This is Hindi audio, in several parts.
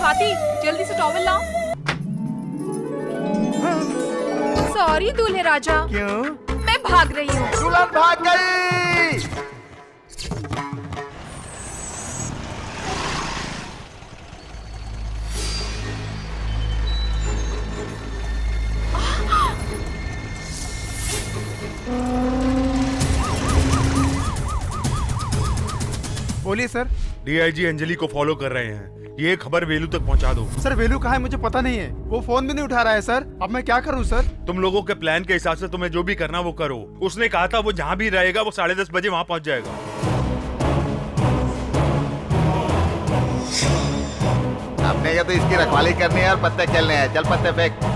स्वाति, जल्दी से टॉवल लाओ। सॉरी दूल्हे राजा। क्यों? मैं भाग रही हूँ। दुल्हन भाग गई। बोलिए सर। डीआईजी अंजलि को फॉलो कर रहे हैं, ये खबर वेलू तक पहुंचा दो। सर वेलू कहाँ है मुझे पता नहीं है, वो फोन भी नहीं उठा रहा है सर। अब मैं क्या करूँ सर? तुम लोगों के प्लान के हिसाब से तुम्हें जो भी करना वो करो। उसने कहा था वो जहाँ भी रहेगा वो 10:30 बजे वहाँ पहुँच जाएगा। अपने क्या तो इसकी रखवाली करनी है और पत्ते खेलने हैं। चल पत्ते फेंक।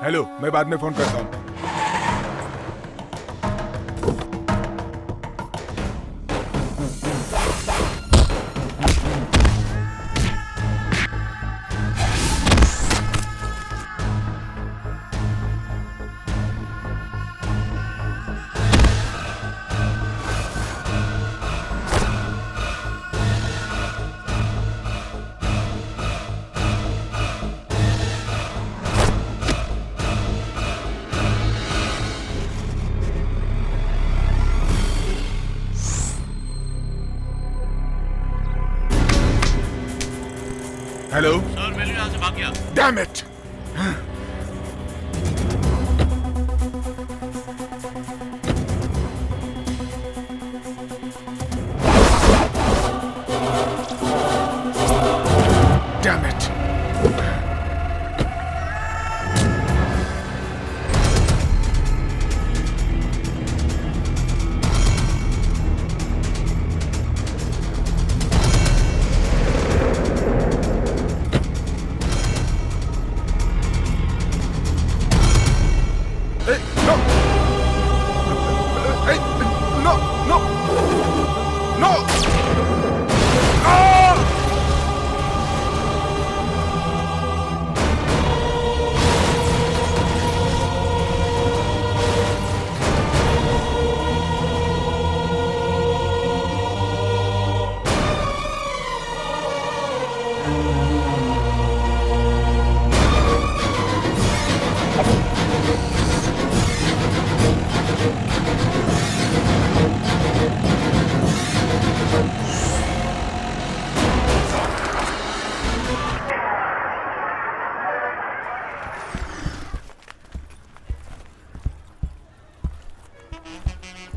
हेलो, मैं बाद में फोन करता हूँ। हेलो सर, वेलू यहाँ से भाग गया। Damn it. Damn it.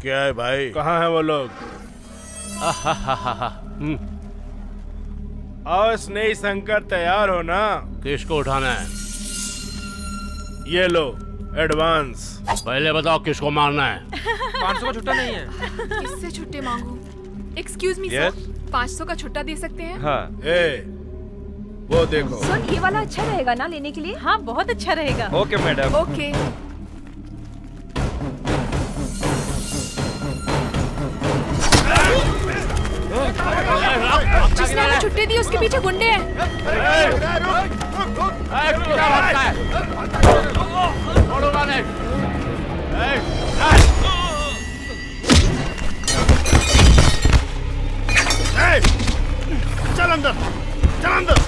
क्या है भाई? कहाँ है वो लोग? और स्नेही शंकर तैयार हो ना? किसको उठाना है? ये लो एडवांस। पहले बताओ किसको मारना है? 500 का छुट्टा नहीं है। किससे छुट्टे मांगू? Excuse me Yes? सर, 500 का छुट्टा दे सकते हैं? हाँ। ए, वो देखो। सर ये वाला अच्छा रहेगा ना लेने के लिए? हाँ बहुत अच्छा रहेगा। Okay madam. ओके। जिसने हमें छुट्टी दी उसके पीछे गुंडे हैं। चल अंदर, चल अंदर।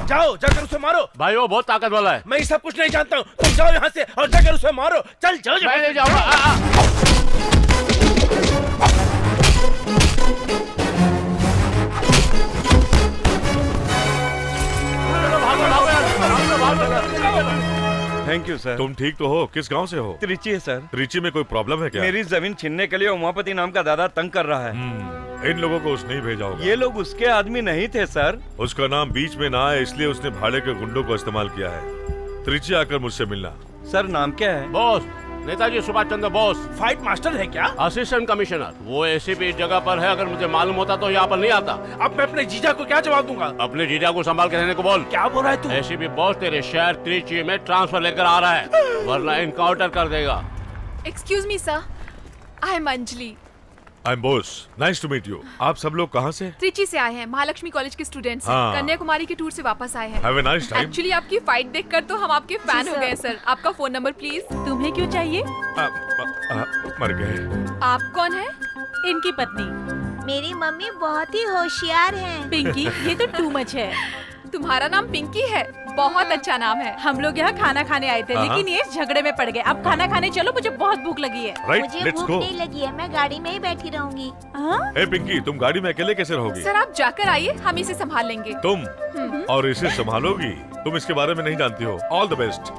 जाओ, जाकर उसे मारो। भाई वो बहुत ताकत वाला है। मैं ये सब कुछ नहीं जानता हूँ। तुम जाओ यहाँ से और जाकर उसे मारो। चल चल मैं नहीं जाऊंगा। Thank you sir. तुम ठीक तो हो? किस गांव से हो? त्रिची है सर। त्रिची में कोई प्रॉब्लम है क्या? मेरी जमीन छीनने के लिए उमापति नाम का दादा तंग कर रहा है। इन लोगों को उसने ही भेजा होगा। ये लोग उसके आदमी नहीं थे सर। उसका नाम बीच में ना आए इसलिए उसने भाड़े के गुंडों को इस्तेमाल किया है। त्रिची आकर मुझसे मिलना। सर नाम क्या है? Boss, Netaji Subhash Chandra Bose. Fight master है क्या? Assistant commissioner. वो एसीपी इस जगह पर है, अगर मुझे मालूम होता तो यहाँ पर नहीं आता। अब मैं अपने जीजा को क्या जवाब दूंगा? अपने जीजा को संभाल के रहने को बोल। क्या बोल रहा है तू? एसीपी बॉस तेरे शहर त्रिची में ट्रांसफर लेकर आ रहा है, वरना इनकाउंटर कर देगा। Excuse me sir, I am Anjali. I am Bose, nice to meet you. आप सब लोग कहाँ से? त्रिची से आए हैं, महालक्ष्मी कॉलेज के स्टूडेंट्स हैं। हाँ। कन्याकुमारी के टूर से वापस आए हैं। Have a nice time. Actually आपकी फाइट देखकर तो हम आपके फैन हो गए सर। आपका फोन नंबर प्लीज। तुम्हें क्यों चाहिए? मर गए। आप कौन है? इनकी पत्नी। मेरी मम्मी बहुत ही होशियार हैं। पिंकी, ये तो टू मच है। तुम्हारा नाम पिंकी है? बहुत अच्छा नाम है। हम लोग यहाँ खाना खाने आए थे लेकिन ये झगड़े में पड़ गए। अब खाना खाने चलो, मुझे बहुत भूख लगी है। राइट, मुझे लेट्स भूख गो। नहीं लगी है, मैं गाड़ी में ही बैठी रहूंगी। ए पिंकी, तुम गाड़ी में अकेले कैसे रहोगी? सर आप जाकर आइए, हम इसे संभाल लेंगे। तुम और इसे संभालोगी? तुम इसके बारे में नहीं जानती हो। All the best.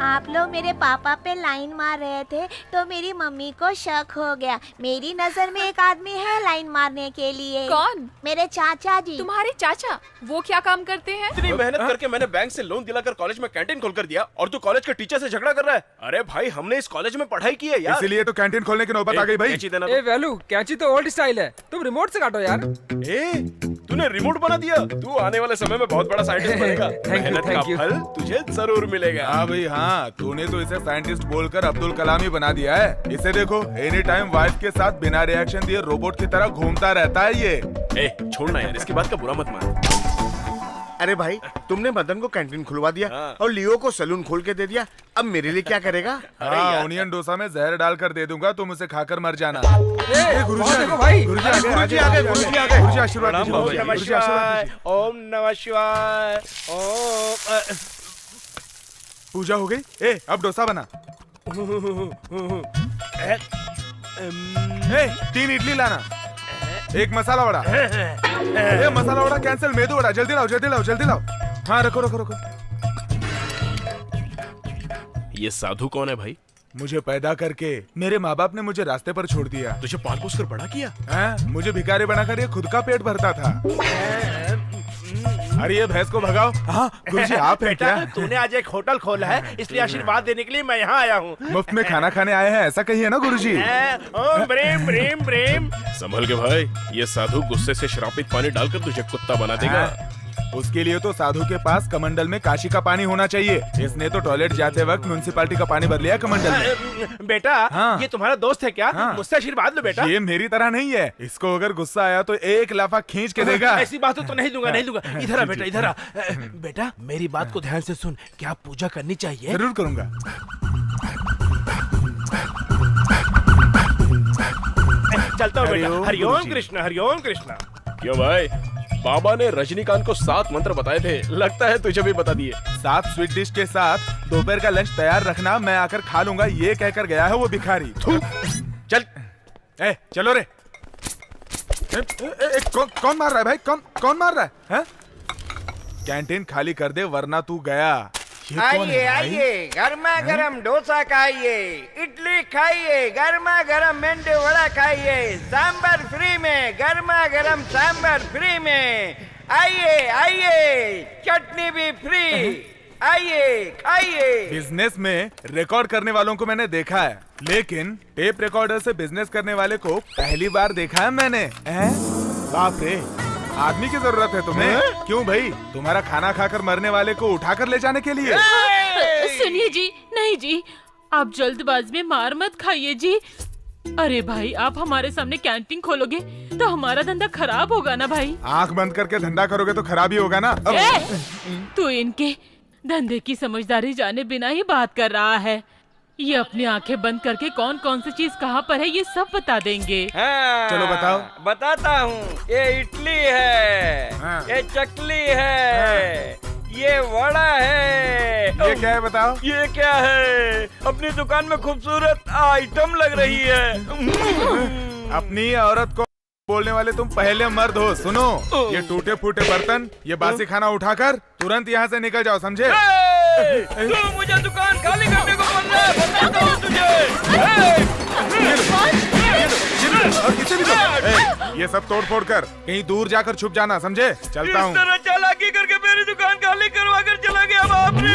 आप लोग मेरे पापा पे लाइन मार रहे थे तो मेरी मम्मी को शक हो गया। मेरी नजर में एक आदमी है लाइन मारने के लिए। कौन? मेरे चाचा जी। तुम्हारे चाचा? वो क्या काम करते हैं? इतनी मेहनत करके मैंने बैंक से लोन दिलाकर कॉलेज में कैंटीन खोलकर दिया और तू कॉलेज के टीचर से झगड़ा कर रहा है? अरे भाई, हमने इस कॉलेज में पढ़ाई की है यार। इसीलिए तो कैंटीन खोलने की नौबत आ गई भाई। ए वैल्यू, कैंची तो ओल्ड स्टाइल है, तुम रिमोट से काटो यार। तूने रिमोट बना दिया। तू आने वाले समय में बहुत बड़ा साइंटिस्ट बनेगा। मेहनत का फल तुझे जरूर मिलेगा। हाँ भाई हाँ, तूने तो इसे साइंटिस्ट बोलकर अब्दुल कलाम ही बना दिया है। इसे देखो, एनी टाइम वाइफ के साथ बिना रिएक्शन दिए रोबोट की तरह घूमता रहता है ये। छोड़ना यार, इसकी बात का बुरा मत मान। अरे भाई, तुमने मदन को कैंटीन खुलवा दिया और लियो को सलून खोल के दे दिया। अब मेरे लिए क्या करेगा? हाँ, ओनियन डोसा में जहर डालकर दे दूंगा, तुम उसे खाकर मर जाना। गुरुजी देखो भाई, गुरुजी आ गए, गुरुजी आ गए। गुरुजी आशीर्वाद दीजिए। ओम नमः गुरुजी आशीर्वाद शिवाय, दीजिए। ओम नमः शिवाय, ओम। पूजा हो गई? अब डोसा बना। 3 इडली लाना, 1 मसाला वड़ा। मसाला वड़ा कैंसिल, मेदू वड़ा। जल्दी लाओ, जल्दी लाओ, जल्दी लाओ। हाँ रखो रखो रखो। ये साधु कौन है भाई? मुझे पैदा करके मेरे माँ बाप ने मुझे रास्ते पर छोड़ दिया। तुझे पाल पोस कर बड़ा किया? मुझे भिखारी बनाकर ये खुद का पेट भरता था। अरे ये भैंस को भगाओ। हाँ गुरुजी, आप हैं क्या? तूने आज एक होटल खोला है, इसलिए आशीर्वाद देने के लिए मैं यहाँ आया हूँ। मुफ्त में खाना खाने आए हैं ऐसा कहिए ना गुरुजी। ओम ब्रेम ब्रेम ब्रेम। संभल के भाई, ये साधु गुस्से से श्रापित पानी डालकर तुझे कुत्ता बना देगा। उसके लिए तो साधु के पास कमंडल में काशी का पानी होना चाहिए। इसने तो टॉयलेट जाते वक्त म्युनिसिपैलिटी का पानी भर लिया कमंडल में। बेटा हाँ। ये तुम्हारा दोस्त है क्या? हाँ। मुझसे आशीर्वाद लो बेटा। ये मेरी तरह नहीं है, इसको अगर गुस्सा आया तो एक लाफा खींच के देगा। ऐसी बात तो नहीं दूंगा, नहीं दूंगा। इधर आ बेटा, इधर आ। बेटा मेरी बात को ध्यान से सुन, क्या पूजा करनी चाहिए? जरूर करूंगा। चलता हूँ बेटा। हरिओम कृष्ण, हरिओम कृष्ण। क्यों भाई, बाबा ने रजनीकांत को 7 मंत्र बताए थे, लगता है तुझे भी बता दिए। 7 स्वीट डिश के साथ दोपहर का लंच तैयार रखना, मैं आकर खा लूंगा, ये कहकर गया है वो भिखारी। चल चलो रे। कौन मार रहा है भाई? कौन मार रहा है? कैंटीन खाली कर दे वरना तू गया। आइए आइए, गर्मा गर्म डोसा खाइए, इडली खाइए, गर्मा गर्म मेंदू वड़ा खाइए, सांभर फ्री में, गर्मा गर्म सांभर फ्री में। आइए आइए, चटनी भी फ्री, आइए खाइए। बिजनेस में रिकॉर्ड करने वालों को मैंने देखा है, लेकिन टेप रिकॉर्डर से बिजनेस करने वाले को पहली बार देखा है मैंने। बाप रे, आदमी की जरूरत है तुम्हें? क्यों भाई, तुम्हारा खाना खाकर मरने वाले को उठाकर ले जाने के लिए? सुनिए जी, नहीं जी, आप जल्दबाज में मार मत खाइए जी। अरे भाई, आप हमारे सामने कैंटीन खोलोगे तो हमारा धंधा खराब होगा ना भाई। आंख बंद करके धंधा करोगे तो खराब ही होगा ना। तू इनके धंधे की समझदारी जाने बिना ही बात कर रहा है। ये अपनी आंखें बंद करके कौन कौन सी चीज कहाँ पर है ये सब बता देंगे। चलो बताओ। बताता हूँ, ये इडली है, ये चकली है, ये वड़ा है। ये क्या है बताओ? ये क्या है? अपनी दुकान में खूबसूरत आइटम लग रही है। अपनी औरत को बोलने वाले तुम पहले मर्द हो। सुनो, ये टूटे फूटे बर्तन, ये बासी खाना उठाकर तुरंत यहाँ से निकल जाओ, समझे? तू मुझे दुकान खाली करने को बोल रहा है, बताता हूँ तुझे। और किसी भी को, ये सब तोड़ फोड़ कर कहीं दूर जाकर छुप जाना, समझे? चलता हूँ। इस तरह चालाकी करके मेरी दुकान खाली करवा कर चला गया बाप रे।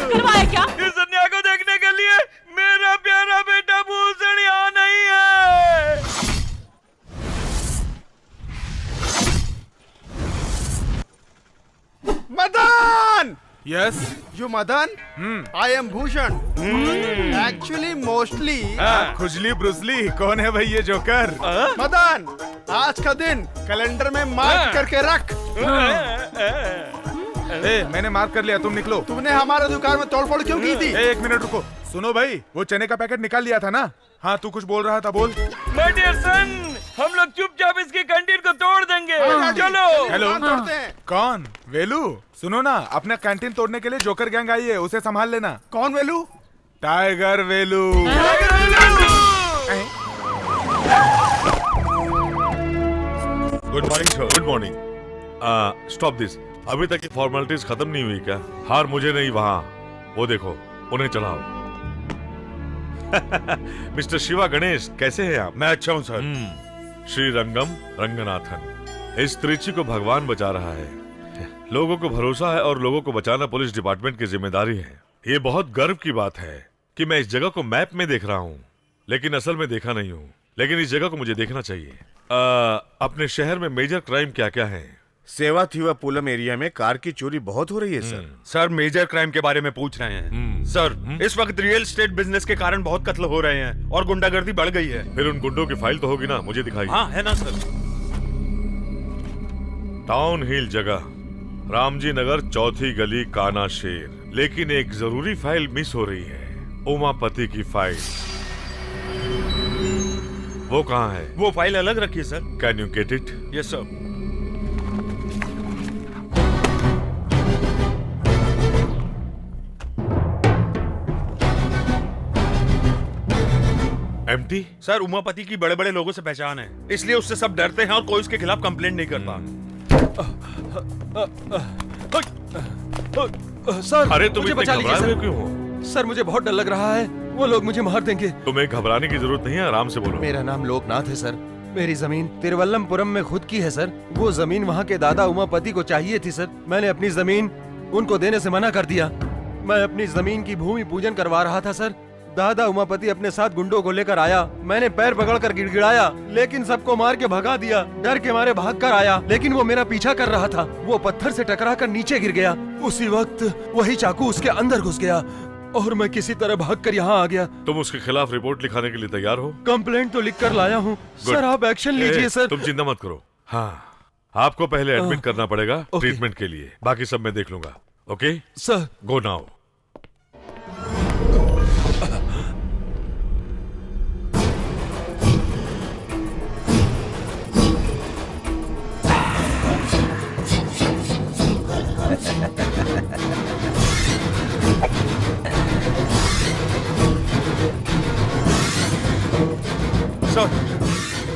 करवाया क्या? इस अन्याय को देखने के लिए मेरा प्यारा बेटा भूषण यहाँ नहीं है। Madan! Yes, you Madan? I am Bhushan. Actually mostly खुजली ब्रुसली। कौन है भाई ये जोकर? मदन, आज का दिन कैलेंडर में मार्क करके रख। मैंने मार्क कर लिया, तुम निकलो। तुमने हमारे दुकान में तोड़फोड़ क्यों की थी? एक मिनट रुको। सुनो भाई, वो चने का पैकेट निकाल लिया था ना? हाँ, तू कुछ बोल रहा था, बोल। माय डियर सन, हम लोग चुपचाप इसकी कैंटीन को तोड़ देंगे। चलो। हेलो, तोड़ते हैं। कौन? वेलू? सुनो ना, अपना कैंटीन तोड़ने के लिए जोकर गैंग आई है, उसे संभाल लेना। कौन Velu? Tiger Velu. Good morning sir. Good morning. Stop this. अभी तक ये फॉर्मेलिटीज खत्म नहीं हुई क्या? हार मुझे नहीं, वहाँ वो देखो, उन्हें चलाओ। मिस्टर शिवा गणेश, कैसे हैं आप? मैं अच्छा हूँ सर। श्री रंगम रंगनाथन, इस त्रिची को भगवान बचा रहा है। लोगों को भरोसा है और लोगों को बचाना पुलिस डिपार्टमेंट की जिम्मेदारी है। ये बहुत गर्व की बात है कि मैं इस जगह को मैप में देख रहा हूँ, लेकिन असल में देखा नहीं हूँ। लेकिन इस जगह को मुझे देखना चाहिए। अपने शहर में मेजर क्राइम क्या क्या है? सेवा थीवा पूलम एरिया में कार की चोरी बहुत हो रही है सर। सर मेजर क्राइम के बारे में पूछ रहे हैं। सर इस वक्त रियल एस्टेट बिजनेस के कारण बहुत कत्ल हो रहे हैं और गुंडागर्दी बढ़ गई है। फिर उन गुंडों की फाइल तो होगी ना, मुझे दिखाइए। हाँ है ना सर। टाउन हिल जगह, रामजी नगर, चौथी गली, काना शेर। लेकिन एक जरूरी फाइल मिस हो रही है, उमापति की फाइल। वो कहाँ है? वो फाइल अलग रखिए sir. Can you get it? Yes sir. Empty? Sir Umapati की बड़े बड़े लोगों से पहचान है, इसलिए उससे सब डरते हैं और कोई उसके खिलाफ कंप्लेंट नहीं करता। सर, अरे तुम मुझे इतने बचा लीजिए घबराए हुए सर। क्यों हो? सर मुझे बहुत डर लग रहा है, वो लोग मुझे मार देंगे। तुम्हें घबराने की जरूरत नहीं है, आराम से बोलो। मेरा नाम लोकनाथ है सर। मेरी जमीन तिरुवल्लमपुरम में खुद की है सर। वो जमीन वहाँ के दादा उमापति को चाहिए थी सर। मैंने अपनी जमीन उनको देने से मना कर दिया। मैं अपनी जमीन की भूमि पूजन करवा रहा था सर। दादा उमापति अपने साथ गुंडों को लेकर आया। मैंने पैर पकड़कर गिड़गिड़ाया, लेकिन सबको मार के भगा दिया। डर के मारे भाग कर आया, लेकिन वो मेरा पीछा कर रहा था। वो पत्थर से टकराकर नीचे गिर गया। उसी वक्त वही चाकू उसके अंदर घुस गया और मैं किसी तरह भागकर यहाँ आ गया। तुम उसके खिलाफ रिपोर्ट लिखाने के लिए तैयार हो? कंप्लेंट तो लिख कर लाया हूँ सर, आप एक्शन लीजिए सर। तुम चिंता मत करो। हाँ, आपको पहले एडमिट करना पड़ेगा ट्रीटमेंट के लिए, बाकी सब मैं देख लूंगा। Okay sir, go now.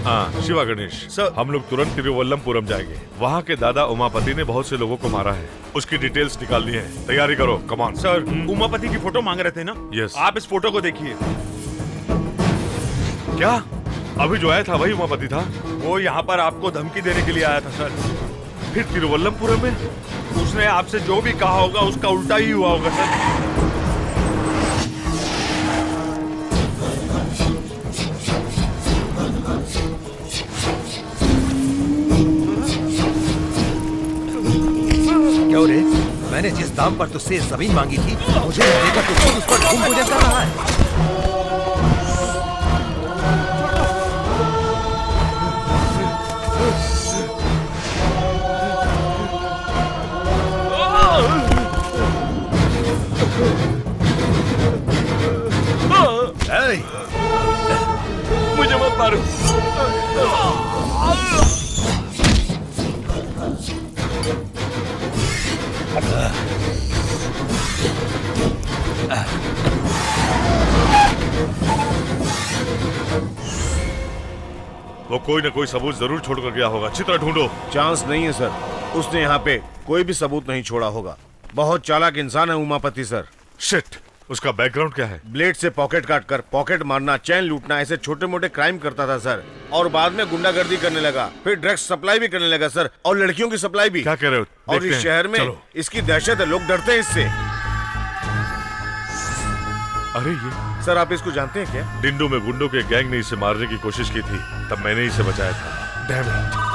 हाँ शिवा गणेश सर, हम लोग तुरंत तिरुवल्लमपुरम जाएंगे। वहाँ के दादा उमापति ने बहुत से लोगों को मारा है, उसकी डिटेल्स निकालनी है। तैयारी करो, कम ऑन। सर, उमापति की फोटो मांग रहे थे ना? यस। आप इस फोटो को देखिए। क्या अभी जो आया था वही उमापति था? वो यहाँ पर आपको धमकी देने के लिए आया था सर। फिर तिरुवल्लमपुरम में उसने आपसे जो भी कहा होगा उसका उल्टा ही हुआ होगा सर। क्यों रे? मैंने जिस दाम पर तुझसे जमीन मांगी थी, मुझे देकर तू खुद उस पर घूम पूजन कर रहा है। मुझे मत मारो। वो कोई न कोई सबूत जरूर छोड़कर गया होगा। अच्छी तरह ढूंढो। चांस नहीं है सर, उसने यहाँ पे कोई भी सबूत नहीं छोड़ा होगा। बहुत चालाक इंसान है उमापति सर। शिट, उसका बैकग्राउंड क्या है? ब्लेड से पॉकेट काटकर पॉकेट मारना, चैन लूटना, ऐसे छोटे मोटे क्राइम करता था सर। और बाद में गुंडागर्दी करने लगा, फिर ड्रग्स सप्लाई भी करने लगा सर, और लड़कियों की सप्लाई भी। क्या कह रहे हो? और इस शहर में इसकी दहशत है, लोग डरते हैं इससे। अरे ये सर, आप इसको जानते हैं क्या? डिंडो में गुंडों के गैंग ने इसे मारने की कोशिश की थी, तब मैंने इसे बचाया था। Damn it.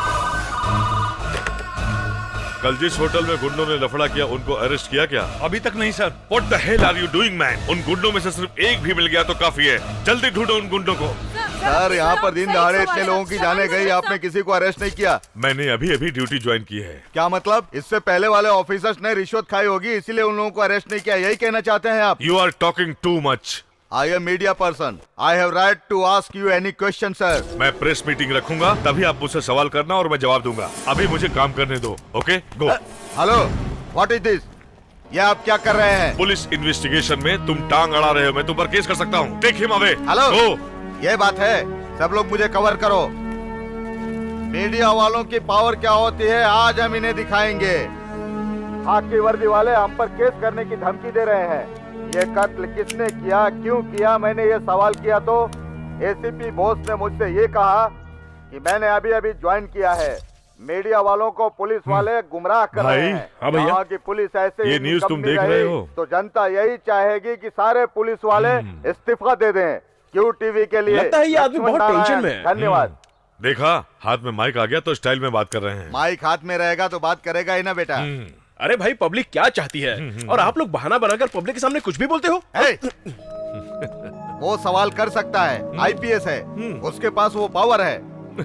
कल जिस होटल में गुंडों ने लफड़ा किया, उनको अरेस्ट किया क्या? अभी तक नहीं sir. What the hell are you doing, man? उन गुंडों में से सिर्फ एक भी मिल गया तो काफी है। जल्दी ढूंढो उन गुंडों को। सर, यहाँ पर दिन दहाड़े इतने लोगों की जाने गई, आपने किसी को अरेस्ट नहीं किया? मैंने अभी अभी ड्यूटी ज्वाइन की है। क्या मतलब? इससे पहले वाले ऑफिसर्स ने रिश्वत खाई होगी, इसीलिए उन लोगों को अरेस्ट नहीं किया, यही कहना चाहते हैं आप? You are talking too much. I am media person. I have right to ask you any question, sir. मैं प्रेस मीटिंग रखूंगा, तभी आप मुझसे सवाल करना और मैं जवाब दूंगा। अभी मुझे काम करने दो। Okay, go. Hello, what is this? ये आप क्या कर रहे हैं? पुलिस इन्वेस्टिगेशन में तुम टांग अड़ा रहे हो, मैं तुम पर केस कर सकता हूँ। Take him away. Hello, go. ये बात है, सब लोग मुझे कवर करो। मीडिया वालों की पावर क्या होती है, आज हम इन्हें दिखाएंगे। खाकी वर्दी वाले हम पर केस करने की धमकी दे रहे हैं। ये कत्ल किसने किया, क्यों किया? मैंने ये सवाल किया तो एसीपी बोस ने मुझसे ये कहा कि मैंने अभी अभी ज्वाइन किया है। मीडिया वालों को पुलिस वाले गुमराह कर रहे हैं। हाँ भैया, कहा कि पुलिस ऐसे ये न्यूज़ तुम देख रहे हो तो जनता यही चाहेगी कि सारे पुलिस वाले इस्तीफा दे दें। क्यू टीवी के लिए लगता है ये आदमी बहुत टेंशन में है। धन्यवाद। देखा, हाथ में माइक आ गया तो स्टाइल में बात कर रहे हैं। माइक हाथ में रहेगा तो बात करेगा ही ना बेटा। अरे भाई, पब्लिक क्या चाहती है और आप लोग बहाना बनाकर पब्लिक के सामने कुछ भी बोलते हो। वो सवाल कर सकता है, आईपीएस है, उसके पास वो पावर है,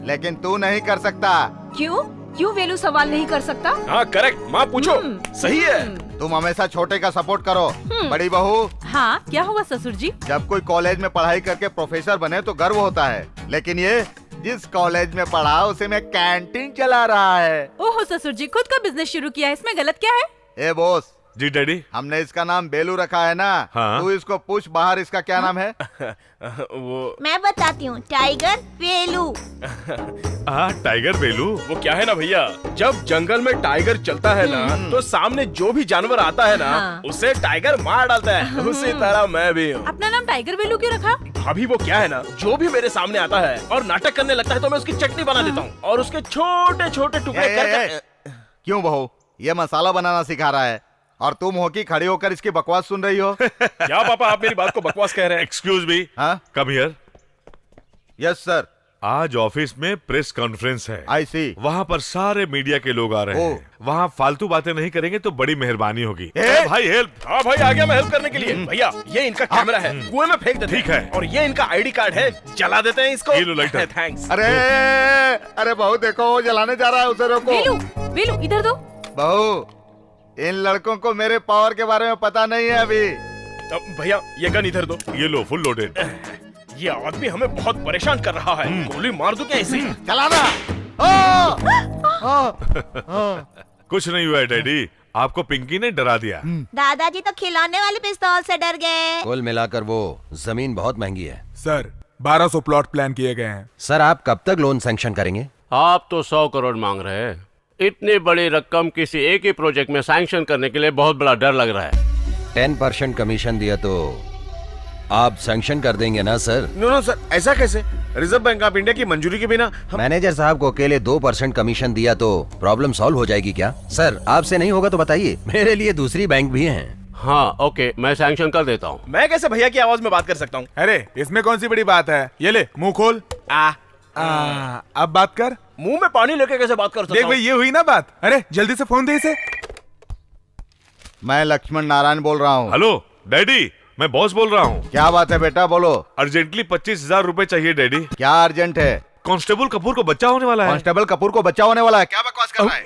लेकिन तू नहीं कर सकता। क्यों? क्यों वेलू सवाल नहीं कर सकता? हाँ करेक्ट, माँ पूछो। सही है। तुम हमेशा छोटे का सपोर्ट करो। बड़ी बहू, हाँ क्या हुआ ससुर जी? जब कोई कॉलेज में पढ़ाई करके प्रोफेसर बने तो गर्व होता है, लेकिन ये जिस कॉलेज में पढ़ा उसे में कैंटीन चला रहा है। ओहो ससुर जी, खुद का बिजनेस शुरू किया है, इसमें गलत क्या है? ए बॉस जी डैडी, हमने इसका नाम बेलू रखा है ना। हाँ? तू इसको पूछ बाहर इसका क्या नाम है। वो मैं बताती हूँ, टाइगर बेलू। टाइगर बेलू। वो क्या है ना भैया, जब जंगल में टाइगर चलता है ना तो सामने जो भी जानवर आता है ना उसे टाइगर मार डालता है। उसी तरह मैं भी हूँ। अपना नाम टाइगर बेलू क्यों रखा? अभी वो क्या है ना, जो भी मेरे सामने आता है और नाटक करने लगता है तो मैं उसकी चटनी बना देता हूँ और उसके छोटे छोटे टुकड़े करके। क्यों बहू, ये मसाला बनाना सिखा रहा है? और तुम हो कि खड़ी होकर इसकी बकवास सुन रही हो? क्या पापा आप मेरी बात को बकवास कह रहे हैं? एक्सक्यूज मी, हाँ? Come here. Yes sir. आज ऑफिस में प्रेस कॉन्फ्रेंस है। आई सी। वहाँ पर सारे मीडिया के लोग आ रहे हैं। वहाँ फालतू बातें नहीं करेंगे तो बड़ी मेहरबानी होगी। भाई हेल्प। हाँ भाई आ गया मैं हेल्प करने के लिए। भैया ये इनका कैमरा है, कुएं में फेंक देते हैं। ठीक है। और ये इनका आईडी कार्ड है, जला देते हैं इसको। ये लो लाइटर। थैंक्स। अरे बहू देखो वो जलाने जा रहा है, उसे रोको। वेलू इधर दो। बहू इन लड़कों को मेरे पावर के बारे में पता नहीं है अभी। भैया ये गन इधर दो। ये लो फुल लोडेड। ये आदमी हमें बहुत परेशान कर रहा है। गोली मार दूं क्या इसे? चलाना। कुछ नहीं हुआ है डैडी, आपको पिंकी ने डरा दिया। दादाजी तो खिलौने वाली पिस्तौल से डर गए। कुल मिलाकर वो जमीन बहुत महंगी है। सर 1200 प्लॉट प्लान किए गए हैं। सर आप कब तक लोन सैंक्शन करेंगे? आप तो 100 करोड़ मांग रहे हैं। इतनी बड़ी रकम किसी एक ही प्रोजेक्ट में सैंक्शन करने के लिए बहुत बड़ा डर लग रहा है। 10% कमीशन दिया तो आप सैंक्शन कर देंगे ना सर? नो सर, ऐसा कैसे? रिजर्व बैंक ऑफ इंडिया की मंजूरी के बिना मैनेजर साहब को अकेले 2% कमीशन दिया तो प्रॉब्लम सॉल्व हो जाएगी क्या? सर आपसे नहीं होगा तो बताइए, मेरे लिए दूसरी बैंक भी हैं। हाँ ओके, मैं सैंक्शन कर देता हूँ। मैं कैसे भैया की आवाज में बात कर सकता हूँ? अरे इसमें कौन सी बड़ी बात है? ये ले मुंह खोल। अब बात कर। मुंह में पानी लेके कैसे बात कर सकता देख हूँ? भाई ये हुई ना बात। अरे जल्दी से फोन दे इसे। मैं लक्ष्मण नारायण बोल रहा हूँ। हेलो डैडी, मैं बॉस बोल रहा हूँ। क्या बात है बेटा, बोलो। अर्जेंटली 25,000 रुपए चाहिए डैडी। क्या अर्जेंट है? कांस्टेबल कपूर को बच्चा होने वाला है। कांस्टेबल कपूर को बच्चा होने वाला है? क्या बकवास कर रहा है?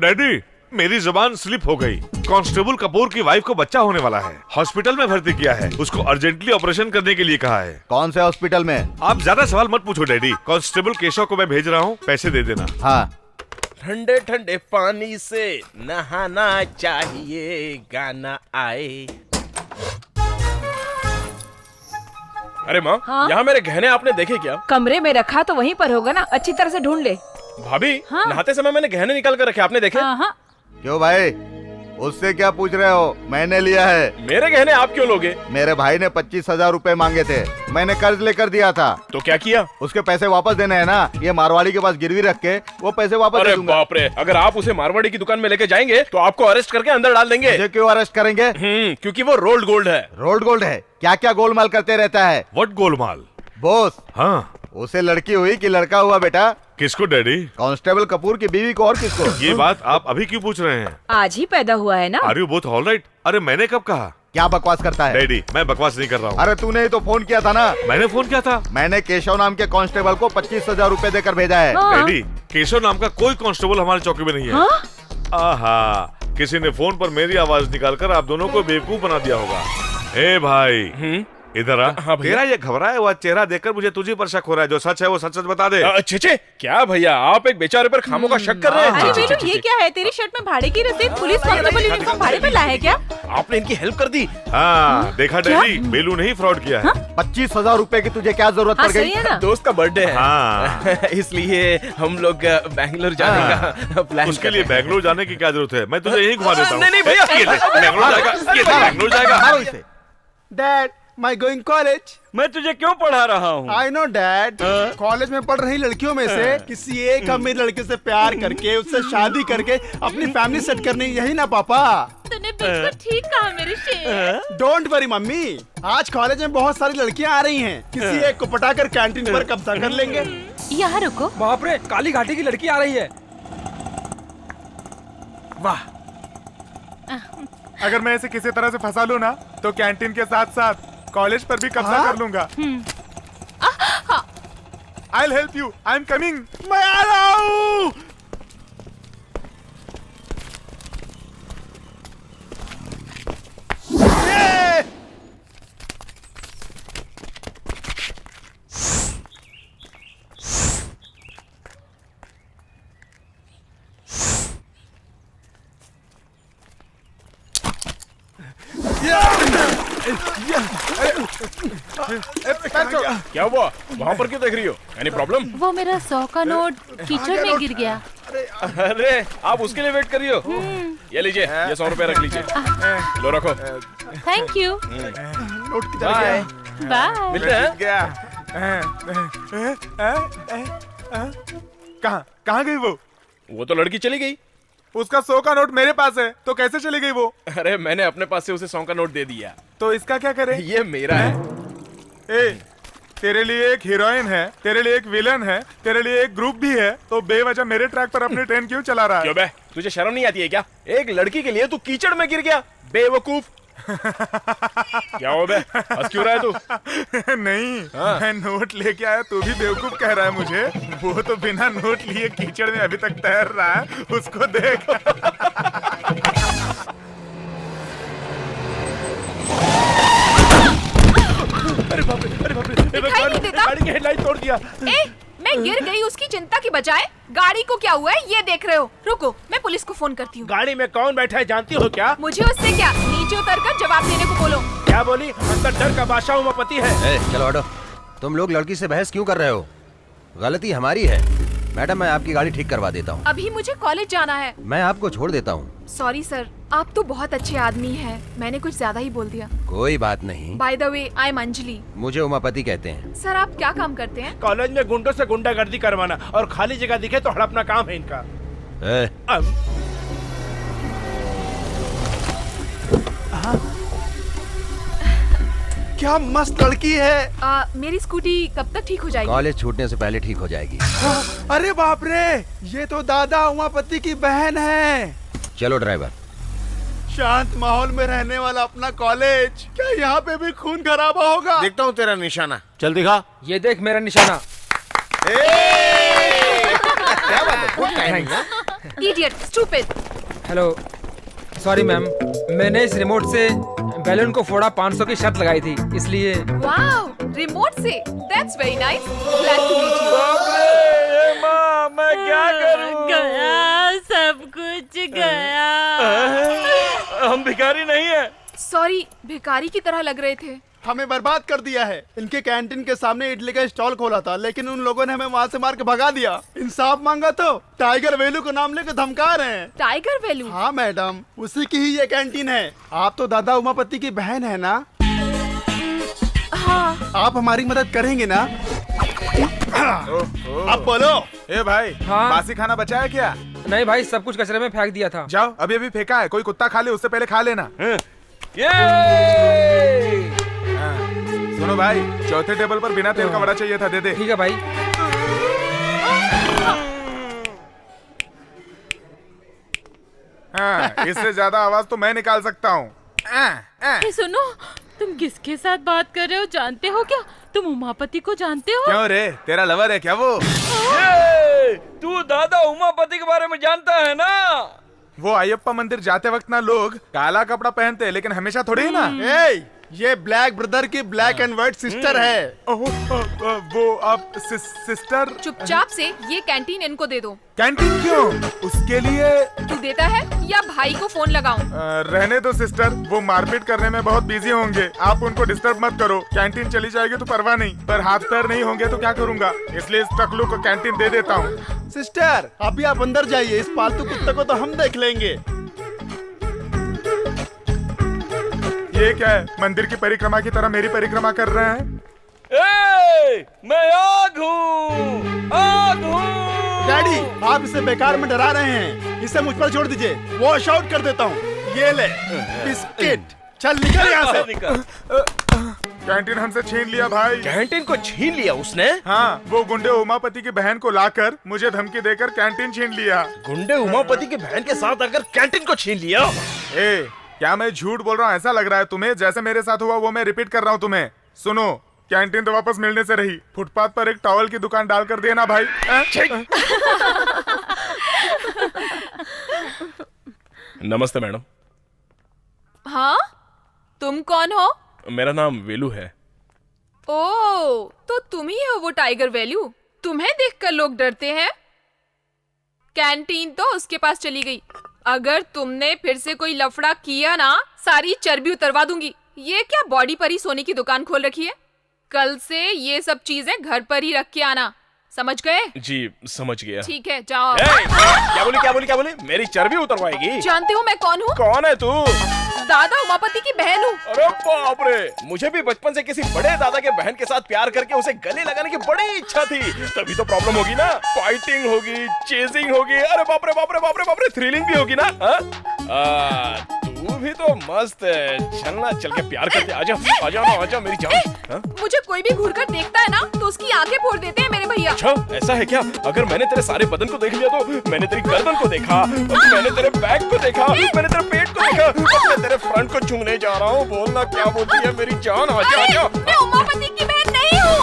डैडी मेरी जुबान स्लिप हो गई। कांस्टेबल कपूर की वाइफ को बच्चा होने वाला है, हॉस्पिटल में भर्ती किया है, उसको अर्जेंटली ऑपरेशन करने के लिए कहा है। कौन से हॉस्पिटल में? आप ज्यादा सवाल मत पूछो डैडी। कांस्टेबल केशव को मैं भेज रहा हूँ, पैसे दे देना। हाँ। ठंडे ठंडे पानी से नहाना चाहिए, गाना आए। अरे माँ, हाँ? यहाँ मेरे गहने आपने देखे क्या? कमरे में रखा तो वहीं पर होगा ना, अच्छी तरह से ढूंढ ले। भाभी हाँ? नहाते समय मैंने गहने निकाल कर रखे, आपने देखे? हाँ। क्यों भाई, उससे क्या पूछ रहे हो? मैंने लिया है। मेरे गहने आप क्यों लोगे? मेरे भाई ने 25,000 रुपए मांगे थे, मैंने कर्ज लेकर दिया था। तो क्या किया? उसके पैसे वापस देने हैं ना, ये मारवाड़ी के पास गिरवी रख के वो पैसे वापस दे अरे दूंगा। बाप रे, अगर आप उसे मारवाड़ी की दुकान में लेके जाएंगे तो आपको अरेस्ट करके अंदर डाल देंगे। मुझे क्यों अरेस्ट करेंगे? क्योंकि वो रोल्ड गोल्ड है। रोल्ड गोल्ड है? क्या क्या गोलमाल करते रहता है? व्हाट गोलमाल? बॉस, हाँ उसे लड़की हुई कि लड़का हुआ बेटा? किसको डैडी? कांस्टेबल कपूर की बीवी को। और किसको? ये बात आप अभी क्यों पूछ रहे हैं? आज ही पैदा हुआ है ना। Are you both alright? अरे मैंने कब कहा? क्या बकवास करता है? डैडी मैं बकवास नहीं कर रहा हूँ। अरे तूने ही तो फोन किया था ना। मैंने फोन किया था। मैंने केशव नाम के कांस्टेबल को 25,000 रुपए देकर भेजा है। डैडी केशव नाम का कोई कांस्टेबल हमारे चौकी में नहीं है। आहा, किसी ने फोन पर मेरी आवाज निकालकर आप दोनों को बेवकूफ बना दिया होगा। ए भाई इधर आ। हाँ भैया। तेरा ये घबराया हुआ चेहरा देखकर मुझे तुझे पर शक हो रहा है। जो सच है वो सच सच बता दे। छे क्या भैया, आप एक बेचारे पर खामों का शक कर रहे हैं? अरे वेलू ये क्या है? तेरी शर्ट में भाड़े की रसीद, पुलिस कांस्टेबल यूनिफॉर्म भाड़े पे लाया है क्या? आपने इनकी हेल्प कर दी। हाँ देखा डैडी, बेलू ने ही फ्रॉड किया है। 25,000 रुपए की तुझे क्या जरूरत पड़ गई? दोस्त का बर्थडे है। हाँ। इसलिए हम लोग बैंगलोर जाने का प्लान। उसके लिए बैंगलोर जाने की क्या जरूरत है? मैं तुझे यहीं घुमा देता हूँ। नहीं भैया, बैंगलोर जाएगा, बैंगलोर जाएगा। Dad my going college. मैं तुझे क्यों पढ़ा रहा हूँ? I know dad. कॉलेज में पढ़ रही लड़कियों में से किसी एक अमीर लड़के से प्यार करके उससे शादी करके अपनी फैमिली सेट करनी, यही ना पापा? तूने बिल्कुल ठीक कहा मेरे शेर। डोंट वरी मम्मी, आज कॉलेज में बहुत सारी लड़कियाँ आ रही हैं। किसी एक को पटाकर कैंटीन पर कब्जा कर लेंगे। यहाँ रुको। बाप रे, काली घाटी की लड़की आ रही है। वाह, अगर मैं इसे किसी तरह से फंसा लूं ना तो कैंटीन के साथ साथ कॉलेज पर भी कब्जा कर लूंगा। I'll help you. I'm coming. मैं आ रहा हूँ। क्या हुआ? वहाँ पर क्यों देख रही हो? Any problem? वो मेरा 100 का नोट कीचड़ में गिर गया। अरे आप उसके लिए वेट कर रही हो? ये लीजिए, ये 100 रुपए रख लीजिए। लो रखो। Thank you. नोट किधर गया? बाय। मिलते हैं। कहाँ कहाँ गई वो? वो तो लड़की चली गई। उसका 100 का नोट मेरे पास है, तो कैसे चली गई वो? अरे मैंने अपने पास से उसे 100 का नोट दे दिया। तो इसका क्या करे? ये मेरा है। ए, तेरे लिए एक हीरोइन है, तेरे लिए एक विलन है, तेरे लिए एक ग्रुप भी है, तो बेवजह मेरे ट्रैक पर अपनी ट्रेन क्यों चला रहा है? क्यों बे, तुझे शर्म नहीं आती है क्या? एक लड़की के लिए तू कीचड़ में गिर गया, बेवकूफ। क्या हो बे, हंस क्यों रहा है तू? नहीं, हाँ। मैं नोट लेके आया, तू भी बेवकूफ कह रहा है मुझे? वो तो बिना नोट लिए कीचड़ में अभी तक तैर रहा है, उसको देख। अरे बाप रे, अरे बाप रे, दिखाई नहीं देता? गाड़ी की हेडलाइट तोड़ दिया। मैं गिर गई उसकी चिंता की बजाय गाड़ी को क्या हुआ है ये देख रहे हो। रुको, मैं पुलिस को फोन करती हूँ। गाड़ी में कौन बैठा है जानती हो क्या? मुझे उससे क्या, नीचे उतरकर जवाब देने को बोलो। क्या बोली? अंदर डर का बादशाह उमापति है। चलो हटो। तुम लोग लड़की से बहस क्यों कर रहे हो? गलती हमारी है। मैडम, मैं आपकी गाड़ी ठीक करवा देता हूँ। अभी मुझे कॉलेज जाना है। मैं आपको छोड़ देता हूँ। सॉरी सर, आप तो बहुत अच्छे आदमी हैं। मैंने कुछ ज्यादा ही बोल दिया। कोई बात नहीं। By the way, I am Anjali. मुझे उमापति कहते हैं। सर, आप क्या काम करते हैं? कॉलेज में गुंडों से गुंडागर्दी करवाना और खाली जगह दिखे तो हड़पना काम है इनका। क्या मस्त लड़की है। मेरी स्कूटी कब तक ठीक हो जाएगी? कॉलेज छूटने से पहले ठीक हो जाएगी। अरे बाप रे, ये तो दादा उमापति की बहन है। चलो ड्राइवर। शांत माहौल में रहने वाला अपना कॉलेज, क्या यहाँ पे भी खून खराबा होगा? देखता हूँ तेरा निशाना। चल दिखा। ये देख मेरा निशाना। क्या बात है, गुड टाइमिंग है। Idiot, stupid. Hello, sorry ma'am, मैंने इस रिमोट से बैलून को फोड़ा, 500 की शर्त लगाई थी, इसलिए। वाओ, रिमोट से? That's very nice. Glad to meet you. माँ, मैं क्या करूँ? गया, सब कुछ गया। हम भिखारी नहीं है। सॉरी, भिखारी की तरह लग रहे थे। हमें बर्बाद कर दिया है। इनके कैंटीन के सामने इडली का स्टॉल खोला था, लेकिन उन लोगों ने हमें वहाँ से मार के भगा दिया। इंसाफ मांगा तो टाइगर वैल्यू को नाम लेकर धमका रहे हैं। Tiger value? हाँ मैडम, उसी की ही ये कैंटीन है। आप तो दादा उमापति की बहन है ना? हाँ। आप हमारी मदद करेंगे ना? अब बोलो। ए भाई, हाँ? बासी खाना बचा है क्या? नहीं भाई, सब कुछ कचरे में फेंक दिया था। जाओ, अभी अभी फेंका है, कोई कुत्ता खा ले, उससे पहले खा लेना। सुनो भाई, चौथे टेबल पर बिना तेल का वड़ा चाहिए था, दे दे। ठीक है भाई। हाँ, इससे ज्यादा आवाज तो मैं निकाल सकता हूँ। सुनो, तुम किसके साथ बात कर रहे हो जानते हो क्या? तुम उमापति को जानते हो? क्यों रे, तेरा लवर है क्या वो? तू दादा उमापति के बारे में जानता है ना? वो अयप्पा मंदिर जाते वक्त ना लोग काला कपड़ा पहनते हैं, लेकिन हमेशा थोड़ी ही ना। ये ब्लैक ब्रदर की ब्लैक एंड व्हाइट सिस्टर है। वो आप सिस्टर? चुपचाप से ये कैंटीन इनको दे दो। कैंटीन क्यों? उसके लिए तू देता है या भाई को फोन लगाऊं? रहने दो सिस्टर, वो मारपीट करने में बहुत बिजी होंगे, आप उनको डिस्टर्ब मत करो। कैंटीन चली जाएगी तो परवाह नहीं, पर हाथ पैर नहीं होंगे तो क्या करूँगा, इसलिए इस टकलू को कैंटीन दे देता हूँ। सिस्टर, अभी आप अंदर जाइए, इस पालतू कुत्ते को तो हम देख लेंगे। ये क्या है, मंदिर की परिक्रमा की तरह मेरी परिक्रमा कर रहे हैं? मैं आग हूँ, आग हूँ। डैडी, आप इसे बेकार में डरा रहे हैं, इसे मुझ पर छोड़ दीजिए, वॉश आउट कर देता हूँ। ये ले बिस्किट, चल निकल यहाँ से। कैंटीन हमसे छीन लिया भाई। कैंटीन को छीन लिया उसने? हाँ, वो गुंडे उमापति की बहन को लाकर मुझे धमकी देकर कैंटीन छीन लिया। गुंडे उमापति की बहन के साथ आकर कैंटीन को छीन लिया? क्या मैं झूठ बोल रहा हूँ ऐसा लग रहा है तुम्हें? जैसे मेरे साथ हुआ वो मैं रिपीट कर रहा हूँ तुम्हें। सुनो, कैंटीन तो वापस मिलने से रही, फुटपाथ पर एक टॉवल की दुकान डालकर देना भाई। नमस्ते मैडम। हाँ, तुम कौन हो? मेरा नाम वेलू है। ओह, तो तुम ही हो वो टाइगर वैल्यू। तुम्हें देखकर लोग डरते हैं। कैंटीन तो उसके पास चली गई। अगर तुमने फिर से कोई लफड़ा किया ना, सारी चर्बी उतरवा दूंगी। ये क्या बॉडी पर ही सोने की दुकान खोल रखी है? कल से ये सब चीजें घर पर ही रख के आना। समझ गए? जी समझ गया। ठीक है, जाओ। क्या बोली? मेरी चर्बी उतरवाएगी? जानते हो मैं कौन हूँ? कौन है तू? दादा उमापति की बहन हूँ। अरे बाप रे, मुझे भी बचपन से किसी बड़े दादा के बहन के साथ प्यार करके उसे गले लगाने की बड़ी इच्छा थी। तभी तो प्रॉब्लम होगी ना, फाइटिंग होगी, चेजिंग होगी, अरे बाप रे, थ्रिलिंग भी होगी ना। तू भी तो मस्त है। चलना, चल के प्यार करते। आजा मेरी जान। मुझे कोई भी घूर कर देखता है ना तो उसकी आंखें फोड़ देते हैं मेरे भैया। अच्छा ऐसा है क्या? अगर मैंने तेरे सारे बदन को देख लिया तो मैंने तेरी गर्दन को देखा, मैंने तेरे बैक को देखा, मैंने तेरे पेट को देखा, मैं तेरे फ्रंट को छूने जा रहा हूँ। बोलना क्या बोलती है मेरी जान? आजा। मैं उमापति की बहन नहीं हूँ।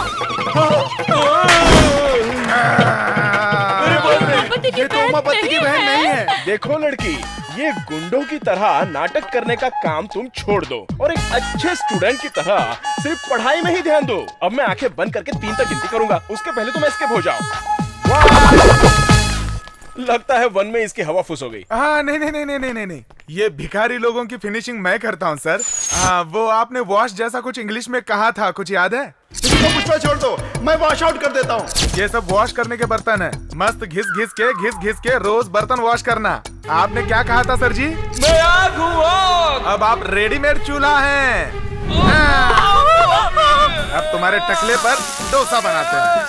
ये तो उमापति की बहन नहीं है। देखो लड़की, ये गुंडों की तरह नाटक करने का काम तुम छोड़ दो और एक अच्छे स्टूडेंट की तरह सिर्फ पढ़ाई में ही ध्यान दो। अब मैं आंखें बंद करके 3 तक गिनती करूंगा, उसके पहले तुम एस्केप हो जाओ। लगता है 1 में इसकी हवा फुस हो गई। हाँ नहीं, ये भिखारी लोगों की फिनिशिंग मैं करता हूँ सर। वो आपने वॉश जैसा कुछ इंग्लिश में कहा था, कुछ याद है? इसको पुष्पा छोड़ दो, मैं वॉश आउट कर देता हूँ। ये सब वॉश करने के बर्तन है, मस्त घिस घिस के रोज बर्तन वॉश करना। आपने क्या कहा था सर जी? मैं आग हूँ आग। अब आप रेडीमेड चूल्हा हैं। अब तुम्हारे टकले पर डोसा बनाते हैं।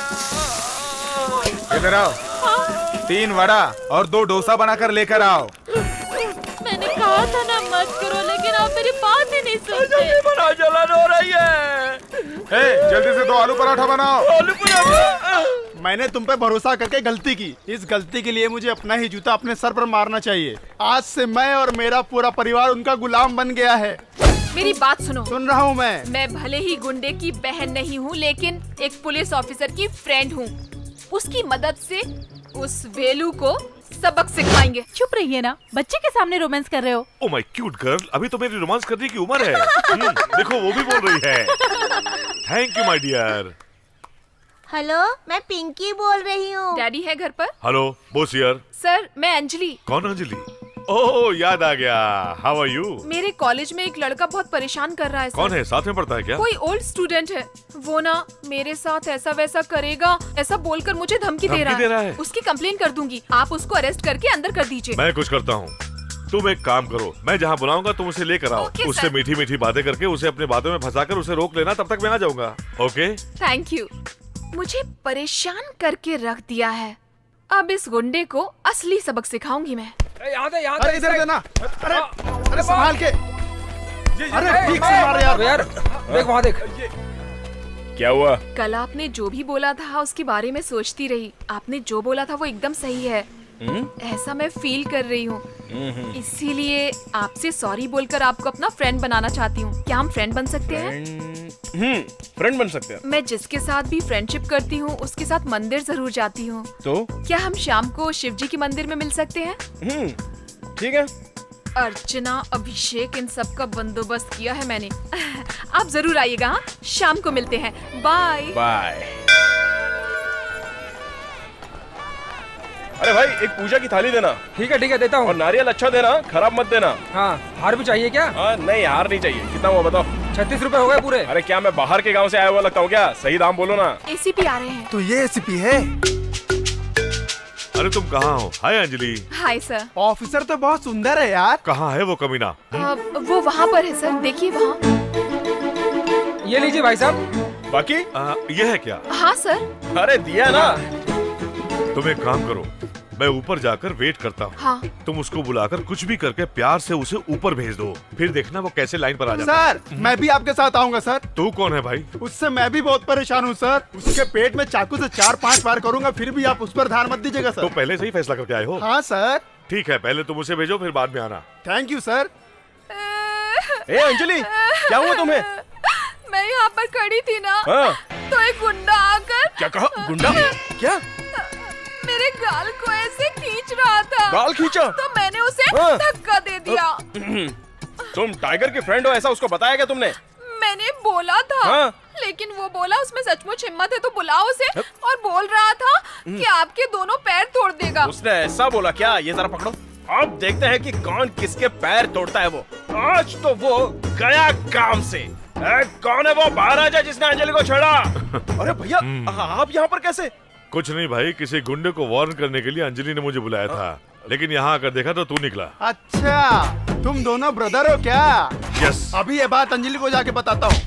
इधर आओ, 3 वड़ा और 2 डोसा बनाकर लेकर आओ। मैंने कहा था ना मत करो, लेकिन आप मेरी बात ही नहीं सुनते। बड़ा जलन हो रही है। जल्दी से 2 आलू पराठा बनाओ। आलू पराठा। मैंने तुम पे भरोसा करके गलती की। इस गलती के लिए मुझे अपना ही जूता अपने सर पर मारना चाहिए। आज से मैं और मेरा पूरा परिवार उनका गुलाम बन गया है। मेरी बात सुनो। सुन रहा हूँ मैं भले ही गुंडे की बहन नहीं हूँ, लेकिन एक पुलिस ऑफिसर की फ्रेंड हूँ। उसकी मदद से उस वेलू को सबक सिखाएंगे। चुप रहिए ना, बच्चे के सामने रोमांस कर रहे हो। ओ माय क्यूट गर्ल, अभी तो मेरी रोमांस करने की उम्र है। देखो वो भी बोल रही है। Thank you my dear. Hello, मैं पिंकी बोल रही हूँ। डैडी है घर पर? Hello Bose here. सर मैं अंजलि। कौन अंजलि? ओह याद आ गया। How are you? मेरे कॉलेज में एक लड़का बहुत परेशान कर रहा है। कौन है? साथ में पढ़ता है क्या? कोई ओल्ड स्टूडेंट है। वो ना मेरे साथ ऐसा वैसा करेगा, ऐसा बोलकर मुझे धमकी दे रहा है। उसकी कंप्लेन कर दूंगी। आप उसको अरेस्ट करके अंदर कर दीजिए। मैं कुछ करता हूँ, तुम एक काम करो, मैं जहाँ बुलाऊंगा तुम उसे लेकर आओ। उससे मीठी मीठी बातें करके उसे अपने बातों में फंसाकर उसे रोक लेना, तब तक मैं आ जाऊंगा। ओके? Thank you. मुझे परेशान करके रख दिया है, अब इस गुंडे को असली सबक सिखाऊंगी मैं। यहाँ अरे इधर देना। अरे संभाल के। अरे ठीक से मार यार। देख वहाँ देख। क्या हुआ? कल आपने जो भी बोला था उसके बारे में सोचती रही। आपने जो बोला था वो एकदम सही है। ऐसा मैं फील कर रही हूँ, इसीलिए आपसे सॉरी बोलकर आपको अपना फ्रेंड बनाना चाहती हूँ। क्या हम फ्रेंड बन सकते हैं? फ्रेंड बन सकते हैं। मैं जिसके साथ भी फ्रेंडशिप करती हूँ उसके साथ मंदिर जरूर जाती हूँ। तो क्या हम शाम को शिव जी के मंदिर में मिल सकते हैं? ठीक है। अर्चना, अभिषेक, इन सब का बंदोबस्त किया है मैंने। आप जरूर आइएगा। हाँ, शाम को मिलते हैं। Bye bye. अरे भाई एक पूजा की थाली देना। ठीक है देता हूँ। और नारियल अच्छा देना, खराब मत देना। हाँ, हार भी चाहिए क्या? नहीं हार नहीं चाहिए। कितना हुआ बताओ? 36 रुपए हो गए पूरे। अरे क्या मैं बाहर के गांव से आया हुआ लगता हूँ क्या? सही दाम बोलो ना। एसीपी आ रहे हैं। तो ये एसीपी है? अरे तुम कहाँ हो? Hi Anjali. Hi sir. Officer तो बहुत सुंदर है यार। कहाँ है वो कमीना? वो वहाँ पर है सर, देखिए वहाँ। ये लीजिए भाई साहब। बाकी ये है क्या? हाँ सर। अरे दिया ना। तुम एक काम करो, मैं ऊपर जाकर वेट करता हूँ। हाँ। तुम उसको बुलाकर कुछ भी करके प्यार से उसे ऊपर भेज दो, फिर देखना वो कैसे लाइन पर आ जाता है। सर मैं भी आपके साथ आऊंगा सर। तू कौन है भाई? उससे मैं भी बहुत परेशान हूँ सर। उसके पेट में चाकू से 4-5 बार करूंगा, फिर भी आप उस पर ध्यान मत दीजिएगा सर। तो पहले से ही फैसला करके आए हो? हाँ सर। ठीक है, पहले तुम उसे भेजो, फिर बाद में आना। Thank you sir. ए अंजलि, क्या हुआ तुम्हें? मैं यहाँ पर खड़ी थी ना, तो एक गुंडा आकर। क्या कहा? गुंडा? क्या? मेरे गाल को ऐसे खींच रहा था। गाल खींचा? तो मैंने उसे धक्का दे दिया। तुम टाइगर की फ्रेंड हो, ऐसा उसको बताया क्या तुमने? मैंने बोला था, लेकिन वो बोला उसमें सचमुच हिम्मत है तो बुलाओ उसे, और बोल रहा था कि आपके दोनों पैर तोड़ देगा। उसने ऐसा बोला क्या? ये जरा पकड़ो, अब देखते हैं कि कौन किसके पैर तोड़ता है। वो आज तो वो गया काम से। कौन है वो? बाहर आ जाए जिसने अंजलि को छेड़ा। अरे भैया आप यहाँ पर कैसे? कुछ नहीं भाई, किसी गुंडे को वार्न करने के लिए अंजलि ने मुझे बुलाया था, लेकिन यहाँ आकर देखा तो तू निकला। अच्छा, तुम दोनों ब्रदर हो क्या? यस। अभी ये बात अंजलि को जाके बताता हूँ।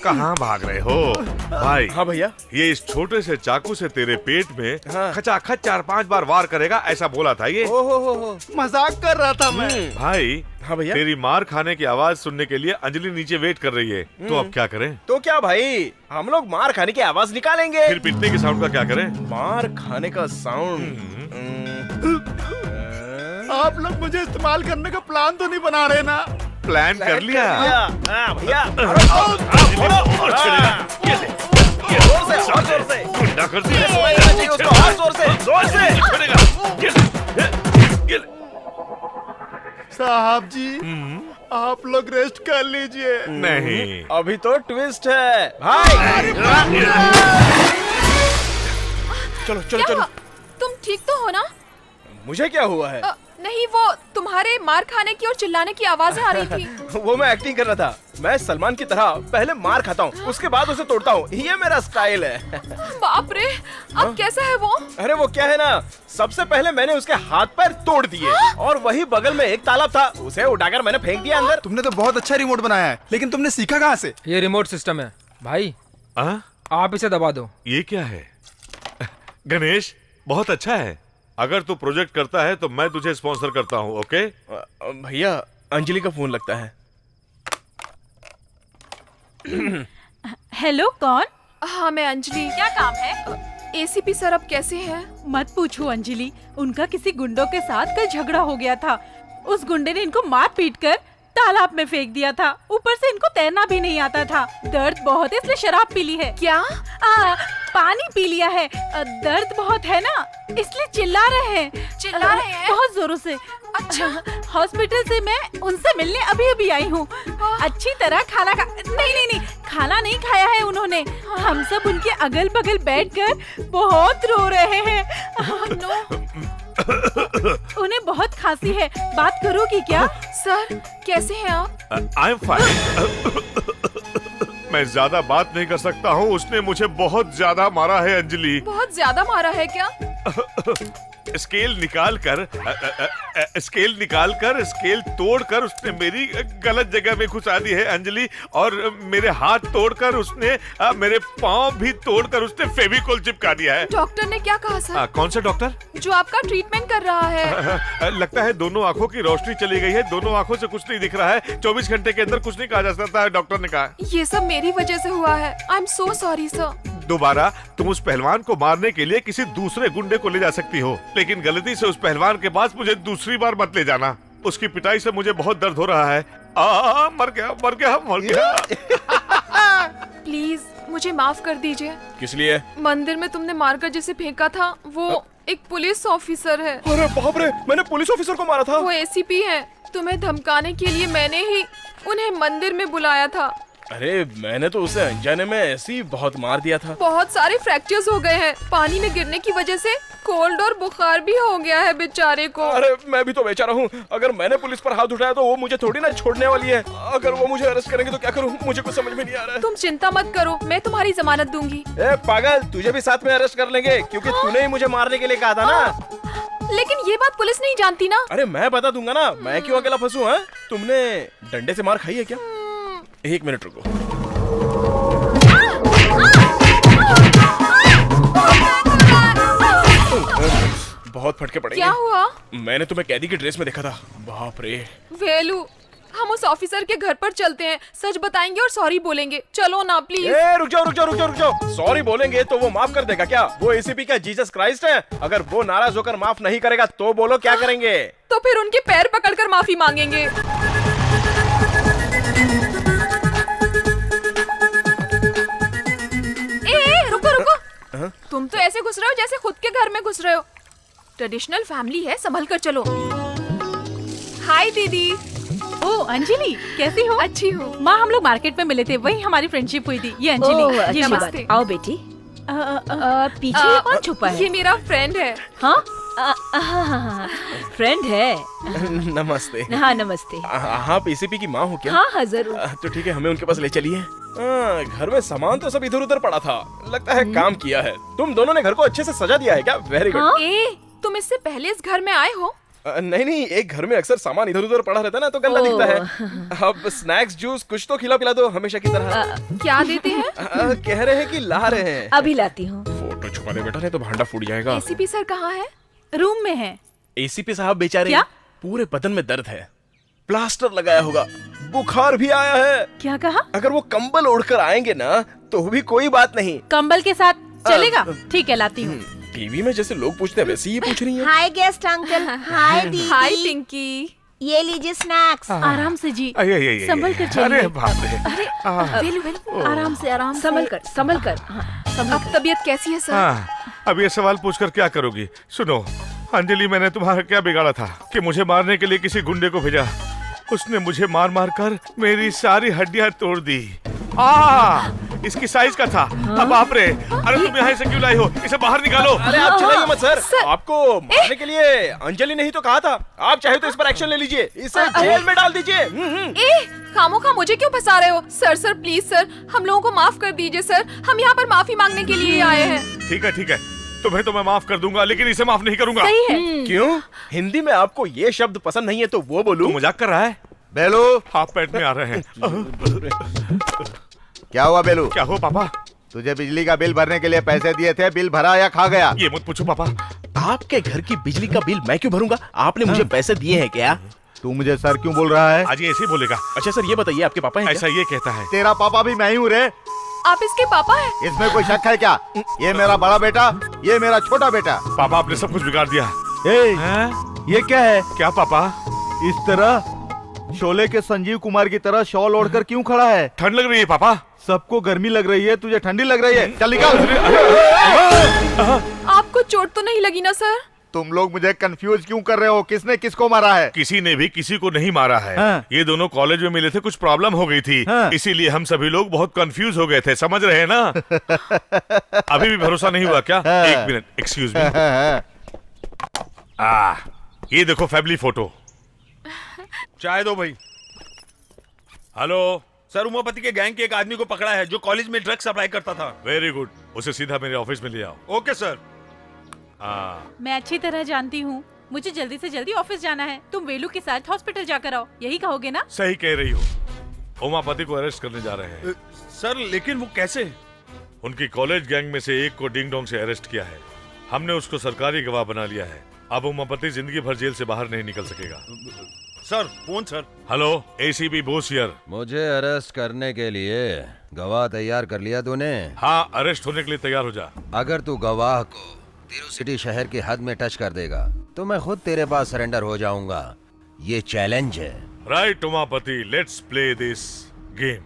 कहाँ भाग रहे हो भाई? हाँ भैया। ये इस छोटे से चाकू से तेरे पेट में खचाखच 4-5 बार वार करेगा, ऐसा बोला था ये। ओहो, मजाक कर रहा था मैं। भाई हाँ भैया। तेरी मार खाने की आवाज सुनने के लिए अंजलि नीचे वेट कर रही है, तो अब क्या करें? तो क्या भाई, हम लोग मार खाने की आवाज निकालेंगे। फिर पीटने के साउंड का क्या करें? मार खाने का साउंड। आप लोग मुझे इस्तेमाल करने का प्लान तो नहीं बना रहे ना? प्लान कर लिया। हाँ भैया। गुंडा कर दिया। साहब जी, आप लोग रेस्ट कर लीजिए। नहीं, अभी तो ट्विस्ट है भाई। चलो चलो चलो। तुम ठीक तो हो ना? मुझे क्या हुआ है? नहीं, वो तुम्हारे मार खाने की और चिल्लाने की आवाजें आ रही थी। वो मैं एक्टिंग कर रहा था। मैं सलमान की तरह पहले मार खाता हूँ, उसके बाद उसे तोड़ता हूँ, ये मेरा स्टाइल है। बाप रे, अब कैसा है वो? अरे वो क्या है ना, सबसे पहले मैंने उसके हाथ पैर तोड़ दिए और वही बगल में एक तालाब था, उसे उठाकर मैंने फेंक दिया अंदर। तुमने तो बहुत अच्छा रिमोट बनाया है, लेकिन तुमने सीखा कहाँ से? ये रिमोट सिस्टम है भाई, आप इसे दबा दो। ये क्या है? गणेश, बहुत अच्छा है। अगर तू प्रोजेक्ट करता है तो मैं तुझे स्पॉन्सर करता हूँ, ओके? भैया, अंजलि का फोन लगता है। हेलो, कौन? हाँ, मैं अंजलि। क्या काम है? एसीपी सर अब कैसे हैं? मत पूछो अंजलि, उनका किसी गुंडों के साथ कल झगड़ा हो गया था। उस गुंडे ने इनको मार पीट कर तालाब में फेंक दिया था। ऊपर से इनको तैरना भी नहीं आता था। दर्द बहुत है इसलिए शराब पी ली है। क्या? पानी पी लिया है। दर्द बहुत है ना, इसलिए चिल्ला रहे हैं। चिल्ला रहे हैं? बहुत जोरों से। अच्छा। हॉस्पिटल से मैं उनसे मिलने अभी अभी आई हूँ। अच्छी तरह खाना नहीं, खाना नहीं खाया है उन्होंने। हम सब उनके अगल बगल बैठकर बहुत रो रहे हैं। उन्हें बहुत खांसी है, बात करोगी क्या? सर, कैसे हैं आप? I am fine. मैं ज्यादा बात नहीं कर सकता हूँ, उसने मुझे बहुत ज्यादा मारा है अंजलि। बहुत ज्यादा मारा है क्या? स्केल निकाल कर स्केल तोड़कर उसने मेरी गलत जगह में घुसा दी है अंजलि, और मेरे हाथ तोड़कर उसने मेरे पाँव भी तोड़कर उसने फेविकोल चिपका दिया है। डॉक्टर ने क्या कहा सर? कौन सा डॉक्टर? जो आपका ट्रीटमेंट कर रहा है। लगता है दोनों आंखों की रोशनी चली गई है, दोनों आंखों से कुछ नहीं दिख रहा है। 24 घंटे के अंदर कुछ नहीं कहा जा सकता है, डॉक्टर ने कहा। ये सब मेरी वजह से हुआ है। I am so sorry sir. दोबारा तुम उस पहलवान को मारने के लिए किसी दूसरे गुंडे को ले जा सकती हो, लेकिन गलती से उस पहलवान के पास मुझे दूसरी बार मत ले जाना। उसकी पिटाई से मुझे बहुत दर्द हो रहा है। मर गया। प्लीज मुझे माफ कर दीजिए। किस लिए? मंदिर में तुमने मारकर जिसे फेंका था वो एक पुलिस ऑफिसर है। अरे बाप रे, मैंने पुलिस ऑफिसर को मारा था। वो एसीपी है। तुम्हें धमकाने के लिए मैंने ही उन्हें मंदिर में बुलाया था। अरे मैंने तो उसे अनजाने में ऐसे ही बहुत मार दिया था। बहुत सारे फ्रैक्चर्स हो गए हैं। पानी में गिरने की वजह से कोल्ड और बुखार भी हो गया है बेचारे को। अरे मैं भी तो बेचारा हूँ। अगर मैंने पुलिस पर हाथ उठाया तो वो मुझे थोड़ी ना छोड़ने वाली है। अगर वो मुझे अरेस्ट करेंगे तो क्या करूँ, मुझे कुछ समझ में नहीं आ रहा है। तुम चिंता मत करो, मैं तुम्हारी जमानत दूंगी। ए पागल, तुझे भी साथ में अरेस्ट कर लेंगे, क्योंकि तूने ही मुझे मारने के लिए कहा था ना। लेकिन ये बात पुलिस नहीं जानती ना। अरे मैं बता दूंगा ना, मैं क्यों अकेला फंसू? हाँ, तुमने डंडे से मार खाई है क्या? 1 मिनट रुको। बहुत फटके पड़ेंगे। क्या हुआ? मैंने तुम्हें कैदी की ड्रेस में देखा था। बाप रे। वेलू, हम उस ऑफिसर के घर पर चलते हैं, सच बताएंगे और सॉरी बोलेंगे। चलो ना प्लीज। रुक जाओ। सॉरी बोलेंगे तो वो माफ कर देगा क्या? वो एसीपी का जीसस क्राइस्ट है? अगर वो नाराज होकर माफ नहीं करेगा तो बोलो क्या करेंगे? तो फिर उनके पैर पकड़कर माफी मांगेंगे। रुको। तुम तो ऐसे घुस रहे हो जैसे खुद के घर में घुस रहे हो। ट्रेडिशनल फैमिली है, संभल कर चलो। हाय दीदी। ओ अंजलि, कैसी हो? अच्छी हूँ। माँ, हम लोग मार्केट में मिले थे, वही हमारी फ्रेंडशिप हुई थी। ये अंजलि। जी नमस्ते। आओ बेटी। पीछे कौन छुपा है? ये मेरा फ्रेंड है। हाँ, फ्रेंड है। नमस्ते। हाँ नमस्ते। आप एसीपी की माँ हो क्या? हाँ हाँ जरूर। तो ठीक है, हमें उनके पास ले चलिए। घर में सामान तो सब इधर उधर पड़ा था, लगता है काम किया है। तुम दोनों ने घर को अच्छे से सजा दिया है क्या? Very good. ए, तुम इससे पहले इस घर में आए हो? नहीं नहीं, एक घर में अक्सर सामान इधर उधर पड़ा रहता है ना, तो गंदा दिखता है। अब स्नैक्स जूस कुछ तो खिला पिला दो हमेशा की तरह। क्या देते हैं? कह रहे हैं कि ला रहे हैं। अभी लाती हूँ। फोटो छुपा दे बेटा, नहीं तो भांडा फूट जाएगा। एसीपी सर कहाँ है? रूम में है। एसीपी साहब बेचारे क्या? पूरे बदन में दर्द है, प्लास्टर लगाया होगा, बुखार भी आया है। क्या कहा? अगर वो कंबल ओढ़कर आएंगे ना तो भी कोई बात नहीं। कंबल के साथ चलेगा? ठीक है, लाती हूँ। टीवी में जैसे लोग पूछते हैं वैसे ये पूछ रही है। हाय गेस्ट अंकल। हाय दीदी। हाय पिंकी। ये लीजिए स्नैक्स। आराम से जी, संभल कर चलिए। अरे बाप रे। अरे वेलू वेलू, आराम से संभल कर संभल कर। अब तबीयत कैसी है सर? हाँ, अब ये सवाल पूछकर क्या करोगी? सुनो अंजलि, मैंने तुम्हारा क्या बिगाड़ा था कि मुझे मारने के लिए किसी गुंडे को भेजा? उसने मुझे मार मार कर मेरी सारी हड्डियां तोड़ दी। इसकी साइज का था। अब बाप रे, अरे तुम यहाँ से क्यों लाई हो? इसे बाहर निकालो। अरे आप चलाइए मत सर, आपको मारने के लिए अंजलि नहीं तो कहा था। आप चाहे तो इस पर एक्शन ले लीजिए, इसे जेल में डाल दीजिए। ए, खामोखा मुझे क्यों फंसा रहे हो? सर सर प्लीज सर, हम लोगों को माफ कर दीजिए सर, हम यहाँ पर माफी मांगने के लिए आए हैं। ठीक है ठीक है, तुम्हें तो मैं माफ कर दूंगा, लेकिन इसे माफ नहीं करूंगा। सही है। क्यों? हिंदी में आपको ये शब्द पसंद नहीं है तो वो बोलूं? तू मजाक कर रहा है? बेलू, हाथ पेट में आ रहे हैं। क्या हुआ बेलू? क्या हुआ पापा? तुझे बिजली का बिल भरने के लिए पैसे दिए थे, बिल भरा या खा गया? ये मत पूछो पापा। आपके घर की बिजली का बिल मैं क्यों भरूंगा? आपने मुझे पैसे दिए हैं क्या? तू मुझे सर क्यों बोल रहा है? आज ये ऐसे ही बोलेगा। अच्छा सर, ये बताइए आपके पापा हैं ऐसा ये कहता है। तेरा पापा भी मैं ही हूँ रे। आप इसके पापा हैं? इसमें कोई शक है क्या? ये मेरा बड़ा बेटा, ये मेरा छोटा बेटा। पापा आपने सब कुछ बिगाड़ दिया। ये क्या है? क्या पापा? इस तरह शोले के संजीव कुमार की तरह शॉल ओढ़कर क्यों खड़ा है? ठंड लग रही है पापा। सबको गर्मी लग रही है, तुझे ठंडी लग रही है। चल निकल। आपको चोट तो नहीं लगी ना सर? तुम लोग मुझे कंफ्यूज क्यों कर रहे हो? किसने किसको मारा है? किसी ने भी किसी को नहीं मारा है। ये दोनों कॉलेज में मिले थे, कुछ प्रॉब्लम हो गई थी, इसीलिए हम सभी लोग बहुत कंफ्यूज हो गए थे, समझ रहे हैं ना? अभी भी भरोसा नहीं हुआ क्या? एक मिनट, एक्सक्यूज मी। ये देखो फैमिली फोटो। चाय दो भाई। हेलो सर, उमापति के गैंग के एक आदमी को पकड़ा है जो कॉलेज में ड्रग्स सप्लाई करता था। वेरी गुड, उसे सीधा मेरे ऑफिस में ले आओ। Okay sir. मैं अच्छी तरह जानती हूँ, मुझे जल्दी से जल्दी ऑफिस जाना है। तुम वेलू के साथ हॉस्पिटल जाकर आओ, यही कहोगे ना? सही कह रही हो। उमापति को अरेस्ट करने जा रहे हैं। सर लेकिन वो कैसे? उनकी कॉलेज गैंग में से एक को डिंग डोंग से अरेस्ट किया है। हमने उसको सरकारी गवाह बना लिया है। अब उमापति जिंदगी भर जेल से बाहर नहीं निकल सकेगा। Sir phone sir. Hello, ACP Bose here. मुझे अरेस्ट करने के लिए गवाह तैयार कर लिया तूने? हाँ, अरेस्ट होने के लिए तैयार हो जा। अगर तू गवाह को तिरुसिटी शहर की हद में टच कर देगा तो मैं खुद तेरे पास सरेंडर हो जाऊंगा। ये चैलेंज है। Right Umapati, let's play this game.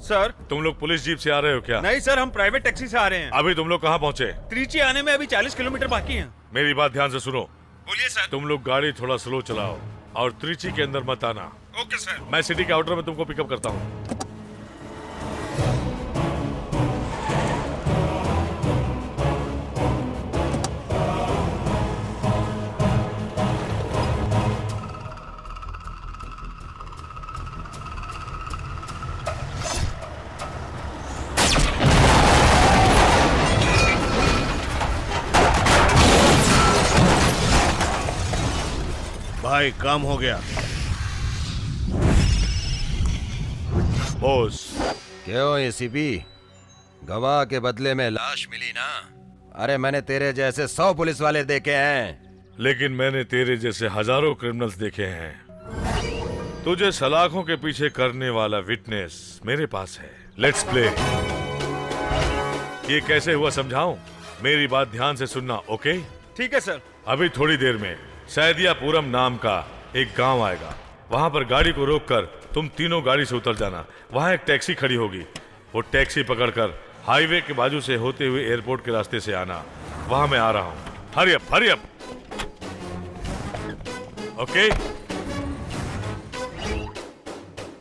Sir, तुम लोग पुलिस जीप से आ रहे हो क्या? नहीं सर, हम प्राइवेट टैक्सी से आ रहे हैं। अभी तुम लोग कहाँ पहुँचे? त्रिची आने में अभी 40 किलोमीटर बाकी है। मेरी बात ध्यान से सुनो। बोलिए सर। तुम लोग गाड़ी थोड़ा स्लो चलाओ और त्रिची के अंदर मत आना। Okay sir. मैं सिटी के आउटर में तुमको पिकअप करता हूँ। भाई काम हो गया। बॉस। क्यों एसीपी, गवाह के बदले में लाश मिली ना? अरे मैंने तेरे जैसे 100 पुलिस वाले देखे हैं, लेकिन मैंने तेरे जैसे हजारों क्रिमिनल्स देखे हैं। तुझे सलाखों के पीछे करने वाला विटनेस मेरे पास है। Let's play. ये कैसे हुआ समझाऊं? मेरी बात ध्यान से सुनना, ओके? ठीक है सर। अभी थोड़ी देर में सैदियापुरम नाम का एक गांव आएगा। वहां पर गाड़ी को रोककर तुम तीनों गाड़ी से उतर जाना। वहां एक टैक्सी खड़ी होगी, वो टैक्सी पकड़कर हाईवे के बाजू से होते हुए एयरपोर्ट के रास्ते से आना। वहां मैं आ रहा हूं। Hurry up, hurry up. Okay?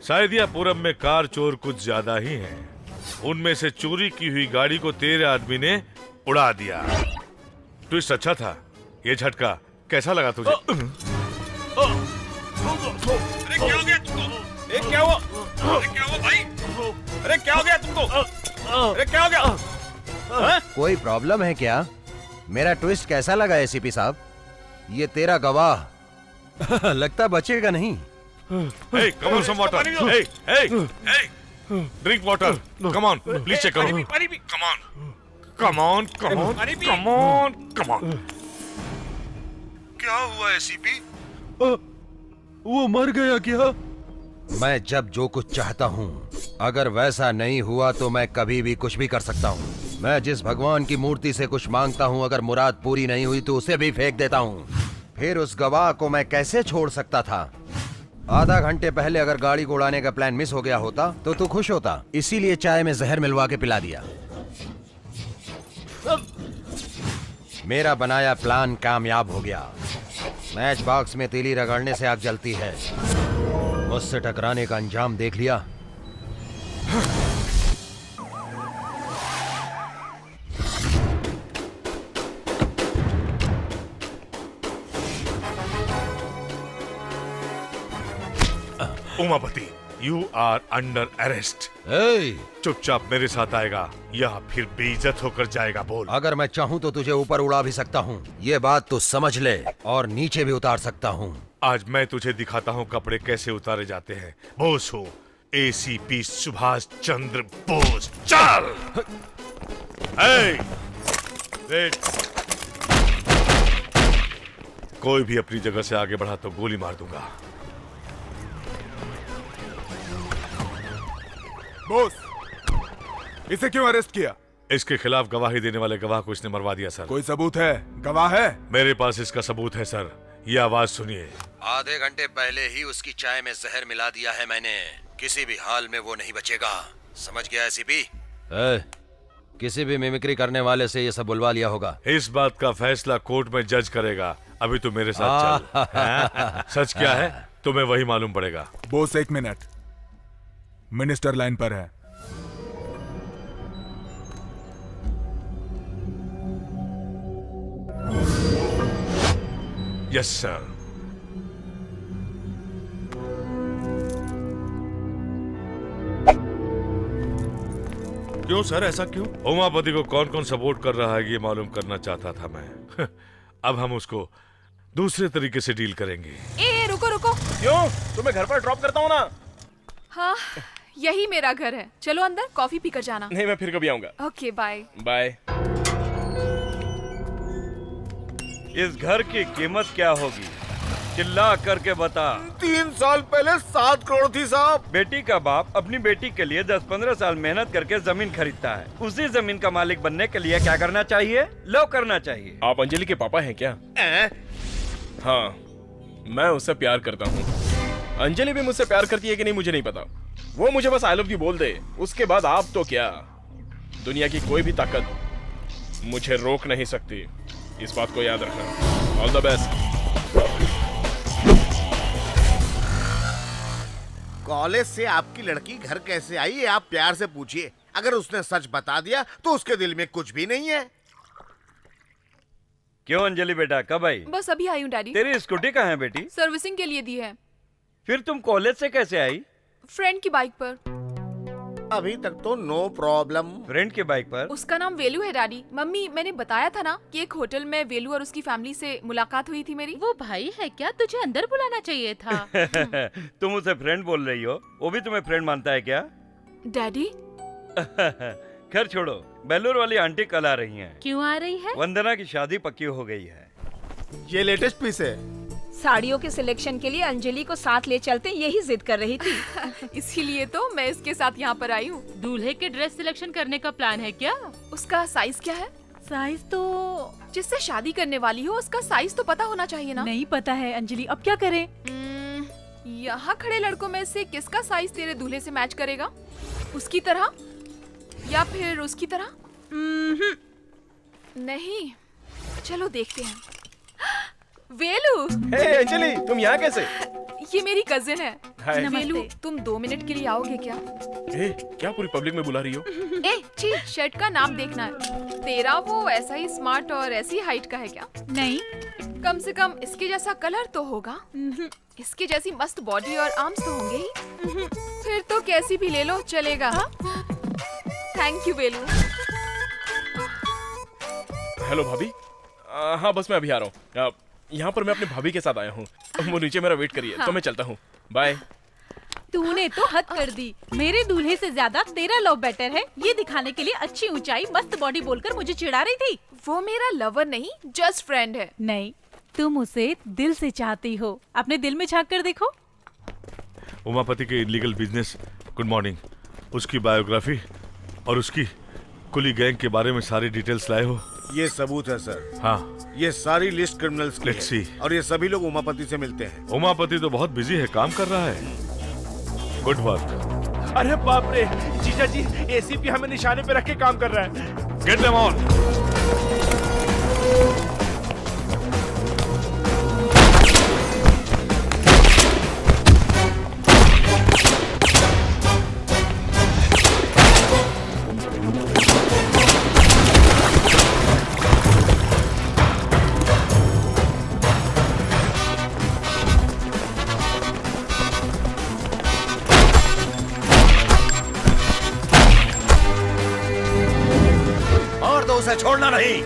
Saidiyapuram में कार चोर कुछ ज्यादा ही हैं। उनमें से चोरी की हुई गाड़ी को तेरे आदमी ने उड़ा दिया। ट्विस्ट अच्छा था। ये झटका कैसा लगा तुझे? अरे क्या हो गया तुमको? क्या हुआ? क्या हुआ भाई? अरे क्या हो गया तुमको? अरे क्या हो गया? कोई प्रॉब्लम है क्या? मेरा ट्विस्ट कैसा लगा एसीपी साहब? ये तेरा गवाह लगता बचेगा नहीं। Hey, come on, some water. Hey, drink water. Come on, please check करो. Come on. क्या हुआ एसीपी? वो मर गया क्या? मैं जब जो कुछ चाहता हूँ, अगर वैसा नहीं हुआ तो मैं कभी भी कुछ भी कर सकता हूँ। मैं जिस भगवान की मूर्ति से कुछ मांगता हूँ, अगर मुराद पूरी नहीं हुई तो उसे भी फेंक देता हूँ। फिर उस गवाह को मैं कैसे छोड़ सकता था? आधा घंटे पहले अगर गाड़ी को उड़ाने का प्लान मिस हो गया होता तो तू खुश होता, इसीलिए चाय में जहर मिलवा के पिला दिया। मेरा बनाया प्लान कामयाब हो गया। मैच बॉक्स में तीली रगड़ने से आग जलती है। मुझसे टकराने का अंजाम देख लिया। Umapati, you are under arrest. चुपचाप मेरे साथ आएगा या फिर बेइज्जत होकर जाएगा? बोल। अगर मैं चाहूँ तो तुझे ऊपर उड़ा भी सकता हूँ, ये बात तो समझ ले, और नीचे भी उतार सकता हूँ। आज मैं तुझे दिखाता हूँ कपड़े कैसे उतारे जाते हैं। बोस हो, एसीपी सुभाष चंद्र बोस। चल। वेट। कोई भी अपनी जगह से आगे बढ़ा तो गोली मार दूंगा। बॉस, इसे क्यों अरेस्ट किया? इसके खिलाफ गवाही देने वाले गवाह को इसने मरवा दिया सर। कोई सबूत है? गवाह है? मेरे पास इसका सबूत है सर। ये आवाज सुनिए। आधे घंटे पहले ही उसकी चाय में जहर मिला दिया है मैंने। किसी भी हाल में वो नहीं बचेगा, समझ गया एसीपी? किसी भी मिमिक्री करने वाले से ये सब बुलवा लिया होगा। इस बात का फैसला कोर्ट में जज करेगा। अभी तू मेरे साथ चल। सच क्या है तुम्हें वही मालूम पड़ेगा। Boss, 1 minute. मिनिस्टर लाइन पर है। Yes sir. क्यों सर, ऐसा क्यों? उमापति को कौन कौन सपोर्ट कर रहा है ये मालूम करना चाहता था मैं। अब हम उसको दूसरे तरीके से डील करेंगे। ए रुको। क्यों? तुम्हें घर पर ड्रॉप करता हूँ ना। हाँ, यही मेरा घर है। चलो अंदर कॉफी पीकर जाना। नहीं, मैं फिर कभी आऊंगा। Okay, bye. बाय। इस घर की कीमत क्या होगी? चिल्ला करके बता। 3 साल पहले 7 करोड़ थी साहब। बेटी का बाप अपनी बेटी के लिए 10-15 साल मेहनत करके जमीन खरीदता है। उसी जमीन का मालिक बनने के लिए क्या करना चाहिए? लो करना चाहिए। आप अंजलि के पापा हैं क्या? हाँ, मैं उससे प्यार करता हूँ। अंजलि भी मुझसे प्यार करती है कि नहीं मुझे नहीं पता। वो मुझे बस आई लव यू बोल दे, उसके बाद आप तो क्या, दुनिया की कोई भी ताकत मुझे रोक नहीं सकती। इस बात को याद रखना। All the best. कॉलेज से आपकी लड़की घर कैसे आई ये आप प्यार से पूछिए। अगर उसने सच बता दिया तो उसके दिल में कुछ भी नहीं है। क्यों अंजलि बेटा, कब आई? बस अभी आई हूँ डैडी। तेरी स्कूटी कहाँ है बेटी? सर्विसिंग के लिए दी है। फिर तुम कॉलेज से कैसे आई? फ्रेंड की बाइक पर। अभी तक तो नो प्रॉब्लम। फ्रेंड के बाइक पर? उसका नाम वेलू है डैडी। मम्मी, मैंने बताया था ना कि एक होटल में वेलू और उसकी फैमिली से मुलाकात हुई थी मेरी। वो भाई है क्या? तुझे अंदर बुलाना चाहिए था। तुम उसे फ्रेंड बोल रही हो, वो भी तुम्हें फ्रेंड मानता है क्या? डैडी। खैर छोड़ो, बेलूर वाली आंटी कल आ रही हैं। क्यों आ रही है? वंदना की शादी पक्की हो गई है। ये लेटेस्ट पीस है। साड़ियों के सिलेक्शन के लिए अंजलि को साथ ले चलते, यही जिद कर रही थी। इसीलिए तो मैं इसके साथ यहाँ पर आई हूँ। दूल्हे के ड्रेस सिलेक्शन करने का प्लान है क्या? उसका साइज क्या है? साइज तो जिससे शादी करने वाली हो उसका साइज तो पता होना चाहिए ना। नहीं पता है अंजलि, अब क्या करें? यहाँ खड़े लड़कों में से किसका साइज तेरे दूल्हे से मैच करेगा? उसकी तरह या फिर उसकी तरह? नहीं, चलो देखते हैं। वेलू। हे अंजलि, तुम यहाँ कैसे? ये मेरी कजिन है। हाय। वेलू, तुम 2 मिनट के लिए आओगे क्या? क्या पूरी पब्लिक में बुला रही हो? ची, शर्ट का नाम देखना है। तेरा वो ऐसा ही स्मार्ट और ऐसी हाइट का है क्या? नहीं, कम से कम इसके जैसा कलर तो होगा। इसके जैसी मस्त बॉडी और आर्म्स तो होंगे ही। फिर तो कैसी भी ले लो, चलेगा। Thank you Velu. हेलो भाभी। हाँ बस मैं अभी आ रहा हूँ। यहाँ पर मैं अपनी भाभी के साथ आया हूँ। वो नीचे मेरा वेट करिए। तो मैं चलता हूँ। बाय। तूने तो हद कर दी। मेरे दूल्हे से ज्यादा तेरा लव बेटर है, ये दिखाने के लिए अच्छी ऊंचाई मस्त बॉडी बोलकर मुझे चिढ़ा रही थी। वो मेरा लवर नहीं, जस्ट फ्रेंड है। नहीं, तुम उसे दिल से चाहती हो। अपने दिल में झांक कर देखो। उमापति के इलीगल बिजनेस, गुड मॉर्निंग, उसकी बायोग्राफी और उसकी कुली गैंग के बारे में सारी डिटेल्स लाए हो? ये सबूत है सर। हाँ, ये सारी लिस्ट क्रिमिनल्स की Let's है see। और ये सभी लोग उमापति से मिलते हैं। उमापति तो बहुत बिजी है, काम कर रहा है। Good work. अरे बाप रे, जीजा जी एसीपी हमें निशाने पे रख के काम कर रहा है। Get them on. और दो उसे छोड़ना नहीं।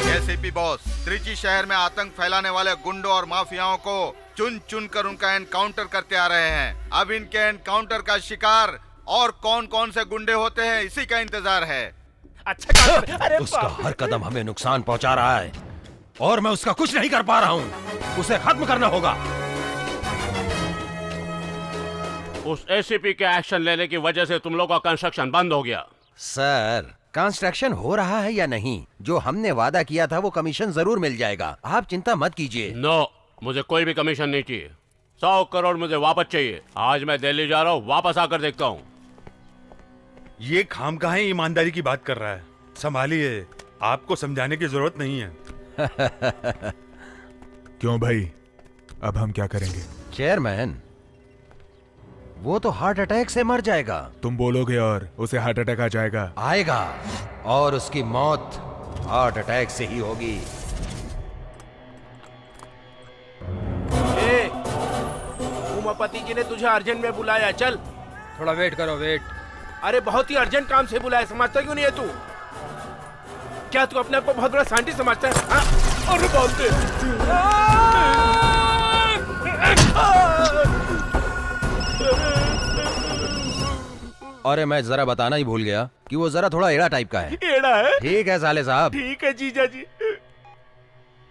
एसीपी बॉस, त्रिची शहर में आतंक फैलाने वाले गुंडों और माफियाओं को चुन चुन कर उनका एनकाउंटर करते आ रहे हैं। अब इनके एनकाउंटर का शिकार और कौन कौन से गुंडे होते हैं, इसी का इंतजार है। अच्छा उसका हर कदम हमें नुकसान पहुंचा रहा है और मैं उसका कुछ नहीं कर पा रहा हूं। उसे खत्म करना होगा। उस एसीपी के एक्शन लेने की वजह से तुम लोग का कंस्ट्रक्शन बंद हो गया। सर, कंस्ट्रक्शन हो रहा है या नहीं, जो हमने वादा किया था वो कमीशन जरूर मिल जाएगा। आप चिंता मत कीजिए। नो, मुझे कोई भी कमीशन नहीं चाहिए। 100 करोड़ मुझे वापस चाहिए। आज मैं दिल्ली जा रहा हूँ, वापस आकर देखता हूँ। ये खामखा ईमानदारी की बात कर रहा है, संभालिए। आपको समझाने की जरूरत नहीं है। क्यों भाई, अब हम क्या करेंगे? चेयरमैन, वो तो हार्ट अटैक से मर जाएगा। तुम बोलोगे और उसे हार्ट अटैक आ जाएगा? आएगा, और उसकी मौत हार्ट अटैक से ही होगी। उमापति जी ने तुझे अर्जेंट में बुलाया, चल। थोड़ा वेट करो, वेट। अरे बहुत ही अर्जेंट काम से बुलाया, समझता क्यों नहीं है तू? क्या तू अपने आप को बहुत बड़ा साइंटिस्ट समझता है? हाँ? अरे बाप रे। अरे मैं जरा बताना ही भूल गया कि वो जरा थोड़ा एड़ा टाइप का है। एड़ा है? ठीक है साले साहब। ठीक है जीजा जी।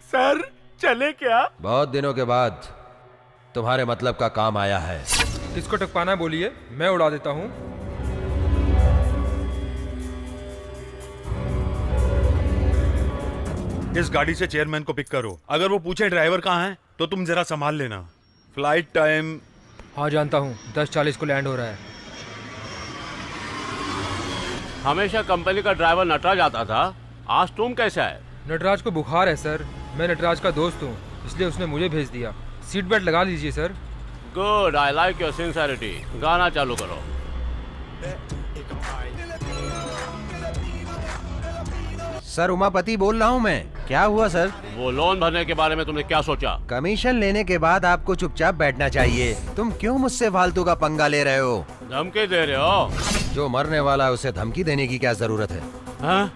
सर चले क्या? बहुत दिनों के बाद तुम्हारे मतलब का काम आया है। किसको टपकाना बोलिए, मैं उड़ा देता हूँ। इस गाड़ी से चेयरमैन को पिक करो। अगर वो पूछे ड्राइवर कहाँ है तो तुम जरा संभाल लेना। Flight time? हाँ जानता हूँ, 10:40 को लैंड हो रहा है। हमेशा कंपनी का ड्राइवर नटराज आता था, आज तुम कैसे आए? नटराज को बुखार है सर, मैं नटराज का दोस्त हूँ, इसलिए उसने मुझे भेज दिया। सीट बेल्ट लगा लीजिए sir. Good, I like your sincerity. गाना चालू करो। सर उमापति बोल रहा हूँ मैं। क्या हुआ सर? वो लोन भरने के बारे में तुमने क्या सोचा? कमीशन लेने के बाद आपको चुपचाप बैठना चाहिए। तुम क्यों मुझसे फालतू का पंगा ले रहे हो? धमकी दे रहे हो? जो मरने वाला है उसे धमकी देने की क्या जरूरत है? हाँ?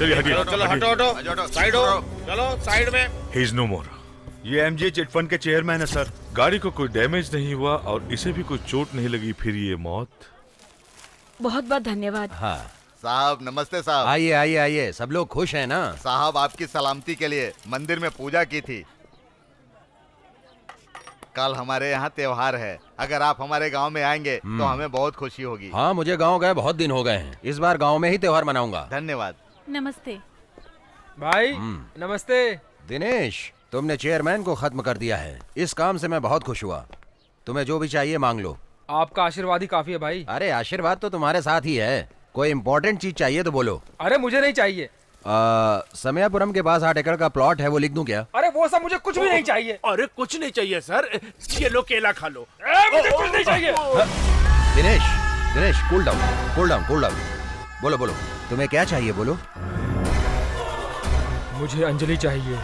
चलिए हटिए चलो हटो हटो साइड हो, चलो साइड में। ही इज नो मोर। ये एमजे चिटफंड के चेयरमैन है सर। गाड़ी को कोई डैमेज नहीं हुआ और इसे भी कोई चोट नहीं लगी, फिर ये मौत। बहुत बहुत धन्यवाद। हाँ साहब, नमस्ते साहब। आइए आइए आइए, सब लोग खुश हैं ना? साहब आपकी सलामती के लिए मंदिर में पूजा की थी। कल हमारे यहाँ त्योहार है, अगर आप हमारे गांव में आएंगे तो हमें बहुत खुशी होगी। हाँ, मुझे गांव गए बहुत दिन हो गए हैं। इस बार गांव में ही त्योहार मनाऊंगा। धन्यवाद। नमस्ते भाई। नमस्ते दिनेश, तुमने चेयरमैन को खत्म कर दिया है। इस काम से मैं बहुत खुश हुआ। तुम्हें जो भी चाहिए मांग लो। आपका आशीर्वाद ही काफी है भाई। अरे आशीर्वाद तो तुम्हारे साथ ही है। कोई इम्पोर्टेंट चीज चाहिए तो बोलो। अरे मुझे नहीं चाहिए। समयापुरम के पास 8 एकड़ का प्लॉट है, वो लिख दूं क्या? अरे वो सब मुझे कुछ भी नहीं चाहिए। अरे कुछ नहीं चाहिए सर, ये लो केला खा लो। मुझे कुछ नहीं चाहिए। Dinesh cool down. बोलो बोलो, तुम्हें क्या चाहिए बोलो। मुझे अंजलि चाहिए।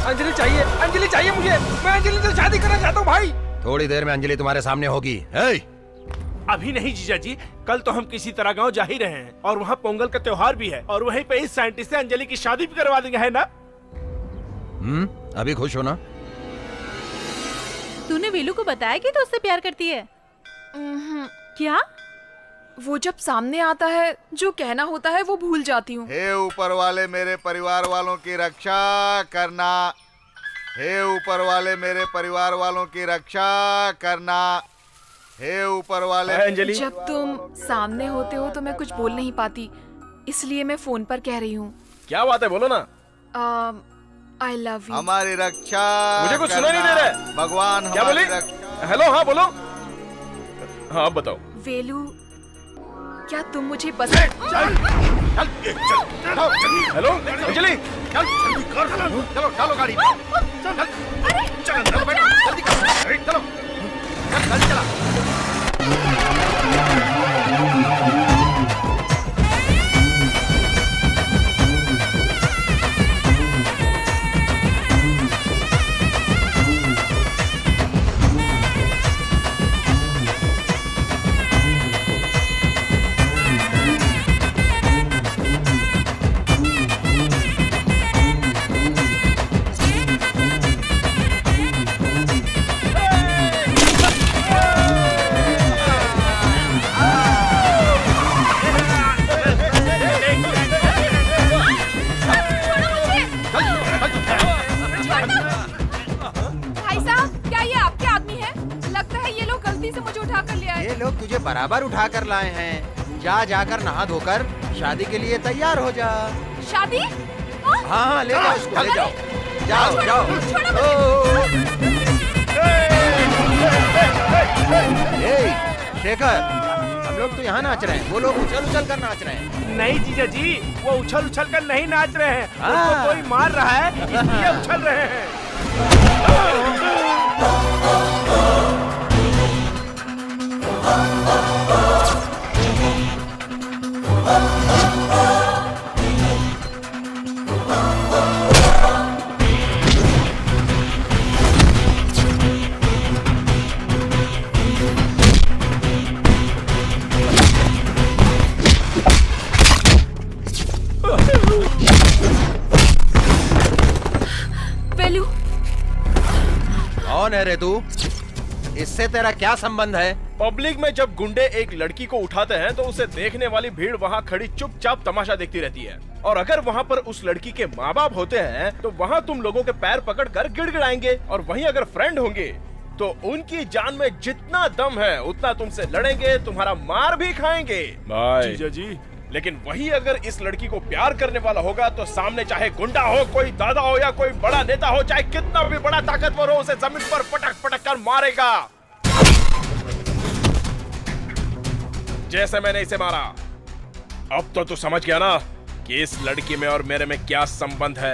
अंजलि चाहिए मुझे। मैं अंजलि से शादी करना चाहता हूँ भाई। थोड़ी देर में अंजलि तुम्हारे सामने होगी। अभी नहीं जीजा जी, कल तो हम किसी तरह गांव जा ही रहे हैं और वहाँ पोंगल का त्योहार भी है और वहीं पे इस साइंटिस्ट से अंजलि की शादी भी करवा देंगे, है ना? अभी खुश हो ना? तूने वेलू को बताया कि तू उससे प्यार करती है? क्या? वो जब सामने आता है जो कहना होता है वो भूल जाती हूँ। हे ऊपर वाले मेरे परिवार वालों की रक्षा करना। हे ऊपर वाले मेरे परिवार वालों की रक्षा करना। हे ऊपर वाले। अंजलि, जब तुम सामने होते हो तो मैं कुछ बोल नहीं पाती, इसलिए मैं फोन पर कह रही हूँ। क्या बात है, बोलो ना। I love you. हमारी रक्षा। मुझे कुछ सुना नहीं दे रहा। भगवान क्या बोली? हेलो, हाँ बोलो। हाँ बताओ। वेलू, क्या तुम मुझे पसंद? हेलो अंजलि, चलो चलो गाड़ी में। चल अंदर बैठो, जल्दी करो, चलो चल। बराबर उठा कर लाए हैं। जाकर नहा धोकर शादी के लिए तैयार हो जा। शादी? हाँ, ले जाओ उसको, ले जाओ। जाओ। शेखर, हम लोग तो यहाँ नाच रहे हैं, वो लोग उछल कर नाच रहे हैं। नहीं जीजा जी, वो उछल कर नहीं नाच रहे हैं, उनको कोई मार रहा है इसलिए उछल रहे हैं। वेलू, कौन है रे तू? इससे तेरा क्या संबंध है? पब्लिक में जब गुंडे एक लड़की को उठाते हैं तो उसे देखने वाली भीड़ वहाँ खड़ी चुपचाप तमाशा देखती रहती है, और अगर वहाँ पर उस लड़की के माँ बाप होते हैं तो वहाँ तुम लोगों के पैर पकड़ कर गिड़गिड़ाएंगे, और वहीं अगर फ्रेंड होंगे तो उनकी जान में जितना दम है उतना तुमसे लड़ेंगे, तुम्हारा मार भी खाएंगे। जीजा जी, लेकिन वही अगर इस लड़की को प्यार करने वाला होगा तो सामने चाहे गुंडा हो, कोई दादा हो या कोई बड़ा नेता हो, चाहे कितना भी बड़ा ताकतवर हो, उसे जमीन पर पटक कर मारेगा, जैसे मैंने इसे मारा। अब तो तू समझ गया ना कि इस लड़की में और मेरे में क्या संबंध है।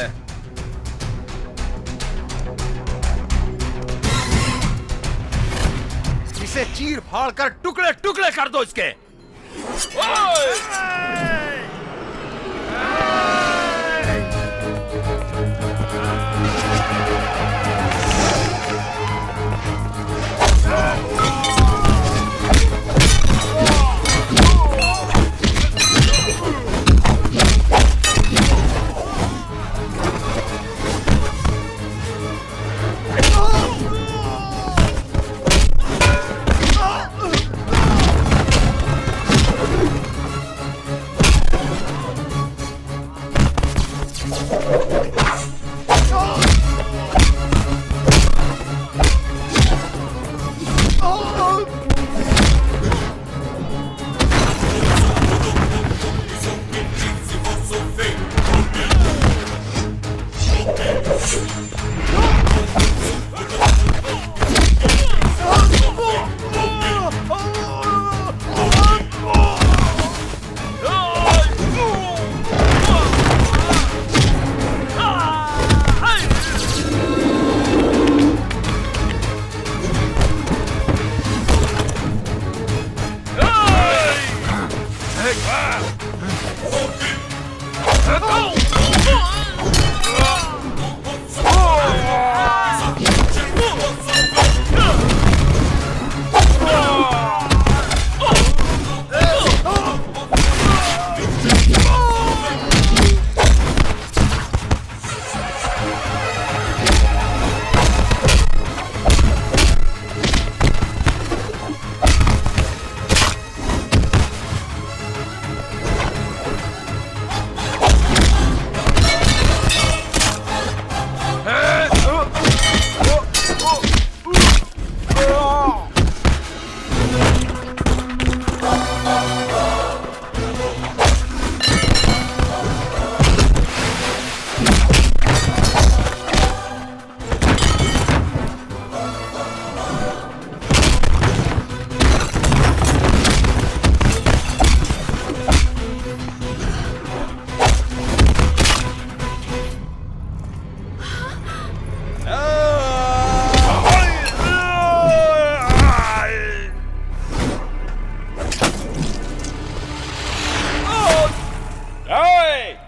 इसे चीर फाड़ कर टुकड़े टुकड़े कर दो इसके।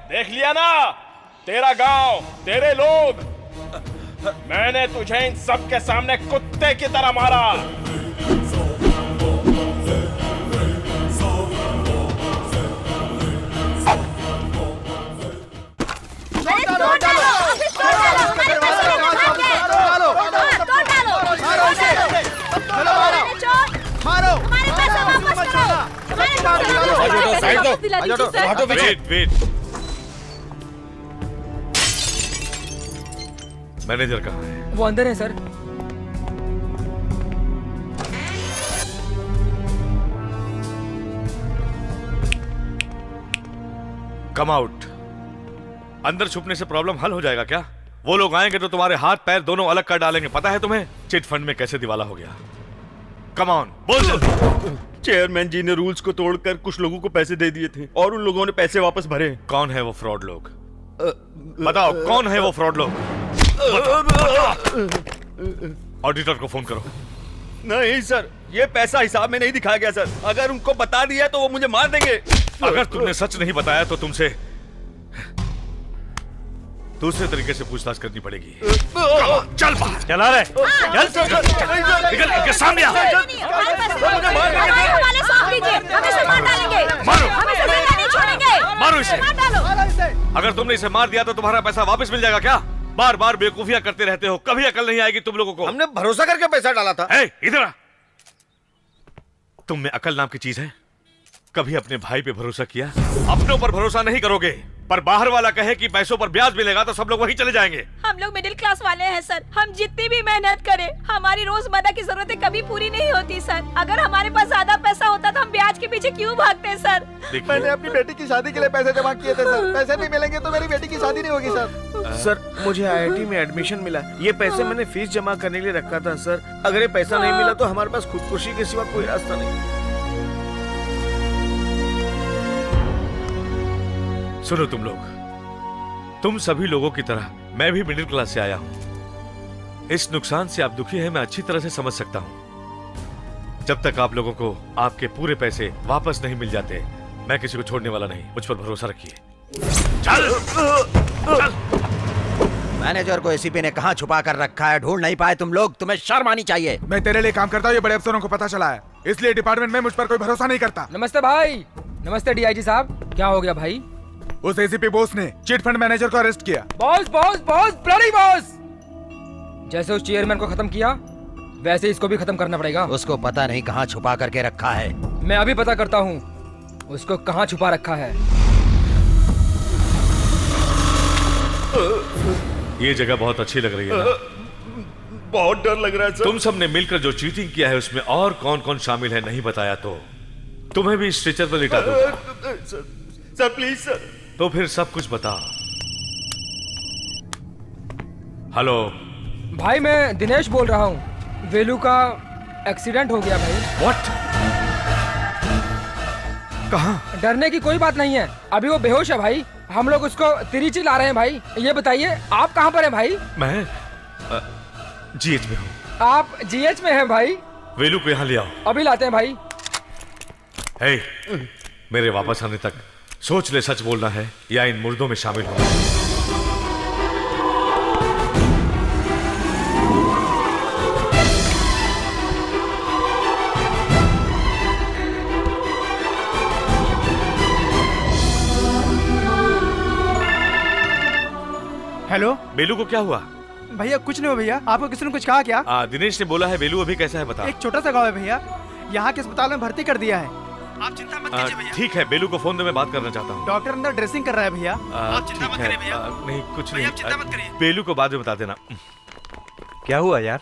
देख लिया ना, तेरा गांव, तेरे लोग, मैंने तुझे इन सब के सामने कुत्ते की तरह मारा। वेट वेट, मैनेजर कहाँ है? वो अंदर है सर। Come out. अंदर छुपने से प्रॉब्लम हल हो जाएगा क्या? वो लोग आएंगे तो तुम्हारे हाथ पैर दोनों अलग कर डालेंगे। पता है तुम्हें चिट फंड में कैसे दिवाला हो गया? कम ऑन, बोल जल्दी। चेयरमैन जी ने रूल्स को तोड़कर कुछ लोगों को पैसे दे दिए थे और उन लोगों ने पैसे वापस भरे। कौन है वो फ्रॉड लोग? बताओ कौन है वो फ्रॉड लोग? ऑडिटर को फोन करो। नहीं सर, ये पैसा हिसाब में नहीं दिखाया गया सर। अगर उनको बता दिया तो वो मुझे मार देंगे। अगर तुमने सच नहीं बताया तो तुमसे दूसरे तरीके से पूछताछ करनी पड़ेगी। चल बाहर, चला रहे, चल निकल इनके सामने आ। मारो, मारो इसे। अगर तुमने इसे मार दिया तो तुम्हारा पैसा वापस मिल जाएगा क्या? बार बार बेवकूफियां करते रहते हो, कभी अकल नहीं आएगी तुम लोगों को। हमने भरोसा करके पैसा डाला था। इधर आ। तुम में अकल नाम की चीज है? कभी अपने भाई पे भरोसा किया? अपनों पर भरोसा नहीं करोगे, पर बाहर वाला कहे कि पैसों पर ब्याज मिलेगा तो सब लोग वहीं चले जाएंगे। हम लोग मिडिल क्लास वाले हैं सर। हम जितनी भी मेहनत करें, हमारी रोजमर्रा की जरूरतें कभी पूरी नहीं होती सर। अगर हमारे पास ज्यादा पैसा होता तो हम ब्याज के पीछे क्यों भागते सर? मैंने अपनी बेटी की शादी के लिए पैसे जमा किए थे सर। पैसे नहीं मिलेंगे तो मेरी बेटी की शादी नहीं होगी सर। सर मुझे आईआईटी में एडमिशन मिला, ये पैसे मैंने फीस जमा करने के लिए रखा था सर। अगर ये पैसा नहीं मिला तो हमारे पास खुदकुशी के सिवा कोई रास्ता नहीं। सुनो तुम लोग, तुम सभी लोगों की तरह मैं भी मिडिल क्लास से आया हूं। इस नुकसान से आप दुखी हैं, मैं अच्छी तरह से समझ सकता हूं। जब तक आप लोगों को आपके पूरे पैसे वापस नहीं मिल जाते, मैं किसी को छोड़ने वाला नहीं। मुझ पर भरोसा रखिए। चल, चल। मैनेजर को एसीपी ने कहां छुपा कर रखा है? ढूंढ नहीं पाए तुम लोग? तुम्हें शर्म आनी चाहिए। मैं तेरे लिए काम करता हूँ, ये बड़े अफसरों को पता चला है, इसलिए डिपार्टमेंट में मुझ पर कोई भरोसा नहीं करता। नमस्ते भाई। नमस्ते डीआईजी साहब। क्या हो गया भाई? उस एसीपी बॉस ने चिट फंड मैनेजर को अरेस्ट किया। Boss boss boss, bloody boss. जैसे उस चेयरमैन को खत्म किया वैसे इसको भी खत्म करना पड़ेगा। उसको पता नहीं कहां छुपा करके रखा है। मैं अभी पता करता हूँ उसको कहां छुपा रखा है। ये जगह बहुत अच्छी लग रही है ना? बहुत डर लग रहा है सर। तुम सब ने मिलकर जो चीटिंग किया है उसमें और कौन कौन शामिल है नहीं बताया तो तुम्हें भी स्ट्रेचर पर लिटा दूंगा। Sir please sir. तो फिर सब कुछ बताओ। हेलो भाई मैं दिनेश बोल रहा हूँ। वेलू का एक्सीडेंट हो गया भाई। व्हाट? कहाँ? डरने की कोई बात नहीं है, अभी वो बेहोश है भाई। हम लोग उसको तिरुचि ला रहे हैं भाई। ये बताइए आप कहाँ पर हैं भाई? मैं जीएच में हूँ। आप जीएच में हैं भाई? वेलू को यहाँ ले आओ। अभी लाते हैं भाई। हे, मेरे वापस आने तक सोच ले, सच बोलना है या इन मुर्दों में शामिल होना है। हेलो बेलू को क्या हुआ? भैया कुछ नहीं हुआ भैया। आपको किसी ने कुछ कहा क्या? दिनेश ने बोला है। बेलू अभी कैसा है बता। एक छोटा सा गांव है भैया, यहाँ के अस्पताल में भर्ती कर दिया है। आप चिंता मत कीजिए भैया। ठीक है, बेलू को फोन दे, मैं बात करना चाहता हूँ। डॉक्टर अंदर ड्रेसिंग कर रहा है भैया। आप चिंता मत करिए भैया। नहीं कुछ भैया, नहीं, आप चिंता मत करिए। बेलू को बाद में बता देना। क्या हुआ यार?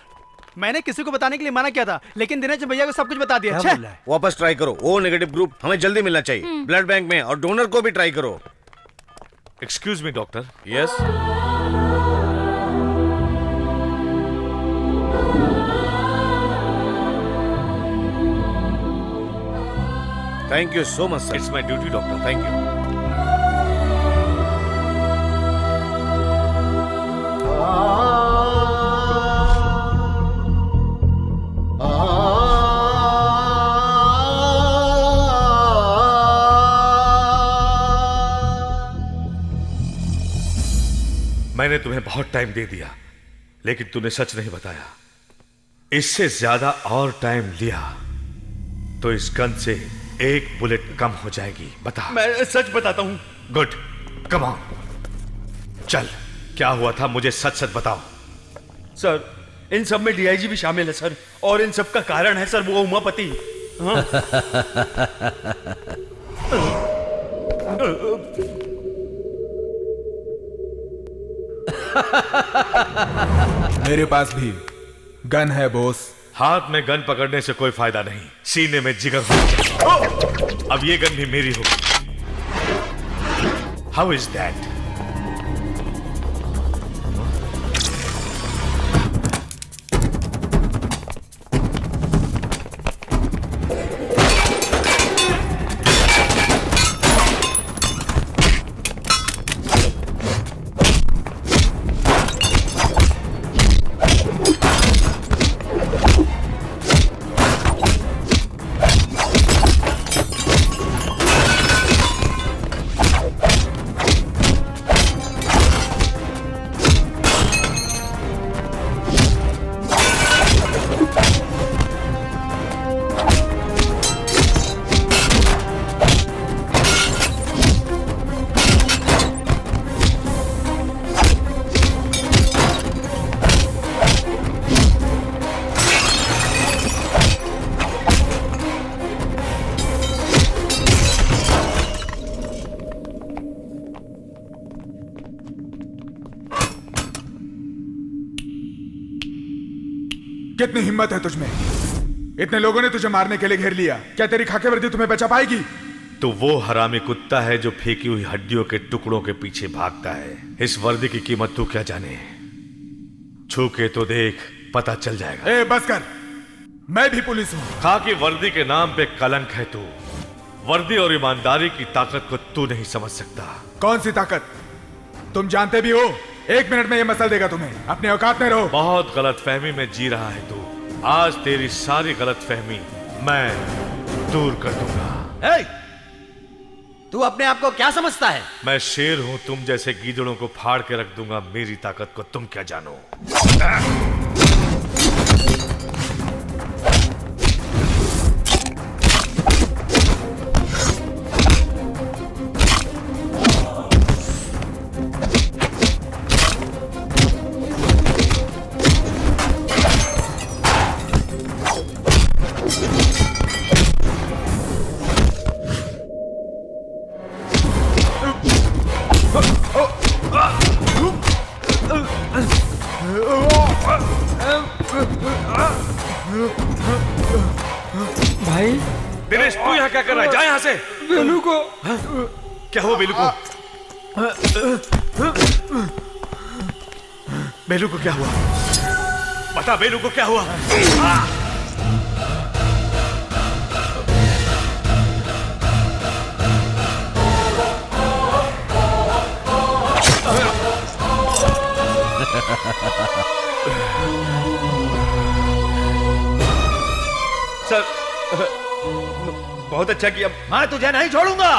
मैंने किसी को बताने के लिए मना किया था, लेकिन दिनेश ने भैया को सब कुछ बता दिया। क्या बोल रहा है? वापस ट्राई करो। ओ नेगेटिव ग्रुप हमें जल्दी मिलना चाहिए ब्लड बैंक में, और डोनर को भी ट्राई करो। Excuse me doctor. Yes. Thank you so much sir. It's my duty doctor. Thank you. मैंने तुम्हें बहुत टाइम दे दिया, लेकिन तूने सच नहीं बताया। इससे ज्यादा और टाइम लिया तो इस गन से एक बुलेट कम हो जाएगी। बता। मैं सच बताता हूँ। गुड, कम ऑन, चल। क्या हुआ था, मुझे सच सच बताओ। सर, इन सब में डीआईजी भी शामिल है सर, और इन सब का कारण है सर वो उमापति। हाँ? मेरे पास भी गन है बॉस। हाथ में गन पकड़ने से कोई फायदा नहीं, सीने में जिगर होना चाहिए। अब ये गन भी मेरी होगी। How is that? कितनी हिम्मत है तुझमें? इतने लोगों ने तुझे मारने के लिए घेर लिया, क्या तेरी खाकी वर्दी तुम्हें बचा पाएगी? तो वो हरामी कुत्ता है जो फेंकी हुई हड्डियों के टुकड़ों के पीछे भागता है। इस वर्दी की कीमत तू क्या जाने। छू के तो देख, पता चल जाएगा। ए बस कर, मैं भी पुलिस हूँ। खाकी वर्दी के नाम पे कलंक है तू। वर्दी और ईमानदारी की ताकत को तू नहीं समझ सकता। कौन सी ताकत? तुम जानते भी हो, 1 मिनट में ये मसल देगा तुम्हें। अपने औकात में रहो। बहुत गलत फहमी में जी रहा है तू। आज तेरी सारी गलत फहमी मैं दूर कर दूंगा। तू अपने आप को क्या समझता है? मैं शेर हूं, तुम जैसे गीदड़ों को फाड़ के रख दूंगा। मेरी ताकत को तुम क्या जानो। भाई दिनेश, तू यहाँ क्या कर रहा है? जा यहाँ से। बेलू को। क्या हुआ बेलू को? बेलू को क्या हुआ? बता बेलू को क्या हुआ? सर, बहुत अच्छा किया। मैं तुझे नहीं छोड़ूंगा।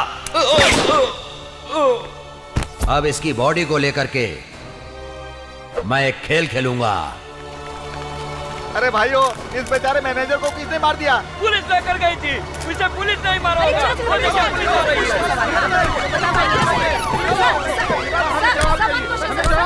अब इसकी बॉडी को लेकर के मैं एक खेल खेलूंगा। अरे भाइयों, इस बेचारे मैनेजर को किसने मार दिया? पुलिस लेकर गई थी, उसे पुलिस नहीं मारा होगा।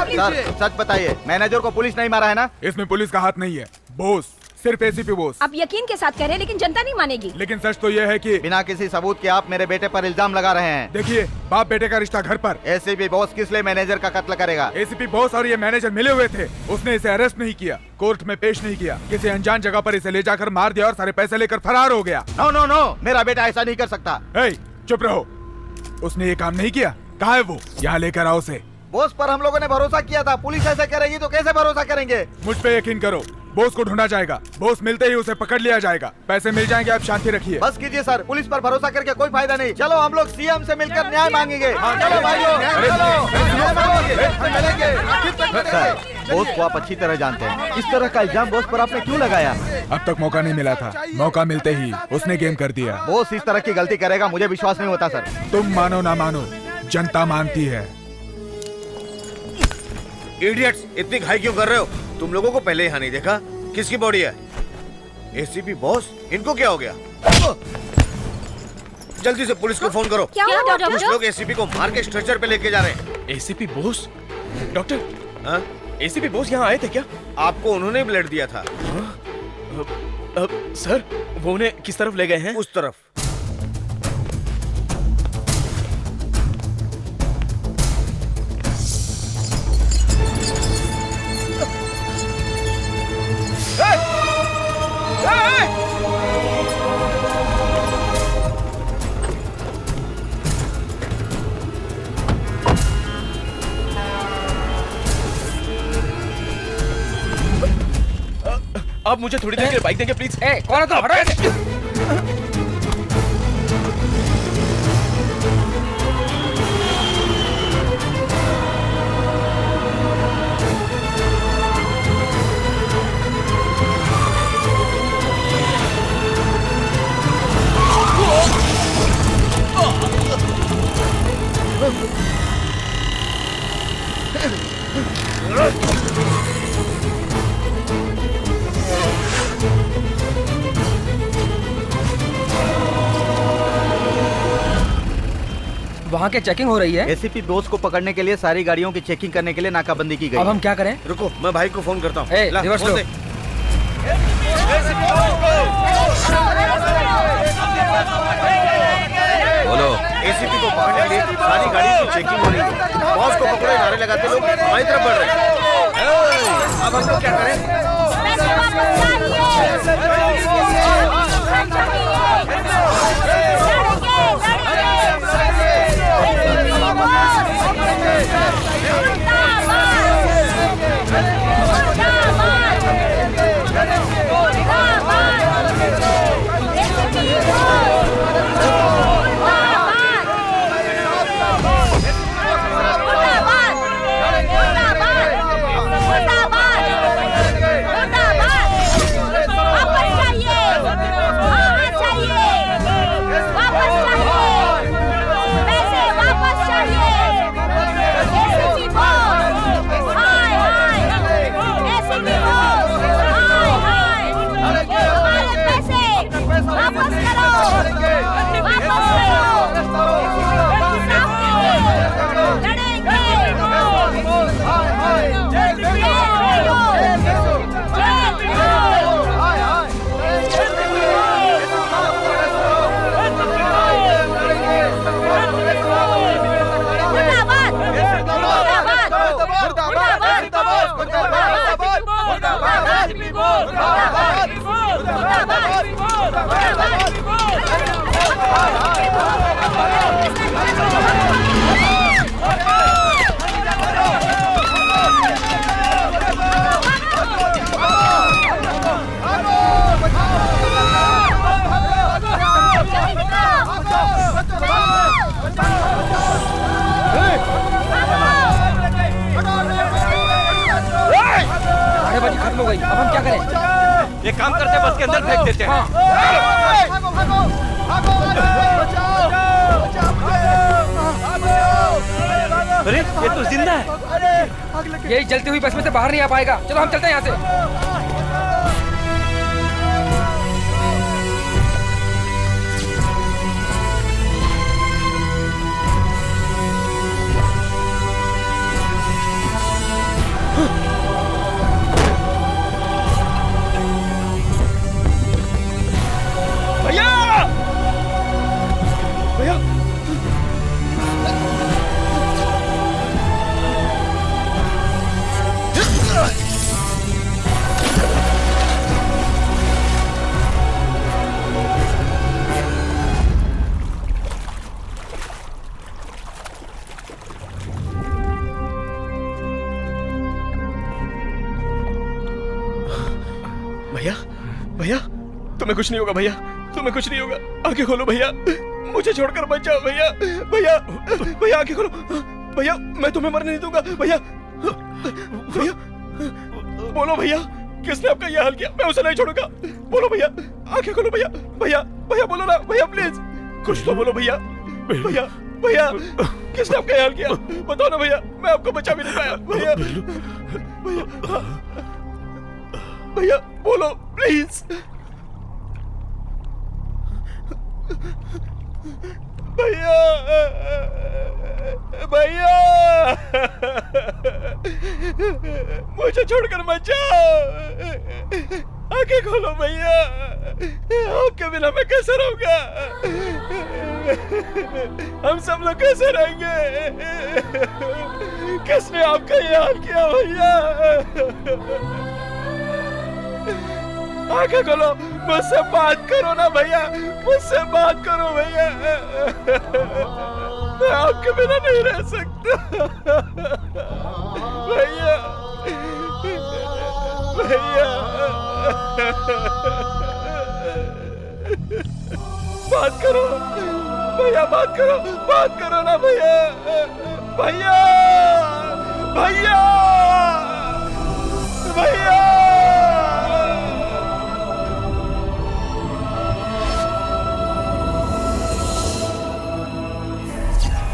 सर, सच बताइए, मैनेजर को पुलिस नहीं मारा है ना? इसमें पुलिस का हाथ नहीं है, बोस, सिर्फ एसीपी बोस। आप यकीन के साथ कह रहे हैं, लेकिन जनता नहीं मानेगी। लेकिन सच तो यह है कि बिना किसी सबूत के आप मेरे बेटे पर इल्जाम लगा रहे हैं। देखिए, बाप बेटे का रिश्ता घर पर। एसीपी बॉस किस लिए मैनेजर का कत्ल करेगा? एसीपी बॉस और ये मैनेजर मिले हुए थे। उसने इसे अरेस्ट नहीं किया, कोर्ट में पेश नहीं किया, किसी अनजान जगह पर इसे ले जाकर मार दिया और सारे पैसे लेकर फरार हो गया। नो नो नो, मेरा बेटा ऐसा नहीं कर सकता। चुप रहो, उसने ये काम नहीं किया। कहाँ है वो? यहाँ लेकर आओ उसे। बॉस पर हम लोगों ने भरोसा किया था, पुलिस ऐसे करेगी तो कैसे भरोसा करेंगे? मुझ पे यकीन करो, बॉस को ढूंढा जाएगा, बॉस मिलते ही उसे पकड़ लिया जाएगा, पैसे मिल जाएंगे। आप शांति रखिए। बस कीजिए सर, पुलिस पर भरोसा करके कोई फायदा नहीं। चलो हम लोग सीएम से मिलकर न्याय मांगेंगे। चलो भाइयों, सर, बॉस को आप अच्छी तरह जानते हैं, इस तरह का इल्जाम बॉस पर आपने क्यों लगाया? अब तक मौका नहीं मिला था, मौका मिलते ही उसने गेम कर दिया। बॉस इस तरह की गलती करेगा मुझे विश्वास नहीं होता सर। तुम मानो ना मानो, जनता मानती है। इडियट्स, इतनी घाई क्यों कर रहे हो? तुम लोगों को पहले यहाँ नहीं देखा? किसकी बॉडी है? एसीपी बॉस, इनको क्या हो गया? जल्दी से पुलिस को फोन करो। क्या हुआ डॉक्टर? कुछ लोग एसीपी को मार के स्ट्रेचर पे लेके जा रहे हैं। एसीपी बोस? डॉक्टर, हाँ? एसीपी बोस यहाँ आए थे क्या? आपको उन्होंने ब्लड दिया था। सर, वो उन्हें किस तरफ ले गए हैं? उस तरफ। आप मुझे थोड़ी देर के लिए बाइक देंगे प्लीज? कौन है तुम? हटो। वहाँ के चेकिंग हो रही है। एसीपी बॉस को पकड़ने के लिए सारी गाड़ियों की चेकिंग करने के लिए नाकाबंदी की गई। अब हम क्या करें? रुको, मैं भाई को फोन करता हूँ। रिवर्स लो। बोलो। एसीपी को पकड़ने के लिए सारी गाड़ियों की चेकिंग हो रही है। बॉस को पकड़ो, नारे लगाते लोग हमारी तरफ बढ़ रहे हैं। अब हम लोग क्या करें? खत्म हो गई। अब हम क्या करें? एक काम करते हैं, बस के अंदर फेंक देते हैं। भागो भागो भागो, अरे ये तो जिंदा है। ये जलती हुई बस में से बाहर नहीं आ पाएगा। चलो हम चलते हैं यहाँ से। भैया भैया भैया भैया तुम्हें कुछ नहीं होगा भैया, तुम्हें कुछ नहीं होगा। आंखें खोलो भैया, मुझे छोड़कर मत जाओ भैया। भैया भैया आंखें खोलो भैया, मैं तुम्हें मरने नहीं दूंगा भैया। भैया बोलो भैया, किसने आपका यह हाल किया? मैं उसे नहीं छोड़ूंगा। बोलो भैया, आंखें खोलो भैया। भैया भैया बोलो ना भैया, प्लीज कुछ तो बोलो भैया। भैया भैया किसने आपका यह हाल किया? बताओ ना भैया, मैं आपको बचा भी नहीं पाया भैया। भैया भैया बोलो प्लीज। भैया भैया मुझे छोड़कर मत जाओ। आंखें खोलो भैया, आपके बिना मैं कैसे रहूंगा? हम सब लोग कैसे रहेंगे? किसने आपका ये हाल किया भैया? आंखें खोलो, मुझसे बात करो ना भैया, मुझसे बात करो भैया। मैं आपके बिना नहीं रह सकता भैया। भैया बात करो भैया, बात करो, बात करो ना भैया। भैया भैया भैया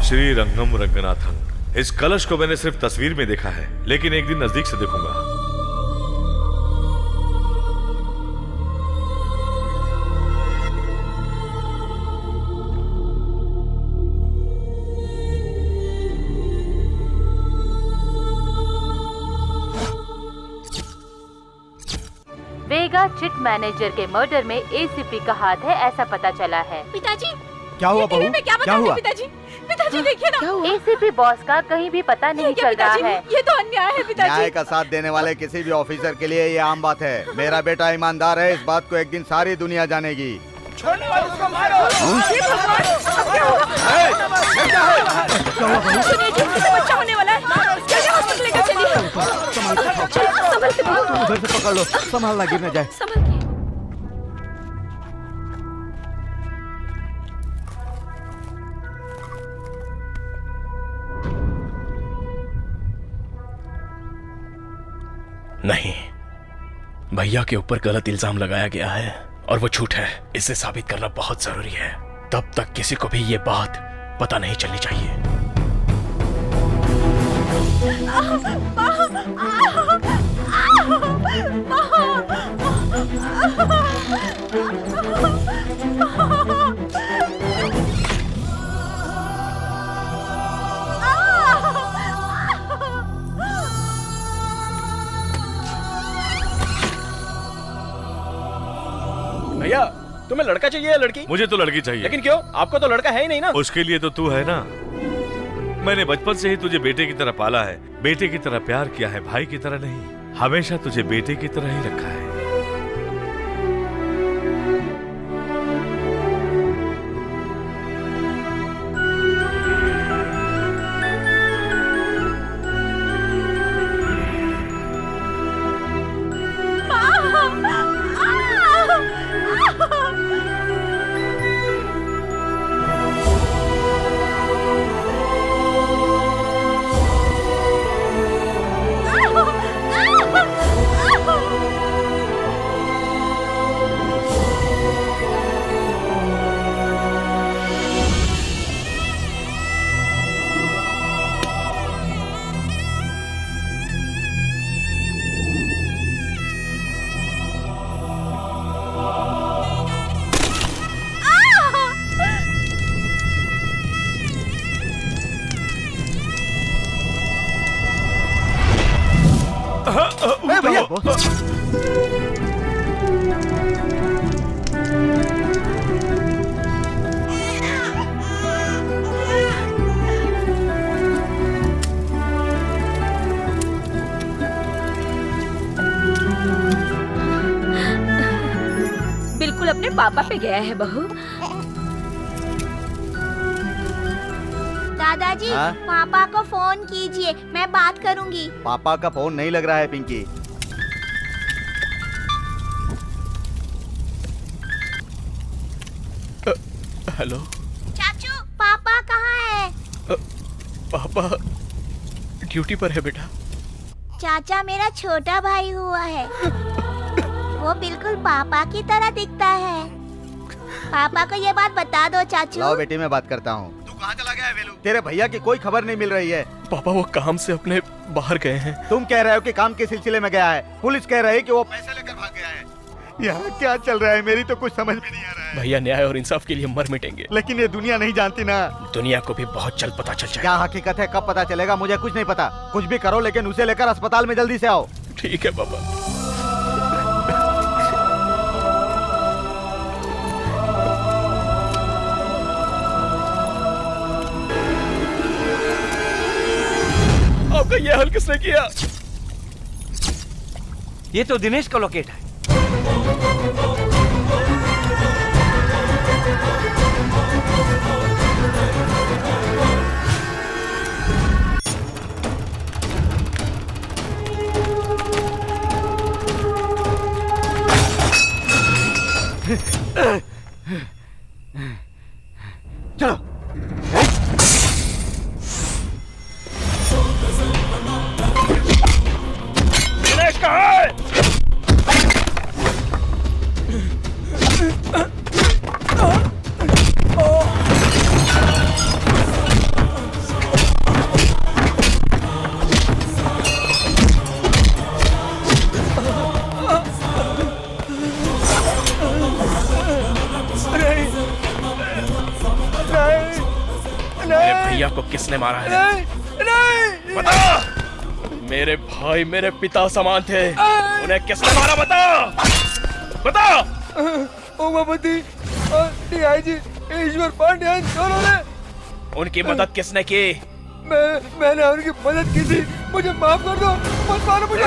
श्री रंगम रंगनाथन। इस कलश को मैंने सिर्फ तस्वीर में देखा है, लेकिन एक दिन नजदीक से देखूंगा। वेगा चिट मैनेजर के मर्डर में एसीपी का हाथ है, ऐसा पता चला है। पिताजी क्या हुआ बहू? क्या हुआ? पिताजी पिताजी देखिए ना, एसीपी बॉस का कहीं भी पता नहीं चल रहा है। ये तो अन्याय है पिताजी। न्याय का साथ देने वाले किसी भी ऑफिसर के लिए ये आम बात है। मेरा बेटा ईमानदार है, इस बात को एक दिन सारी दुनिया जानेगी। छोड़ने वालों को मारो। सुनिए जी, किसी बच्चा होने वाला है, जल्दी हॉस्पिटल लेकर चलिए। संभल के उधर से पकड़ लो, संभालना गिर न जाए। संभल के। नहीं, भैया के ऊपर गलत इल्जाम लगाया गया है और वो झूठ है। इसे साबित करना बहुत जरूरी है। तब तक किसी को भी ये बात पता नहीं चलनी चाहिए। भैया तुम्हें लड़का चाहिए या लड़की? मुझे तो लड़की चाहिए। लेकिन क्यों? आपको तो लड़का है ही नहीं ना। उसके लिए तो तू है ना। मैंने बचपन से ही तुझे बेटे की तरह पाला है, बेटे की तरह प्यार किया है, भाई की तरह नहीं। हमेशा तुझे बेटे की तरह ही रखा है। बिल्कुल अपने पापा पे गया है बहू। दादाजी हाँ? पापा को फोन कीजिए, मैं बात करूंगी। पापा का फोन नहीं लग रहा है पिंकी। हेलो चाचू पापा कहाँ है? पापा ड्यूटी पर है बेटा। चाचा मेरा छोटा भाई हुआ है। वो बिल्कुल पापा की तरह दिखता है। पापा को ये बात बता दो चाचू। लाओ बेटी मैं बात करता हूँ। तू कहाँ चला गया है वेलू? तेरे भैया की कोई खबर नहीं मिल रही है। पापा वो काम से अपने बाहर गए हैं। तुम कह रहे हो कि काम के सिलसिले में गया है, पुलिस कह रही है कि वो पैसे लेकर भाग गया है। यहाँ क्या चल रहा है मेरी तो कुछ समझ में नहीं आ रहा है। भैया न्याय और इंसाफ के लिए मर मिटेंगे। लेकिन ये दुनिया नहीं जानती ना। दुनिया को भी बहुत जल्द पता चल जाएगा। क्या हकीकत है कब पता चलेगा मुझे कुछ नहीं पता। कुछ भी करो लेकिन उसे लेकर अस्पताल में जल्दी से आओ। ठीक है पापा। आपका ये हल किसने किया? ये तो दिनेश का लोकेट है। चलो। दिनेश कहाँ है? मेरे भैया को किसने मारा है? नहीं, बता। मेरे भाई मेरे पिता समान थे, उन्हें किसने मारा? बता बता। उमापति और डीआईजी ईश्वर पांड्यन दोनों ने। उनकी मदद किसने की? मैंने उनकी मदद की थी, मुझे माफ कर दो। मत मारो मुझे।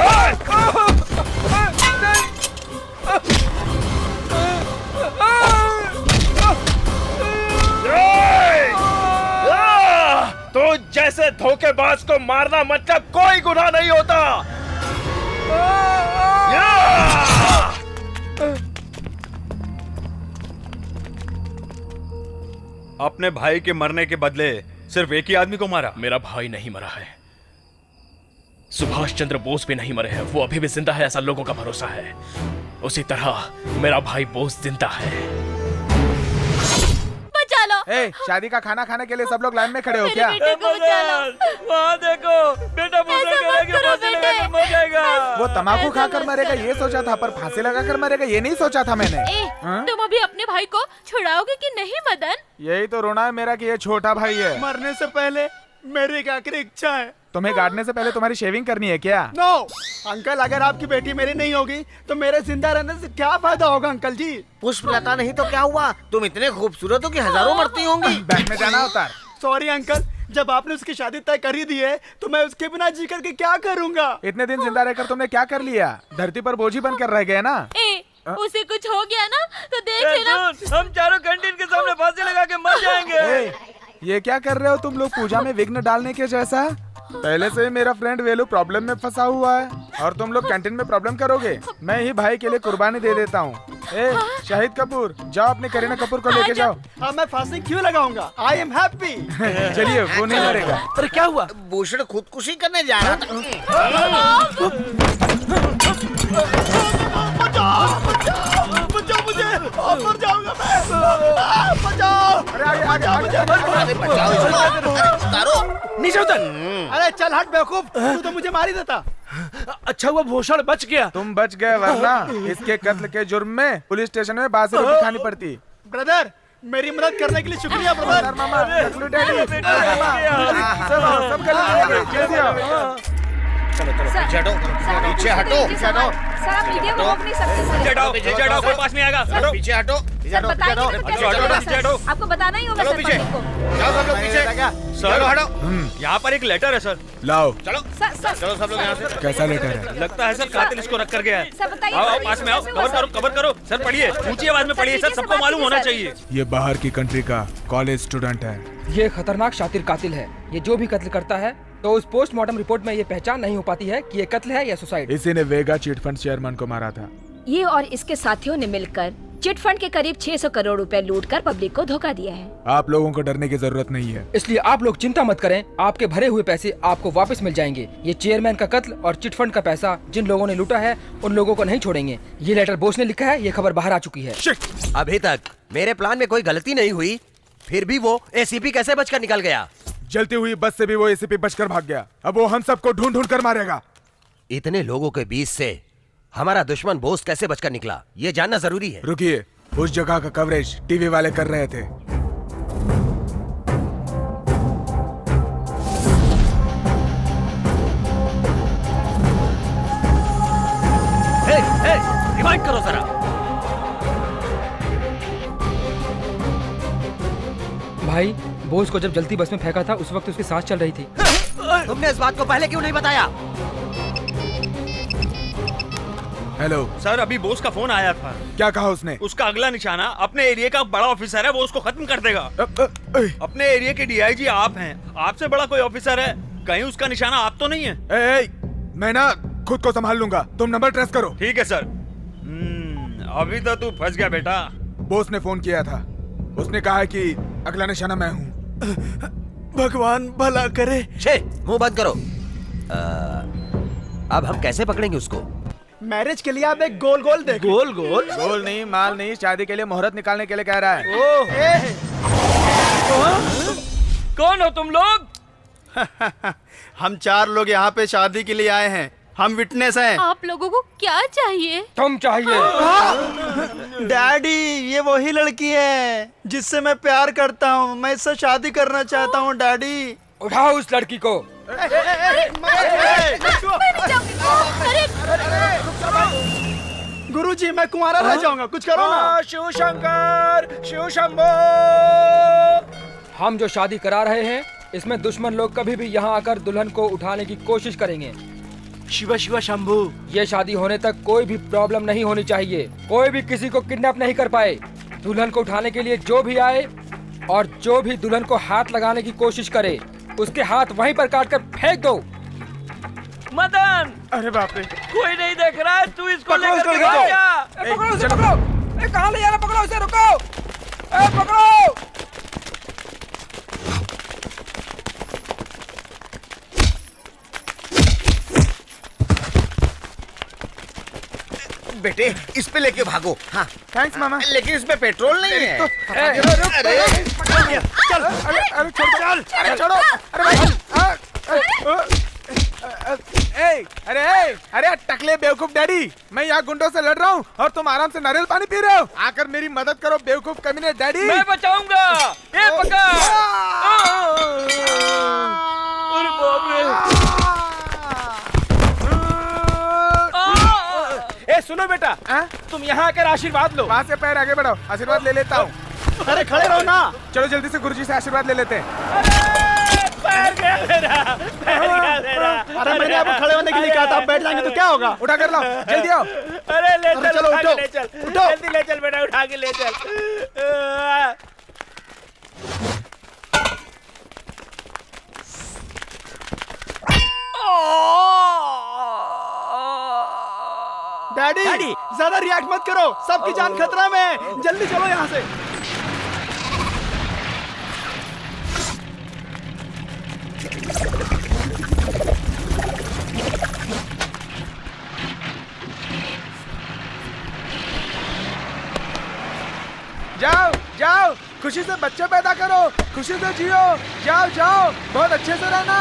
तो जैसे धोखेबाज को मारना मतलब कोई गुनाह नहीं होता। अपने भाई के मरने के बदले सिर्फ एक ही आदमी को मारा। मेरा भाई नहीं मरा है, सुभाष चंद्र बोस भी नहीं मरे हैं, वो अभी भी जिंदा है, ऐसा लोगों का भरोसा है। उसी तरह मेरा भाई बोस जिंदा है। बचा लो। शादी का खाना खाने के लिए सब लोग लाइन में खड़े हो क्या? बेटे को बचा लो। वहाँ देखो बेटा मर जाएगा। वो तम्बाकू खाकर मरेगा ये सोचा था, पर फांसी लगाकर मरेगा ये नहीं सोचा था मैंने। तुम अभी अपने भाई को छुड़ाओगे कि नहीं मदन? यही तो रोना है मेरा कि ये छोटा भाई है। मरने से पहले मेरी एक आखिरी इच्छा है। तुम्हें गाड़ने से पहले तुम्हारी शेविंग करनी है क्या? नो अंकल, अगर आपकी बेटी मेरी नहीं होगी तो मेरे जिंदा रहने से क्या फायदा होगा अंकल जी? पुष्पलता नहीं तो क्या हुआ? तुम इतने खूबसूरत हो कि हजारों मरती होंगी। बैंक में जाना होता है। सॉरी अंकल, जब आपने उसकी शादी तय कर ही दी है तो मैं उसके बिना जी करके क्या करूँगा? इतने दिन जिंदा रहकर तुमने क्या कर लिया? धरती पर बोझी बनकर रह गए ना। उसे कुछ हो गया ना तो देख लेना। हम चारों कैंटीन के सामने फांसी लगा के मर जाएंगे। ये क्या कर रहे हो तुम लोग पूजा में विघ्न डालने के जैसा? पहले से ही मेरा फ्रेंड वेलू प्रॉब्लम में फंसा हुआ है और तुम लोग कैंटीन में प्रॉब्लम करोगे। मैं ही भाई के लिए कुर्बानी दे देता हूँ। शाहिद कपूर, जाओ अपने करीना कपूर को लेके जाओ। अब मैं फांसी क्यों लगाऊंगा? I am happy. चलिए, वो नहीं मरेगा। अरे क्या हुआ? भूषण खुदकुशी करने जा रहा था। बचाओ मुझे, मर जाऊंगा मैं। बचाओ। नीचे उतर। अरे चल हट बेवकूफ, तू तो मुझे मार ही देता। अच्छा हुआ भूषण बच गया। तुम बच गए, वरना इसके कत्ल के जुर्म में पुलिस स्टेशन में बासी रोटी खानी पड़ती। ब्रदर, मेरी मदद करने के लिए शुक्रिया ब्रदर। मामा, सब चलो चलो पीछे हटो, पीछे हटो, पीछे हटो। सर आप मीडिया को रोक नहीं सकते सर। पीछे हटो, पीछे हटो, कोई पास नहीं आएगा। हटो, पीछे हटो, पीछे हटो, बताइए ना पीछे कैसे हटो, चलेगा पीछे सर? हटो। आपको बताना ही होगा चलो सर पीछे। पब्लिक को। जाओ सब लोग पीछे। चलो हटो। यहाँ पर एक लेटर है सर। लाओ। चलो चलो सब लोग यहाँ से। कैसा लेटर है? लगता है सर कातिल इसको रख कर गया है। सर बताइए। आओ आओ पास में आओ, कवर करो सर, पढ़िए ऊंची आवाज में पढ़िए सर, सबको मालूम होना चाहिए। ये बाहर की कंट्री का कॉलेज स्टूडेंट है। ये खतरनाक शातिर कातिल है। ये जो भी कत्ल करता है तो उस पोस्टमार्टम रिपोर्ट में ये पहचान नहीं हो पाती है कि ये कत्ल है या सुसाइड। इसी ने वेगा चिट फंड चेयरमैन को मारा था। ये और इसके साथियों ने मिलकर चिट फंड के करीब 600 करोड़ रुपए लूटकर पब्लिक को धोखा दिया है। आप लोगों को डरने की जरूरत नहीं है। इसलिए आप लोग चिंता मत करें, आपके भरे हुए पैसे आपको वापस मिल जाएंगे। ये चेयरमैन का कत्ल और चिट फंड का पैसा जिन लोगों ने लूटा है उन लोगों को नहीं छोड़ेंगे। ये लेटर बोस ने लिखा है, ये खबर बाहर आ चुकी है। अभी तक मेरे प्लान में कोई गलती नहीं हुई, फिर भी वो एसीपी कैसे बचकर निकल गया? जलती हुई बस से भी वो एसीपी बचकर भाग गया। अब वो हम सबको ढूंढ ढूंढ कर मारेगा। इतने लोगों के बीच से हमारा दुश्मन बोस कैसे बचकर निकला, ये जानना जरूरी है। रुकिए, उस जगह का कवरेज टीवी वाले कर रहे थे। रिवाइंड करो जरा। भाई बोस को जब जलती बस में फेंका था उस वक्त उसकी सांस चल रही थी। तुमने इस बात को पहले क्यों नहीं बताया? हेलो सर, अभी बोस का फोन आया था। क्या कहा उसने? उसका अगला निशाना अपने एरिया का बड़ा ऑफिसर है, वो उसको खत्म कर देगा। अपने एरिया के डीआईजी आप हैं, आपसे बड़ा कोई ऑफिसर है? कहीं उसका निशाना आप तो नहीं है? मैं ना खुद को संभाल लूंगा, तुम नंबर ट्रेस करो। ठीक है सर। अभी तो तू फंस गया बेटा। बोस ने फोन किया था, उसने कहा है कि अगला निशाना मैं हूँ। भगवान भला करे। मुंह बंद करो। अब हम कैसे पकड़ेंगे उसको? मैरिज के लिए आप एक गोल गोल देखो। गोल गोल? गोल नहीं, माल नहीं, शादी के लिए मुहूर्त निकालने के लिए कह रहा है। कौन हो तुम लोग? हम 4 लोग यहाँ पे शादी के लिए आए हैं, हम विटनेस हैं। आप लोगों को क्या चाहिए? तुम चाहिए। डैडी, ये वही लड़की है जिससे मैं प्यार करता हूँ, मैं इससे शादी करना चाहता हूँ डैडी। उठाओ उस लड़की को। गुरुजी, मैं कुंवारा रह जाऊंगा, कुछ करो ना। शिव शंकर, शिव शंभो। हम जो शादी करा रहे हैं इसमें दुश्मन लोग कभी भी यहाँ आकर दुल्हन को उठाने की कोशिश करेंगे। शिवा शिवा शंभू। ये शादी होने तक कोई भी प्रॉब्लम नहीं होनी चाहिए, कोई भी किसी को किडनैप नहीं कर पाए। दुल्हन को उठाने के लिए जो भी आए और जो भी दुल्हन को हाथ लगाने की कोशिश करे उसके हाथ वहीं पर काट कर फेंक दो। मदन! अरे बाप रे, कोई नहीं देख रहा है, तू इसको लेकर के जाओ। जा। पकड़ो उसे, पकड़ो। कहाँ ले जा रहा? पकड़ो उसे, रुको। पकड़ो। बेटे इस पे लेके भागो। हाँ थैंक्स मामा। लेकिन इसमें पेट्रोल नहीं है। अरे टकले बेवकूफ डैडी, मैं यहाँ गुंडों से लड़ रहा हूँ और तुम आराम से नारियल पानी पी रहे हो। आकर मेरी मदद करो बेवकूफ कमीने डैडी। मैं बचाऊंगा। ए पकड़। अरे बाप रे। सुनो बेटा, तुम यहाँ आकर आशीर्वाद लो। वहाँ से पैर आगे बढ़ाओ, आशीर्वाद ले लेता हूँ। अरे खड़े रहो ना। चलो जल्दी से गुरुजी से आशीर्वाद ले लेते हैं। पैर गया मेरा। अरे मैंने आपको खड़े होने के लिए कहा था, आप बैठ जाएंगे तो क्या होगा? उठा कर लाओ, जल्दी आओ। अरे ले चल, चलो उठो, ले चल, उठो। जल्दी ले चल बेटा, उठा के ले चल। डैडी, ज्यादा रिएक्ट मत करो, सबकी जान खतरा में है, जल्दी चलो यहाँ से। जाओ जाओ, खुशी से बच्चे पैदा करो, खुशी से जियो। जाओ जाओ, बहुत अच्छे से रहना।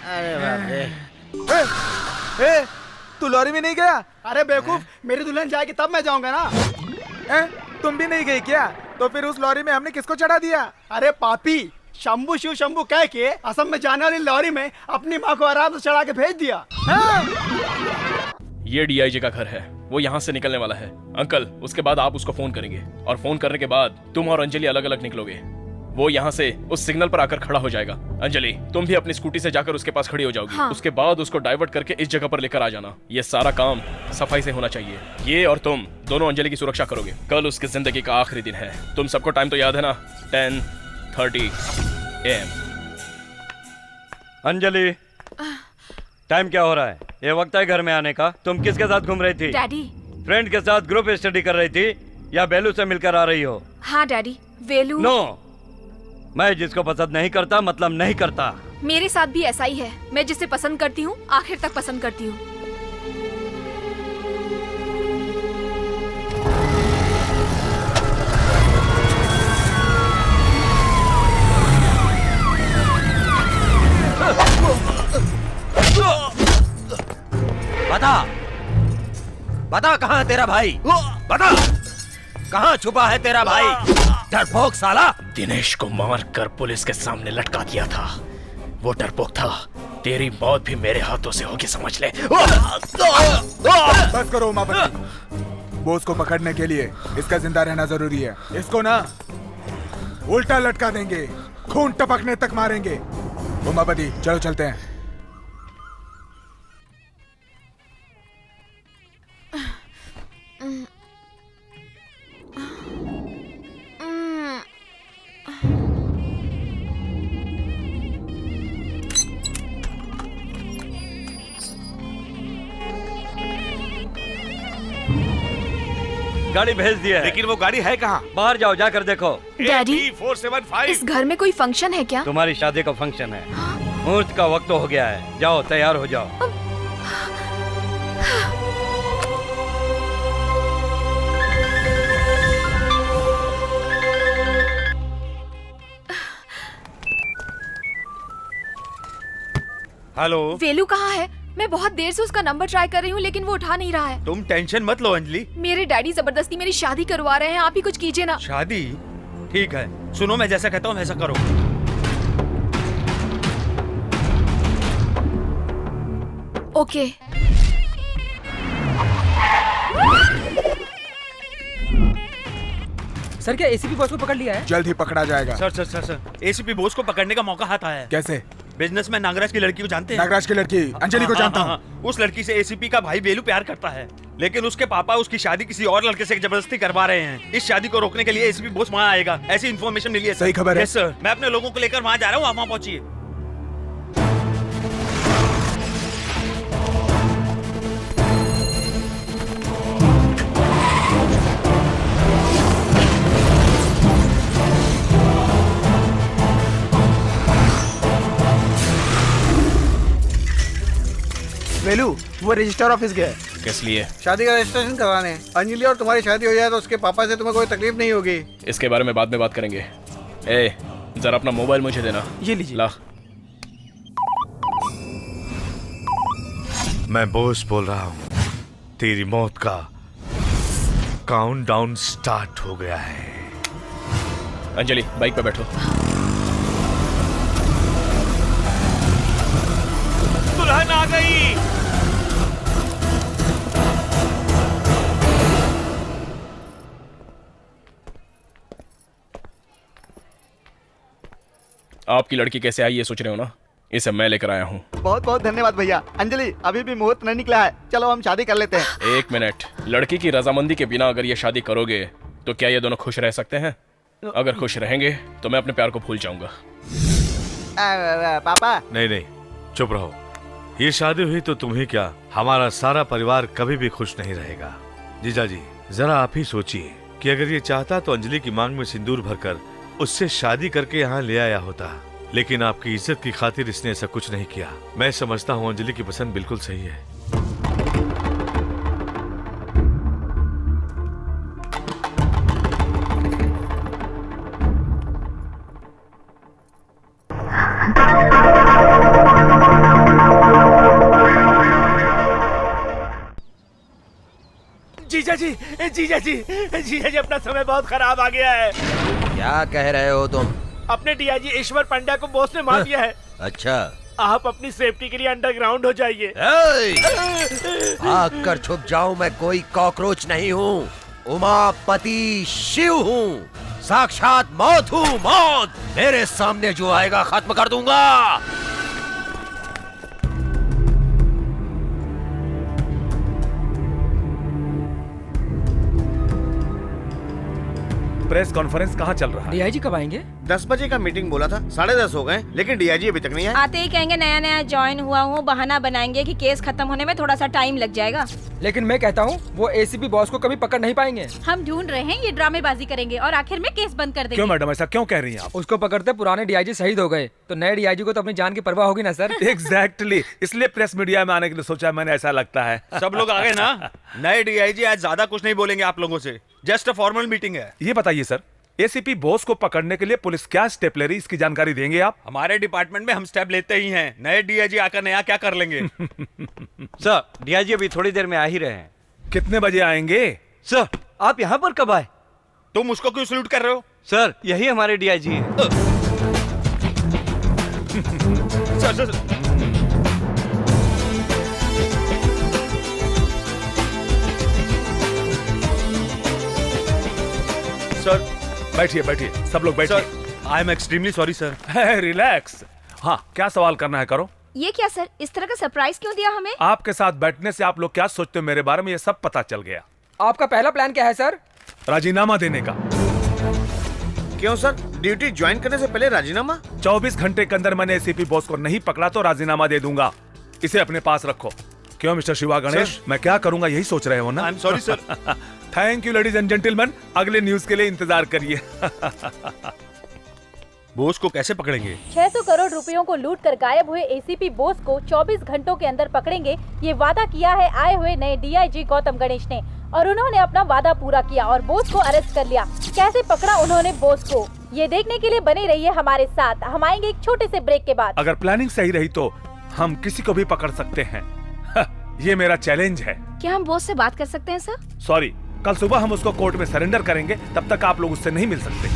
अरे बाप रे। तू लॉरी में नहीं गया? अरे बेवकूफ, मेरी दुल्हन जाएगी तब मैं जाऊंगा ना। तुम भी नहीं गई क्या? तो फिर उस लॉरी में हमने किसको चढ़ा दिया? अरे पापी, शंभू शिव शंभू कह के असम में जाने वाली लॉरी में अपनी माँ को आराम से चढ़ा के भेज दिया। ये डीआईजी का घर है, वो यहाँ से निकलने वाला है। अंकल, उसके बाद आप उसको फोन करेंगे और फोन करने के बाद तुम और अंजलि अलग अलग निकलोगे। वो यहाँ से उस सिग्नल पर आकर खड़ा हो जाएगा। अंजलि, तुम भी अपनी स्कूटी से जाकर उसके पास खड़ी हो जाओगी। हाँ। उसके बाद उसको डाइवर्ट करके इस जगह पर लेकर आ जाना। ये सारा काम सफाई से होना चाहिए। ये और तुम दोनों अंजलि की सुरक्षा करोगे। कल उसकी जिंदगी का आखिरी दिन है। तुम सबको टाइम तो याद है ना? 10:30 AM। अंजलि, टाइम क्या हो रहा है? ये वक्त है घर में आने का। तुम किसके साथ घूम रही थी? डैडी। फ्रेंड के साथ ग्रुप स्टडी कर रही थी या बेलू से मिलकर आ रही हो? हाँ डैडी, वेलू। नो, मैं जिसको पसंद नहीं करता मतलब नहीं करता। मेरे साथ भी ऐसा ही है। मैं जिसे पसंद करती हूँ आखिर तक पसंद करती हूँ। बता कहाँ है तेरा भाई? बता कहाँ छुपा है तेरा भाई? डरपोक साला! दिनेश को मार कर पुलिस के सामने लटका दिया था। वो डरपोक था। तेरी मौत भी मेरे हाथों से होगी, समझ ले। बस करो उमापति। बोस को पकड़ने के लिए इसका जिंदा रहना जरूरी है। इसको ना उल्टा लटका देंगे, खून टपकने तक मारेंगे। उमापति, चलो चलते हैं। गाड़ी भेज दिया है। लेकिन वो गाड़ी है कहाँ? बाहर जाओ, जाकर देखो। डैडी, 475। इस घर में कोई फंक्शन है क्या? तुम्हारी शादी का फंक्शन है। मुहूर्त का वक्त हो गया है। जाओ, तैयार हो जाओ। हेलो, वेलू कहाँ है? मैं बहुत देर से उसका नंबर ट्राई कर रही हूँ लेकिन वो उठा नहीं रहा है। तुम टेंशन मत लो अंजलि। मेरे डैडी जबरदस्ती मेरी शादी करवा रहे हैं, आप ही कुछ कीजिए ना। शादी? ठीक है, सुनो मैं जैसा कहता हूँ वैसा करो। ओके। सर, क्या एसीपी बॉस को पकड़ लिया है? जल्द ही पकड़ा जाएगा। सर, एसीपी बोस को पकड़ने का मौका हाथ आया है। कैसे? बिजनेसमैन नागराज की लड़की को जानते हैं? नागराज की लड़की अंजलि को जानता हूँ। उस लड़की से एसीपी का भाई वेलू प्यार करता है, लेकिन उसके पापा उसकी शादी किसी और लड़के से जबरदस्ती करवा रहे हैं। इस शादी को रोकने के लिए एसीपी बोस वहाँ आएगा, ऐसी इन्फॉर्मेशन मिली है। सही खबर है? यस सर, मैं अपने लोगों को लेकर वहाँ जा रहा हूँ, आप वहाँ पहुँचिए। वेलू, वो रजिस्टर ऑफिस गए। किस लिए? शादी का रजिस्ट्रेशन करवाने। अंजलि और तुम्हारी शादी हो जाए तो उसके पापा से तुम्हें कोई तकलीफ नहीं होगी। इसके बारे में बाद में बात करेंगे। ए, जरा अपना मोबाइल मुझे देना। ये लीजिए। ला। मैं बोस बोल रहा हूँ। तेरी मौत का काउंटडाउन स्टार्ट हो गया है। अंजलि, बाइक पे बैठो। दुल्हन आ गई। आपकी लड़की कैसे आई ये सोच रहे हो ना? इसे मैं लेकर आया हूँ। बहुत बहुत धन्यवाद भैया। अंजलि, अभी भी मुहूर्त नहीं निकला है, चलो हम शादी कर लेते हैं। 1 मिनट। लड़की की रजामंदी के बिना अगर ये शादी करोगे तो क्या ये दोनों खुश रह सकते हैं? अगर खुश रहेंगे तो मैं अपने प्यार को भूल जाऊंगा। पापा। नहीं, चुप रहो। ये शादी हुई तो तुम ही क्या, हमारा सारा परिवार कभी भी खुश नहीं रहेगा। जीजा जी, जरा आप ही सोचिए कि अगर ये चाहता तो अंजलि की मांग में सिंदूर भरकर उससे शादी करके यहाँ ले आया होता, लेकिन आपकी इज्जत की खातिर इसने ऐसा कुछ नहीं किया। मैं समझता हूँ अंजलि की पसंद बिल्कुल सही है। जीजा जी, अपना समय बहुत खराब आ गया है। क्या कह रहे हो तुम? अपने डीआईजी ईश्वर पंड्या को बॉस ने मार दिया है। अच्छा, आप अपनी सेफ्टी के लिए अंडरग्राउंड हो जाइए। भाग कर छुप जाऊं, मैं कोई कॉकरोच नहीं हूँ, उमापति शिव हूँ, साक्षात मौत हूँ, मौत। मेरे सामने जो आएगा खत्म कर दूंगा। प्रेस कॉन्फ्रेंस कहाँ चल रहा है? डीआईजी कब आएंगे? 10 बजे का मीटिंग बोला था, 10:30 हो गए, लेकिन डीआईजी अभी तक नहीं आए। आते ही कहेंगे नया नया ज्वाइन हुआ हूँ, बहाना बनाएंगे कि केस खत्म होने में थोड़ा सा टाइम लग जाएगा। लेकिन मैं कहता हूँ वो एसीपी बॉस को कभी पकड़ नहीं पाएंगे। हम ढूंढ रहे हैं, ये ड्रामेबाजी करेंगे और आखिर में केस बंद कर देंगे। क्यों मैडम, ऐसा क्यों कह रही हैं आप? उसको पकड़ते पुराने डीआईजी शहीद हो गए, तो नए डीआईजी को तो अपनी जान की परवाह होगी ना सर। एग्जैक्टली, इसलिए प्रेस मीडिया में आने के लिए सोचा मैंने, ऐसा लगता है। सब लोग आ गए ना? नए डीआईजी आज ज्यादा कुछ नहीं बोलेंगे आप लोगों से, जस्ट अ फॉर्मल मीटिंग है। ये बताइए सर, एसीपी बॉस को पकड़ने के लिए पुलिस क्या स्टेप ले रही, इसकी जानकारी देंगे आप? हमारे डिपार्टमेंट में हम स्टेप लेते ही हैं, नए डीआईजी आकर नया क्या कर लेंगे? सर, डीआईजी अभी थोड़ी देर में आ ही रहे हैं। कितने बजे आएंगे? सर, आप यहाँ पर कब आए? तुम उसको क्यों सल्यूट कर रहे हो? सर, यही हमारे डीआईजी हैं। सर, सर बैठिए बैठिए, सब लोग बैठिए। I am extremely sorry sir. Relax. हाँ, क्या सवाल करना है करो। ये क्या सर, इस तरह का सरप्राइज क्यों दिया हमें? आपके साथ बैठने से आप लोग क्या सोचते हो मेरे बारे में, ये सब पता चल गया। आपका पहला प्लान क्या है सर? राजीनामा देने का। क्यों सर, ड्यूटी ज्वाइन करने से पहले राजीनामा? 24 घंटे के अंदर मैंने एसीपी बॉस को नहीं पकड़ा तो राजीनामा दे दूंगा। इसे अपने पास रखो। क्यों मिस्टर शिवा गणेश, मैं क्या करूंगा यही सोच रहे हो ना? I am sorry sir. Thank you ladies and gentleman, अगले न्यूज के लिए इंतजार करिए। बोस को कैसे पकड़ेंगे? 600 करोड़ रुपयों को लूट कर गायब हुए एसीपी बोस को 24 घंटों के अंदर पकड़ेंगे, ये वादा किया है आए हुए नए डीआईजी गौतम गणेश ने, और उन्होंने अपना वादा पूरा किया और बोस को अरेस्ट कर लिया। कैसे पकड़ा उन्होंने बोस को, ये देखने के लिए बने रहिए हमारे साथ। हम आएंगे एक छोटे से ब्रेक के बाद। अगर प्लानिंग सही रही तो हम किसी को भी पकड़ सकते हैं। ये मेरा चैलेंज है। क्या हम बॉस से बात कर सकते हैं सर? सॉरी, कल सुबह हम उसको कोर्ट में सरेंडर करेंगे, तब तक आप लोग उससे नहीं मिल सकते।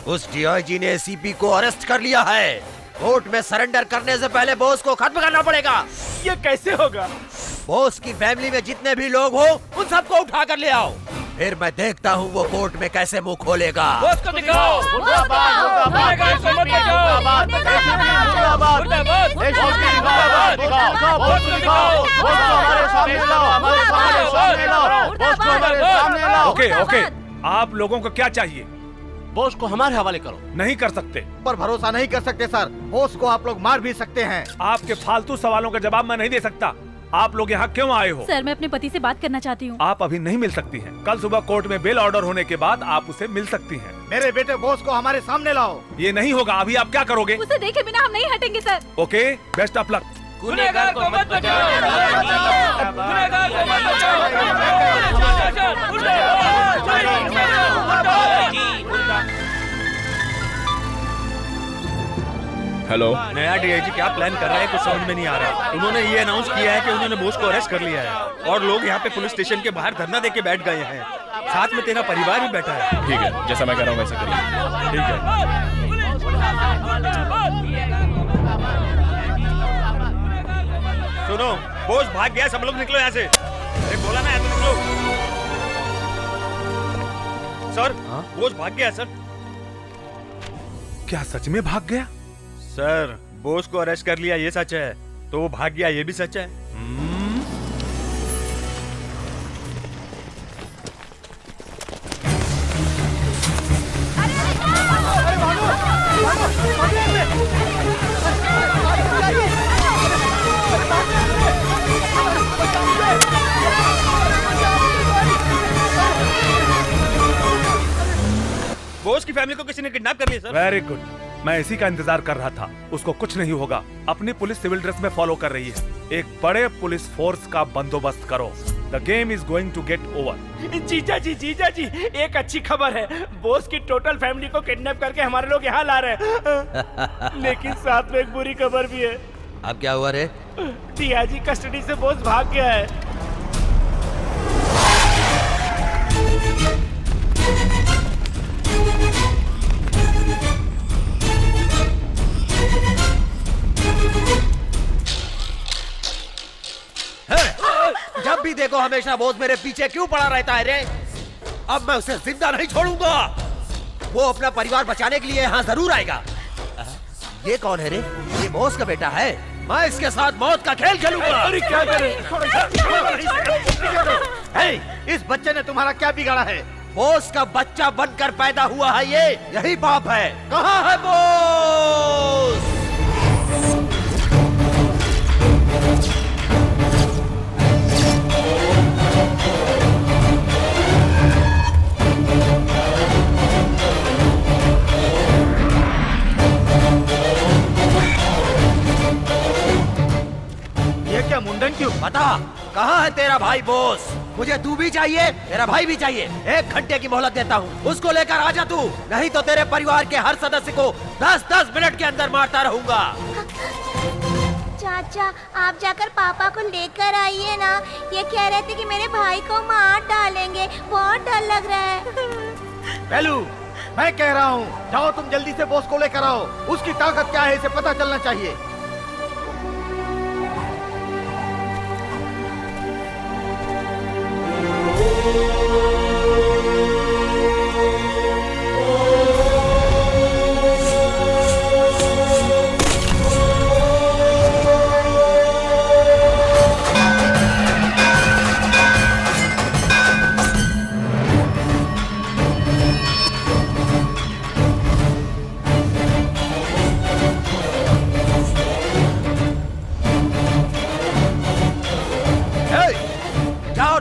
उस डीआईजी ने एसीपी को अरेस्ट कर लिया है। कोर्ट में सरेंडर करने से पहले बॉस को खत्म करना पड़ेगा। ये कैसे होगा? बॉस की फैमिली में जितने भी लोग हो उन सबको उठा कर ले आओ, फिर मैं देखता हूँ वो कोर्ट में कैसे मुंह खोलेगा। बॉस को दिखाओ। ओके ओके, आप लोगों को क्या चाहिए? बॉस को हमारे हवाले करो। नहीं कर सकते। पर भरोसा नहीं कर सकते सर, बॉस को आप लोग मार भी सकते हैं। आपके फालतू सवालों का जवाब मैं नहीं दे सकता। आप लोग यहाँ क्यों आए हो? सर, मैं अपने पति से बात करना चाहती हूँ। आप अभी नहीं मिल सकती हैं। कल सुबह कोर्ट में बेल ऑर्डर होने के बाद आप उसे मिल सकती हैं। मेरे बेटे बॉस को हमारे सामने लाओ। ये नहीं होगा। अभी आप क्या करोगे? उसे देखे बिना हम नहीं हटेंगे sir. Okay, best of luck. गुनहगार को मत बचाओ। गुनहगार को मत बचाओ। हेलो, नया डीआईजी क्या प्लान कर रहा है कुछ समझ में नहीं आ रहा। उन्होंने ये अनाउंस किया है कि उन्होंने बोस को अरेस्ट कर लिया है और लोग यहाँ पे पुलिस स्टेशन के बाहर धरना देके बैठ गए हैं। साथ में तेरा परिवार भी बैठा है। ठीक है, जैसा मैं कह रहा हूँ वैसे करिए। ठीक है। सुनो, बोस भाग गया, सब लोग निकलो यहाँ से। अरे बोला ना, ऐसे निकलो। सर, बोस भाग गया सर। क्या सच में भाग गया? सर, बोस को अरेस्ट कर लिया ये सच है, तो वो भाग गया ये भी सच है। बोस की फैमिली को किसी ने किडनैप कर लिया सर। वेरी गुड, मैं इसी का इंतजार कर रहा था। उसको कुछ नहीं होगा। अपनी पुलिस सिविल ड्रेस में फॉलो कर रही है। एक बड़े पुलिस फोर्स का बंदोबस्त करो। The game is going to get over. जीजा जी, एक अच्छी खबर है। बॉस की टोटल फैमिली को किडनैप करके हमारे लोग यहाँ ला रहे हैं। लेकिन साथ में एक बुरी खबर भी है। अब क्या हुआ रे? डीआईजी कस्टडी से बॉस भाग गया है। जब भी देखो हमेशा बोस मेरे पीछे क्यों पड़ा रहता है रे? अब मैं उसे जिंदा नहीं छोड़ूंगा। वो अपना परिवार बचाने के लिए यहाँ जरूर आएगा। ये कौन है रे? ये बोस का बेटा है। मैं इसके साथ मौत का खेल खेलूंगा। अरे क्या करें? इस बच्चे ने तुम्हारा क्या बिगाड़ा है? बोस का बच्चा बनकर पैदा हुआ है ये, यही पाप है। कहाँ है बोस? ये क्या मुंडन क्यों? बता, कहाँ है तेरा भाई बोस? मुझे तू भी चाहिए, तेरा भाई भी चाहिए। 1 घंटे की मोहलत देता हूँ, उसको लेकर आजा तू, नहीं तो तेरे परिवार के हर सदस्य को 10-10 मिनट के अंदर मारता रहूंगा। चाचा, आप जाकर पापा को लेकर आइए ना। ये कह रहे थे कि मेरे भाई को मार डालेंगे, बहुत डर लग रहा है। बेलू, मैं कह रहा हूँ, जाओ तुम जल्दी से बॉस को लेकर आओ। उसकी ताकत क्या है इसे पता चलना चाहिए।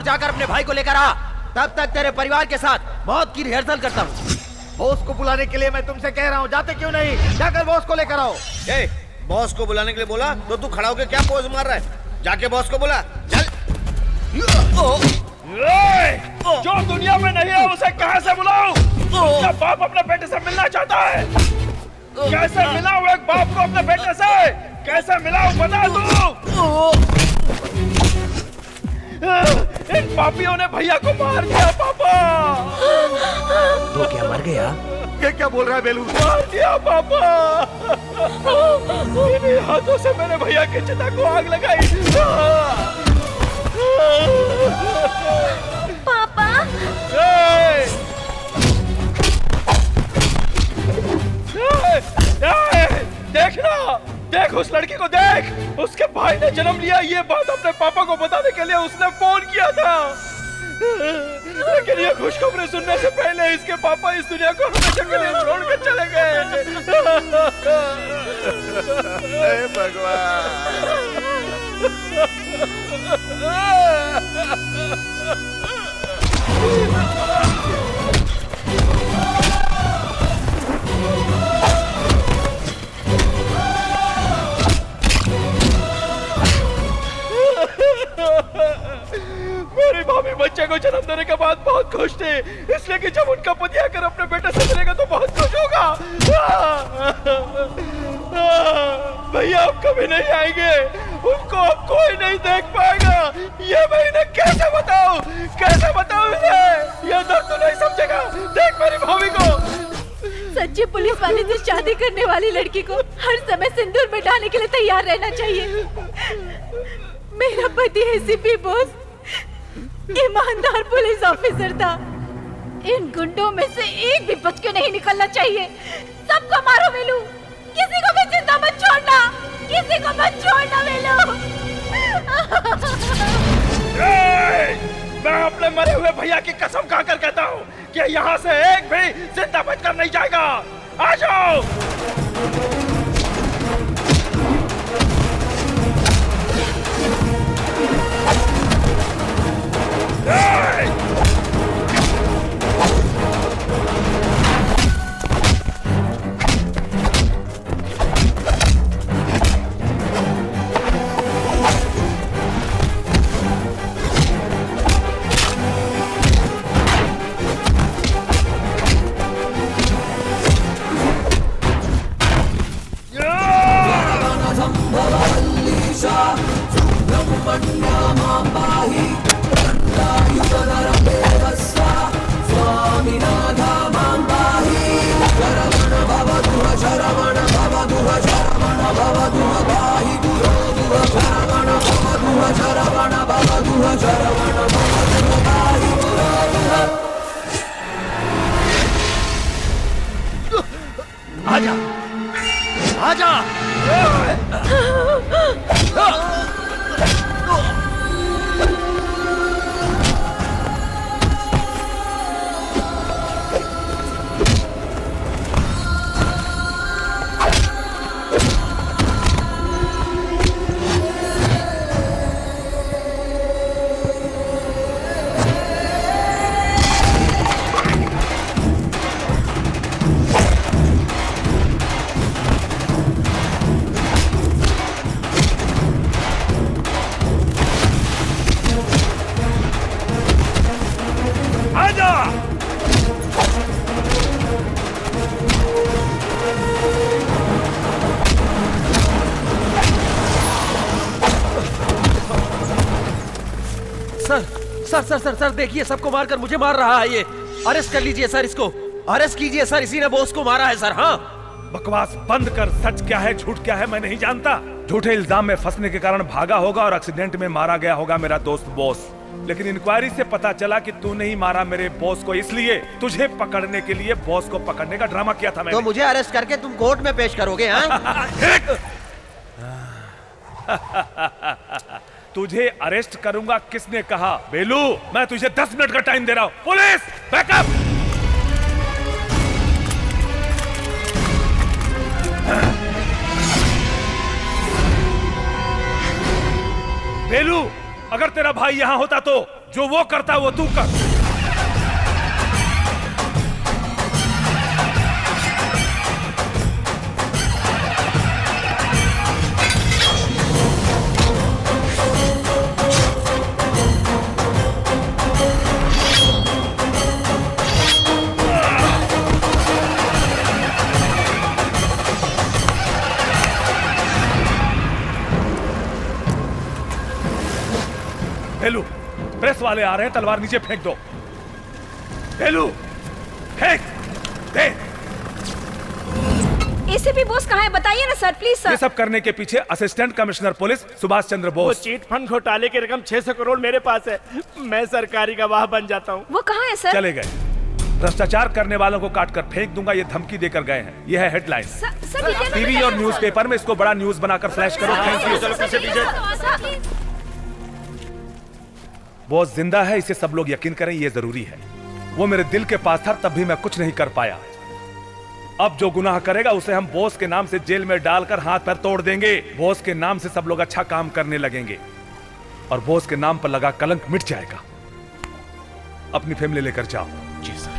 जाकर अपने भाई को लेकर आ, तब तक तेरे परिवार के साथ मौत की रिहर्सल करता हूँ। बॉस को बुलाने के लिए मैं तुमसे कह रहा हूँ, जाते क्यों नहीं? जाकर बॉस को लेकर आओ। बॉस को बुलाने के लिए बोला तो तू खड़ा होकर क्या पोज मार रहा है? जाके बॉस को बुला, चल। जो दुनिया में नहीं है उसे कहाँ से बुलाऊं? उसका बाप अपने बेटे से मिलना चाहता है। कैसे मिलाऊं एक बाप को अपने बेटे से? कैसे मिलाऊं बता दो। इन पापियों ने भैया को मार दिया पापा। तो क्या मर गया? ये क्या बोल रहा है बेलू? मार दिया पापा। इन्हीं हाथों से मैंने भैया की चिता को आग लगाई। पापा, देखना, देख उस लड़की को देख। उसके भाई ने जन्म लिया, ये बात अपने पापा को बताने के लिए उसने फोन किया था। लेकिन ये खुशखबरी सुनने से पहले इसके पापा इस दुनिया को हमेशा के लिए छोड़कर चले गए। हे भगवान। मेरी भाभी बच्चे को जन्म देने के बाद बहुत खुश थी, इसलिए कि जब उनका पति आकर अपने बेटे से मिलेगा तो बहुत खुश होगा। भैया अब कभी नहीं आएंगे, उनको अब कोई नहीं देख पाएगा। ये मैं इन्हें कैसे बताऊं? कैसे बताऊं इन्हें? ये दर्द तो नहीं समझेगा। देख मेरी भाभी को। सच्ची पुलिस वाले से शादी करने वाली लड़की को हर समय सिंदूर में डालने के लिए तैयार रहना चाहिए। मेरा पति एसीपी बोस ईमानदार पुलिस ऑफिसर था। इन गुंडों में से एक भी बच के नहीं निकलना चाहिए। सबको मारो वेलू, किसी को भी जिंदा मत छोड़ना, किसी को मत छोड़ना वेलू। मैं अपने मरे हुए भैया की कसम खाकर कहता हूँ कि यहाँ से एक भी जिंदा बचकर नहीं जाएगा। आ जाओ। स्वामीनाथ मां पाहि, शरवण भव आजा आजा सर देखिए, सबको मारकर मुझे मार रहा है ये। अरेस्ट कर लीजिए सर, इसको अरेस्ट कीजिए सर, इसी ने बॉस को मारा है सर। हाँ, बकवास बंद कर। सच क्या है झूठ क्या है मैं नहीं जानता। झूठे इल्जाम में फंसने के कारण भागा होगा और एक्सीडेंट में मारा गया होगा मेरा दोस्त बॉस। लेकिन इंक्वायरी से पता चला कि तू नहीं मारा मेरे बॉस को, इसलिए तुझे पकड़ने के लिए बॉस को पकड़ने का ड्रामा किया था मैंने। तो मुझे अरेस्ट करके तुम कोर्ट में पेश करोगे? तुझे अरेस्ट करूंगा किसने कहा? बेलू, मैं तुझे 10 मिनट का टाइम दे रहा हूं। Police backup. बेलू, अगर तेरा भाई यहां होता तो जो वो करता वो तू कर। हेलू, प्रेस वाले आ रहे हैं, तलवार नीचे फेंक दो। हेलू, फेंक दे। एसीपी बॉस कहाँ है? बताइए ना सर, प्लीज सर। ये सब करने के पीछे assistant commissioner police Subhash Chandra Bose. वो चीट फंड घोटाले की रकम 600 करोड़ मेरे पास है। मैं सरकारी गवाह बन जाता हूँ। वो कहाँ है सर? चले गए। भ्रष्टाचार करने वालों को काट कर फेंक दूंगा, ये धमकी देकर गए हैं। ये है हेडलाइन। टीवी और न्यूज़पेपर में इसको बड़ा न्यूज बनाकर फ्लैश करो। Thank you. बॉस जिंदा है, इसे सब लोग यकीन करें, ये जरूरी है। वो मेरे दिल के पास था, तब भी मैं कुछ नहीं कर पाया। अब जो गुनाह करेगा उसे हम बॉस के नाम से जेल में डालकर हाथ पैर तोड़ देंगे। बॉस के नाम से सब लोग अच्छा काम करने लगेंगे और बॉस के नाम पर लगा कलंक मिट जाएगा। अपनी फैमिली लेकर जाओ। जी सर।